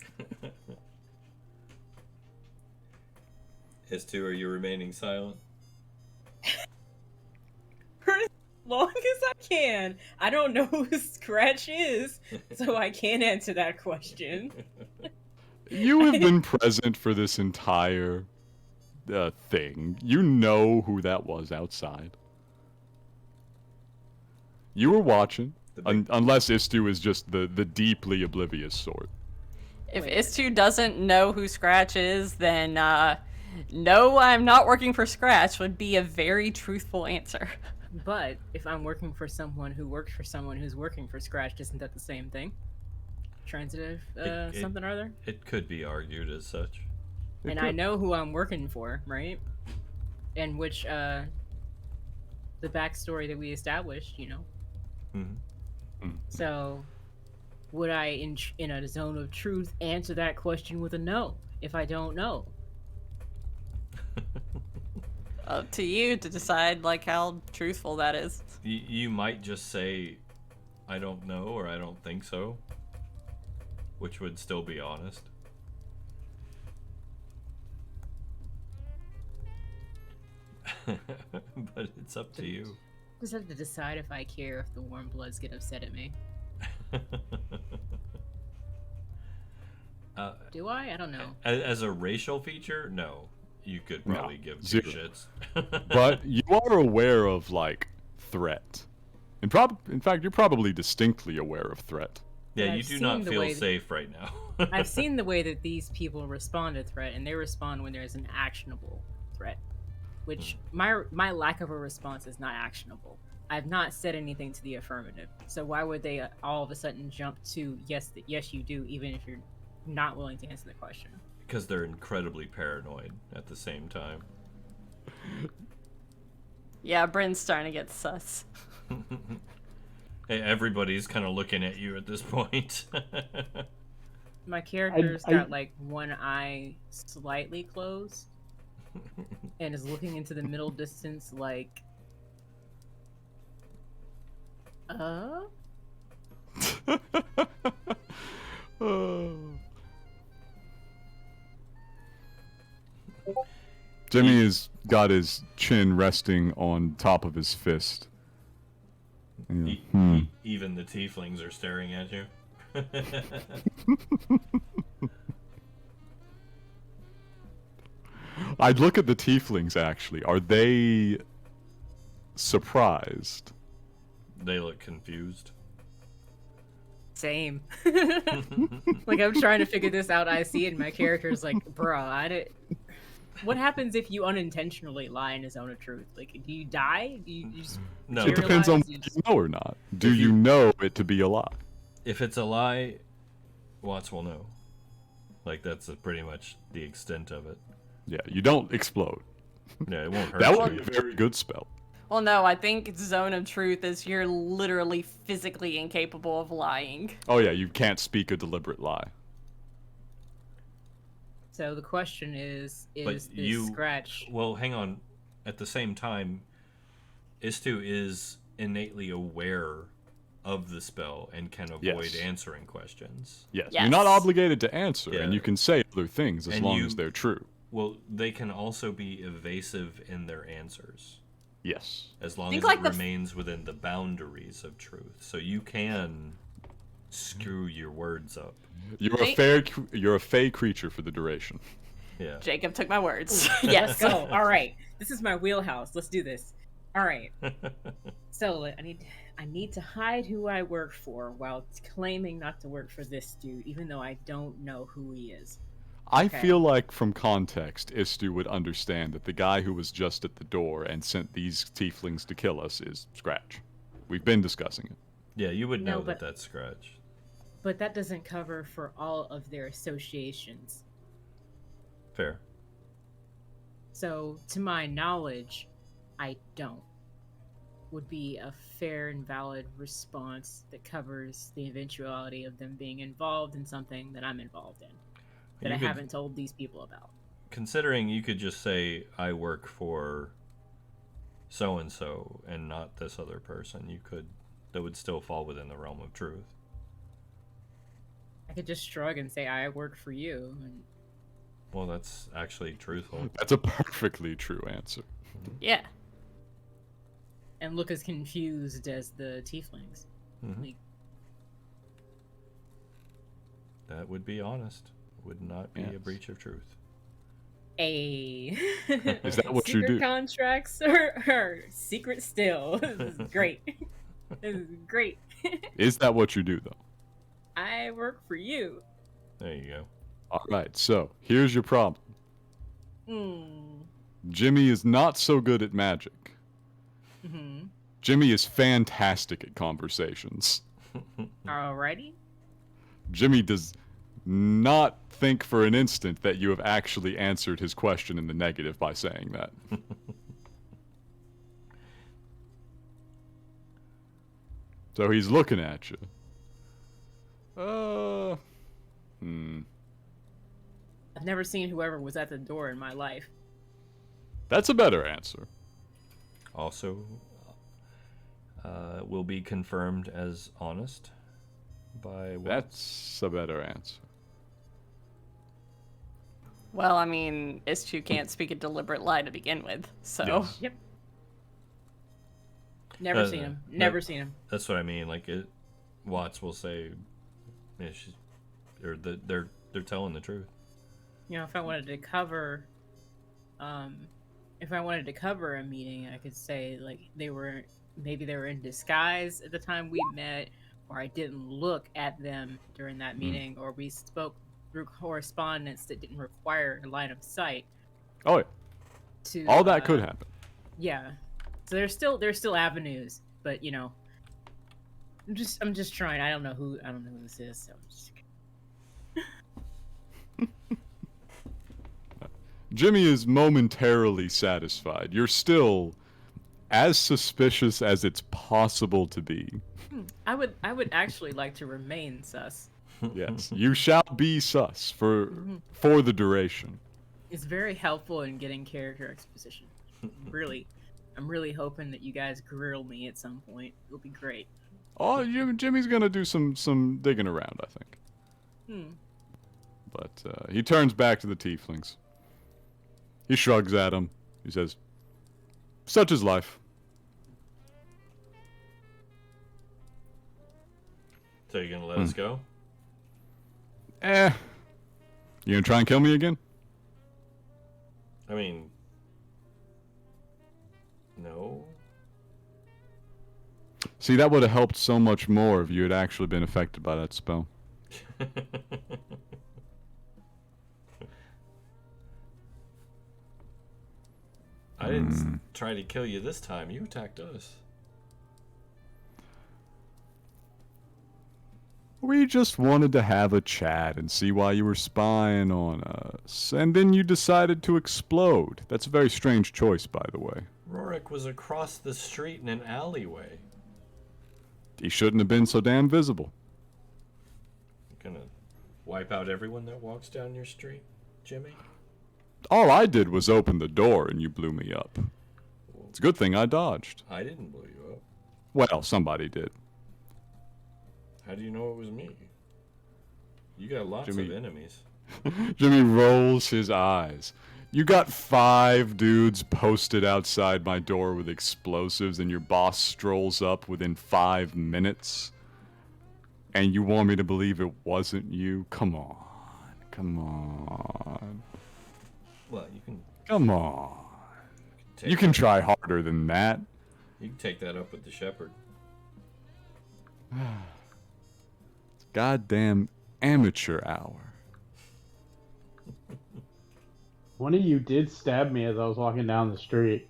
Istu, are you remaining silent? For as long as I can. I don't know who Scratch is, so I can't answer that question. You have been present for this entire thing. You know who that was outside. You were watching, unless Istu is just the deeply oblivious sort. If Istu doesn't know who Scratch is, then no, I'm not working for Scratch would be a very truthful answer. But if I'm working for someone who works for someone who's working for Scratch, isn't that the same thing? transitive It- something or other. It could be argued as such. It And I could. know who I'm working for, right? And which the backstory that we established, you know. Hmm. So, would I, in a zone of truth, answer that question with a no if I don't know? Up to you to decide like how truthful that is. You might just say, I don't know, or I don't think so, which would still be honest. But it's up to you. Just have to decide if I care if the warm bloods get upset at me. Do I? I don't know. As a racial feature, no. You could No, probably give two zero. shits. But you are aware of like threat. In fact, you're probably distinctly aware of threat. Yeah, But you I've do seen not the feel way that- safe right now. I've seen the way that these people respond to threat, and they respond when there's an actionable threat. Which my lack of a response is not actionable. I've not said anything to the affirmative. So why would they all of a sudden jump to yes you do, even if you're not willing to answer the question? Because they're incredibly paranoid at the same time. Yeah, Bryn's starting to get sus. Hey, everybody's kind of looking at you at this point. My character's I- got like one eye slightly closed and is looking into the middle distance like Jimmy has got his chin resting on top of his fist. Yeah. Even the tieflings are staring at you. I'd look at the tieflings actually. Are they surprised? They look confused. same. Like I'm trying to figure this out. I see it, and my character's like, bruh, I didn't. What happens if you unintentionally lie in a zone of truth? Like, do you die? Do you just No. It depends on materialize? what you know or not. Do If you you- know it to be a lie? If it's a lie, Watts will know. Like, that's pretty much the extent of it. Yeah, you don't explode. Yeah, it won't hurt That you. would be a very good spell. Well, no, I think zone of truth is you're literally physically incapable of lying. Oh yeah, you can't speak a deliberate lie. So the question is But this you- scratch? Well, hang on. At the same time, Istu is innately aware of the spell and can avoid Yes. answering questions. Yes. Yes. You're not obligated to answer, and Yeah. you can say other things as And long you- as they're true. Well, they can also be evasive in their answers, Yes. as long Think as like it the remains within the boundaries of truth. So you can screw your words up. You're a fey creature for the duration. Yeah. Jacob took my words. Yes. yes. Go. All right. This is my wheelhouse. Let's do this. All right. So I need to hide who I work for while claiming not to work for this dude, even though I don't know who he is. I Okay. feel like from context, Istu would understand that the guy who was just at the door and sent these tieflings to kill us is Scratch. We've been discussing it. Yeah, you would No, know that but- that's Scratch. But that doesn't cover for all of their associations. Fair. So, to my knowledge, I don't. Would be a fair and valid response that covers the eventuality of them being involved in something that I'm involved in, that You I could- haven't told these people about. Considering you could just say, I work for so-and-so and not this other person, that would still fall within the realm of truth. I could just shrug and say, I work for you. And Well, that's actually truthful. That's a perfectly true answer. Yeah. and look as confused as the tieflings. Mhm. Like, That would be honest. Would not be a Yes. breach of truth. Is that what you secret do? contracts are secret still. This is great. This is great. Is that what you do, though? I work for you. There you go. All right, so here's your problem. Mm. Jimmy is not so good at magic. Hmm. Jimmy is fantastic at conversations. Alrighty. Jimmy does not think for an instant that you have actually answered his question in the negative by saying that. So he's looking at you. I've never seen whoever was at the door in my life. That's a better answer. Also, will be confirmed as honest by what? That's a better answer. Well, I mean, Istchu can't speak a deliberate lie to begin with, so. Yes. Yep. Never seen him. Never seen him. That's what I mean. Like Watts will say, yeah, they're telling the truth. You know, if I wanted to cover a meeting, I could say like maybe they were in disguise at the time we met, or I didn't look at them during that meeting, or we spoke through correspondence that didn't require a line of sight. Oh yeah. All that could happen. Yeah. So there's still avenues, but you know, I'm just trying. I don't know who this is. So I'm just... Jimmy is momentarily satisfied. You're still as suspicious as it's possible to be. I would actually like to remain sus. Yes, you shall be sus for the duration. It's very helpful in getting character exposition. I'm really hoping that you guys grill me at some point. It'll be great. Oh, Jimmy's gonna do some digging around, I think. But he turns back to the tieflings. He shrugs at them. He says, "Such is life." So you're gonna let us go? You gonna try and kill me again? I mean, no. See, that would have helped so much more if you had actually been affected by that spell. I didn't try to kill you this time. You attacked us. We just wanted to have a chat and see why you were spying on us, and then you decided to explode. That's a very strange choice, by the way. Rorik was across the street in an alleyway. He shouldn't have been so damn visible. You're gonna wipe out everyone that walks down your street, Jimmy? All I did was open the door and you blew me up. It's a good thing I dodged. I didn't blow you up. Well, somebody did. How do you know it was me? You got lots of enemies. Jimmy rolls his eyes. You got 5 dudes posted outside my door with explosives and your boss strolls up within 5 minutes? And you want me to believe it wasn't you? Come on. Come on. Well, you can... Come on. You can try harder than that. You can take that up with the shepherd. It's goddamn amateur hour. One of you did stab me as I was walking down the street.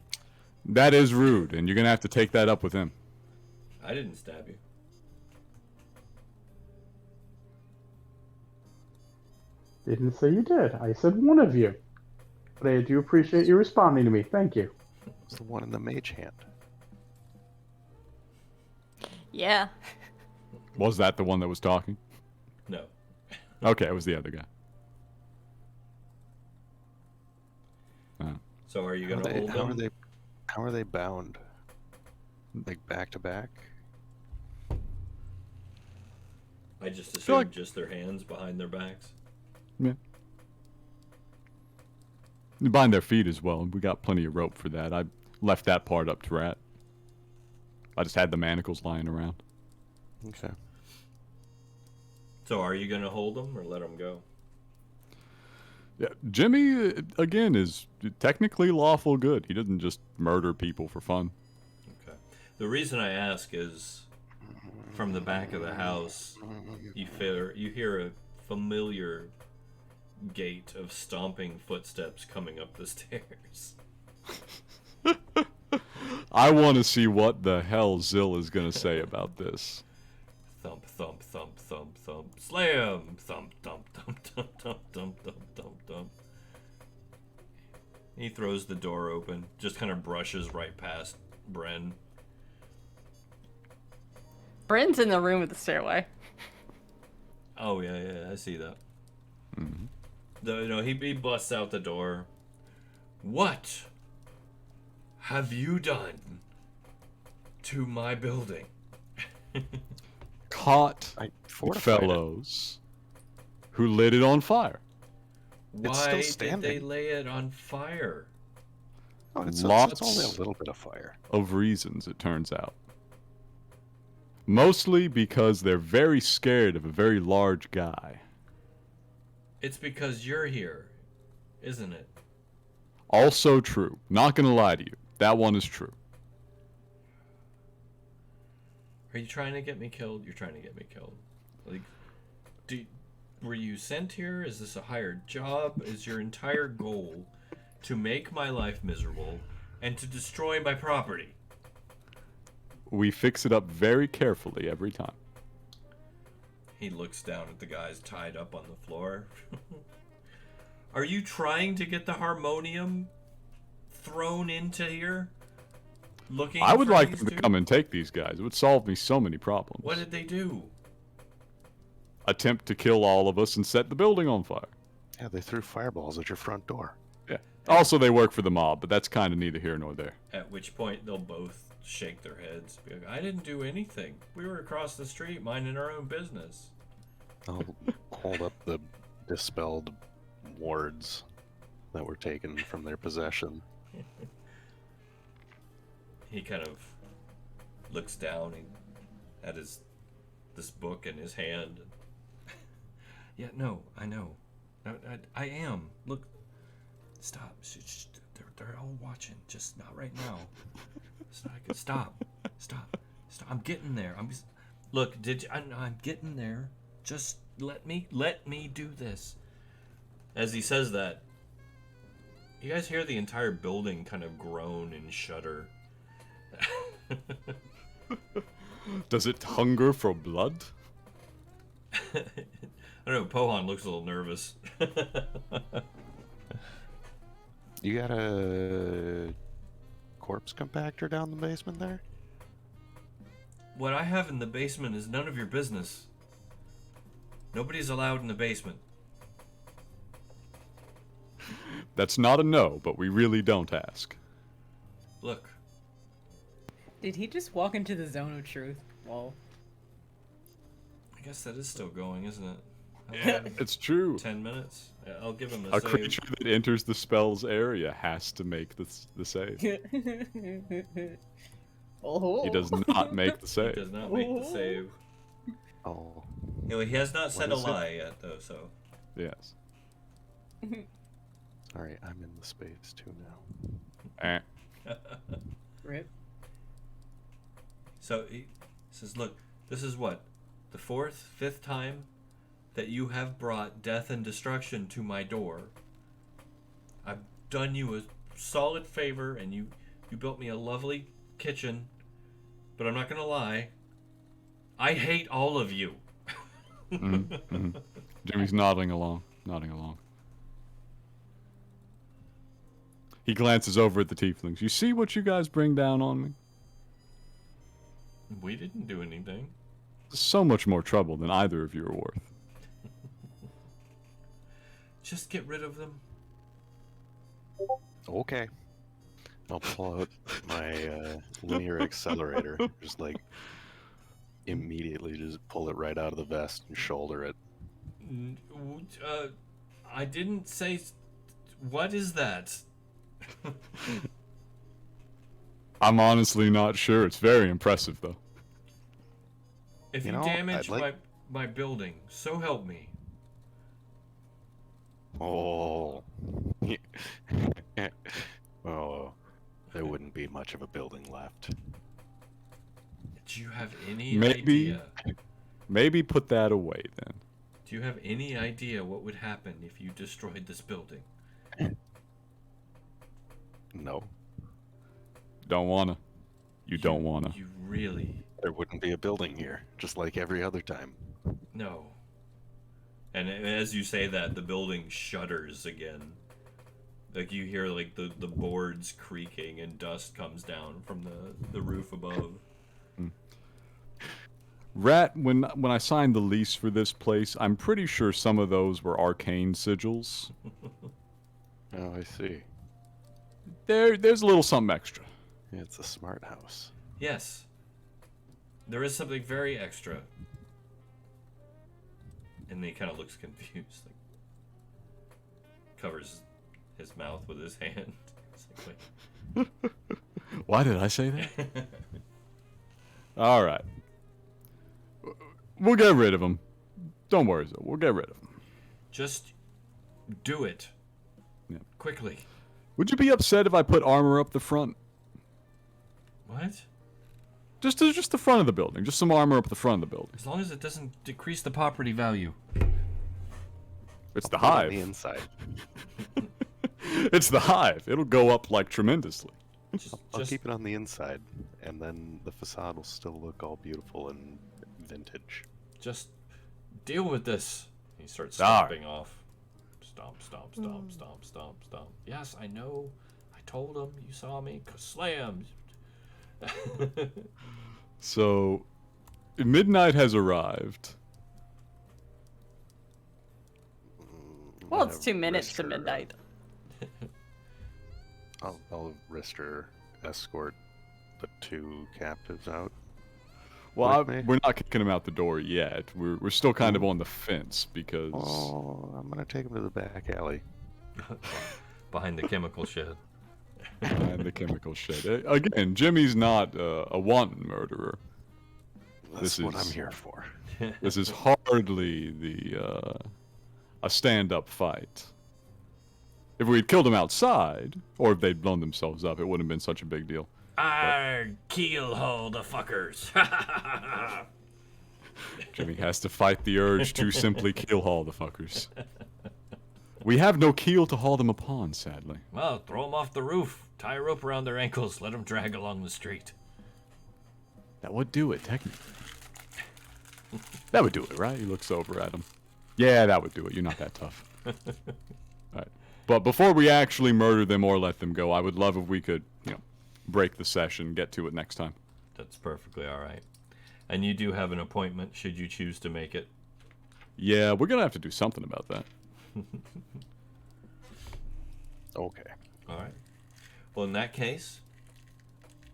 That is rude, and you're gonna have to take that up with him. I didn't stab you. Didn't say you did. I said one of you. But I do appreciate you responding to me. Thank you. It's the one in the mage hand. Yeah. Was that the one that was talking? No. Okay, it was the other guy. So are you gonna hold them? How are they bound? Like back to back? I just assumed just their hands behind their backs. Yeah. You bind their feet as well. We got plenty of rope for that. I left that part up to Ratt. I just had the manacles lying around. Okay. So are you gonna hold them or let them go? Yeah, Jimmy, again, is technically lawful good. He doesn't just murder people for fun. Okay. The reason I ask is, from the back of the house, you hear a familiar gait of stomping footsteps coming up the stairs. I want to see what the hell Zill is going to say about this. Thump, thump, thump, thump, thump. Slam! Thump, thump, thump, thump, thump, thump, thump, thump, thump. He throws the door open, just kind of brushes right past Bren. Bren's in the room with the stairway. Oh, yeah, I see that. Mm-hmm. He busts out the door. What have you done to my building? Caught I the fortified it. fellows who lit it on fire. It's still Why did standing. they lay it on fire? Oh, it's Lots only a little bit of fire. of reasons, it turns out. Mostly because they're very scared of a very large guy. It's because you're here, isn't it? Also true. Not gonna lie to you. That one is true. Are you trying to get me killed? You're trying to get me killed. Like, were you sent here? Is this a hired job? Is your entire goal to make my life miserable and to destroy my property? We fix it up very carefully every time. He looks down at the guys tied up on the floor. Are you trying to get the harmonium thrown into here? Looking I would for like these them to two? come and take these guys. It would solve me so many problems. What did they do? Attempt to kill all of us and set the building on fire. Yeah, they threw fireballs at your front door. Yeah. Also, they work for the mob, but that's kind of neither here nor there. At which point they'll both shake their heads. Be like, I didn't do anything. We were across the street minding our own business. I'll hold up the dispelled wards that were taken from their possession. He kind of looks down at this book in his hand. Yeah, no, I know. I am. Look, stop. Shh, they're all watching. Just not right now. Stop. I'm getting there. Look. I'm getting there. Just let me do this. As he says that, you guys hear the entire building kind of groan and shudder. Does it hunger for blood? I don't know. Pohan looks a little nervous. You got a corpse compactor down the basement there? What I have in the basement is none of your business. Nobody's allowed in the basement. That's not a no, but we really don't ask. Look, Did he just walk into the zone of truth? Whoa. I guess that is still going, isn't it? It's true. 10 minutes? Yeah, I'll give him A save. creature that enters the spell's area has to make the save. Oh. He does not make the He save. does not make the save. Oh. He has not said a is it? lie yet, though, so... Yes. Alright, I'm in the space too now. Eh. Rip. So he says, look, this is what? The 4th, 5th time that you have brought death and destruction to my door. I've done you a solid favor, and you built me a lovely kitchen, but I'm not gonna lie, I hate all of you. Jimmy's nodding along. He glances over at the tieflings. You see what you guys bring down on me? We didn't do anything. So much more trouble than either of you are worth. Just get rid of them. Okay. I'll pull out my linear accelerator. Just like immediately just pull it right out of the vest and shoulder it. I didn't say... What is that? I'm honestly not sure. It's very impressive, though. If You you, know, damage I'd like- my building, so help me. Oh. Oh. There wouldn't be much of a building left. Do you have any Maybe- idea? Maybe put that away then. Do you have any idea what would happen if you destroyed this building? No. Don't wanna. You don't wanna. You really... There wouldn't be a building here, just like every other time. No. And as you say that, the building shudders again. Like you hear like the boards creaking and dust comes down from the roof above. Ratt, when I signed the lease for this place, I'm pretty sure some of those were arcane sigils. Oh, I see. There's a little something extra. Yeah, it's a smart house. Yes. There is something very extra. And he kind of looks confused. Like, covers his mouth with his hand. It's like, wait. Why did I say that? All right. We'll get rid of him. Don't worry, Zoe. We'll get rid of him. Just do it. Yeah. Quickly. Would you be upset if I put armor up the front? What? Just the front of the building. Just some armor up the front of the building. As long as it doesn't decrease the property value. It's the Put it on hive. the inside. It's the hive. It'll go up like tremendously. I'll keep it on the inside, and then the facade will still look all beautiful and vintage. Just deal with this. He starts All right. stomping off. Stomp, stomp, stomp, stomp, stomp, stomp. Yes, I know. I told him. You saw me. Slam. So, midnight has arrived. Well, it's 2 Have minutes to Ristur, midnight. I'll Ristur escort the 2 captives out. Well, With me? we're not kicking him out the door yet. We're still kind of on the fence because Oh, I'm gonna take him to the back alley. Behind the chemical shed. behind the chemical shed. Again, Jimmy's not a wanton murderer. That's This what is- I'm here for. This is hardly a stand-up fight. If we'd killed him outside, or if they'd blown themselves up, it wouldn't have been such a big deal. Arr, keelhaul the fuckers. Jimmy has to fight the urge to simply keel haul the fuckers. We have no keel to haul them upon, sadly. Well, throw them off the roof. Tie a rope around their ankles. Let them drag along the street. That would do it, technically. That would do it, right? He looks over at him. Yeah, that would do it. You're not that tough. Alright. But before we actually murder them or let them go, I would love if we could, break the session, get to it next time. That's perfectly all right. And you do have an appointment should you choose to make it. Yeah, we're gonna have to do something about that. Okay. All right. Well, in that case,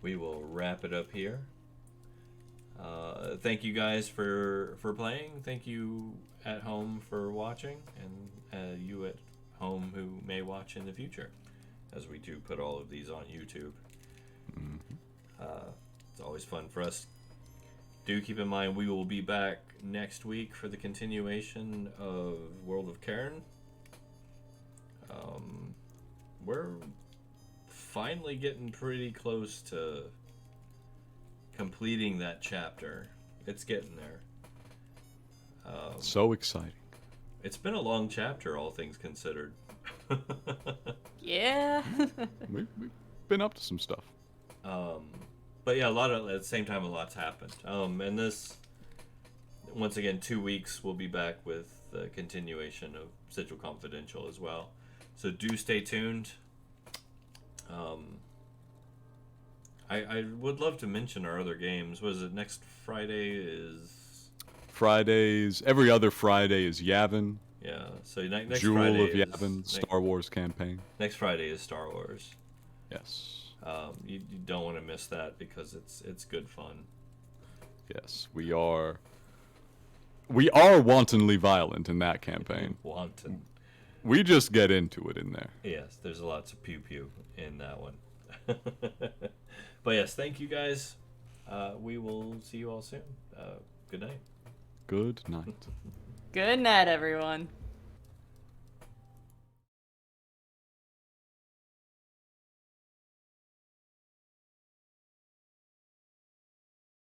we will wrap it up here. Thank you guys for playing. Thank you at home for watching, and you at home who may watch in the future, as we do put all of these on YouTube. It's always fun for us. Do keep in mind we will be back next week for the continuation of World of Cairn. We're finally getting pretty close to completing that chapter. It's getting there. So exciting. It's been a long chapter, all things considered. Yeah. We've been up to some stuff. But yeah, at the same time, a lot's happened. And this, once again, 2 weeks, we'll be back with the continuation of Sigil Confidential as well. So do stay tuned. I would love to mention our other games. Was it next Friday is... Fridays, every other Friday is Yavin. Yeah, so next Jewel Friday of Yavin, Star Wars campaign. Next Friday is Star Wars. Yes. You don't want to miss that because it's good fun. Yes, we are wantonly violent in that campaign. Wanton. We just get into it in there. Yes, there's lots of pew pew in that one. But yes, thank you guys. We will see you all soon. Good night. Good night. Good night, everyone.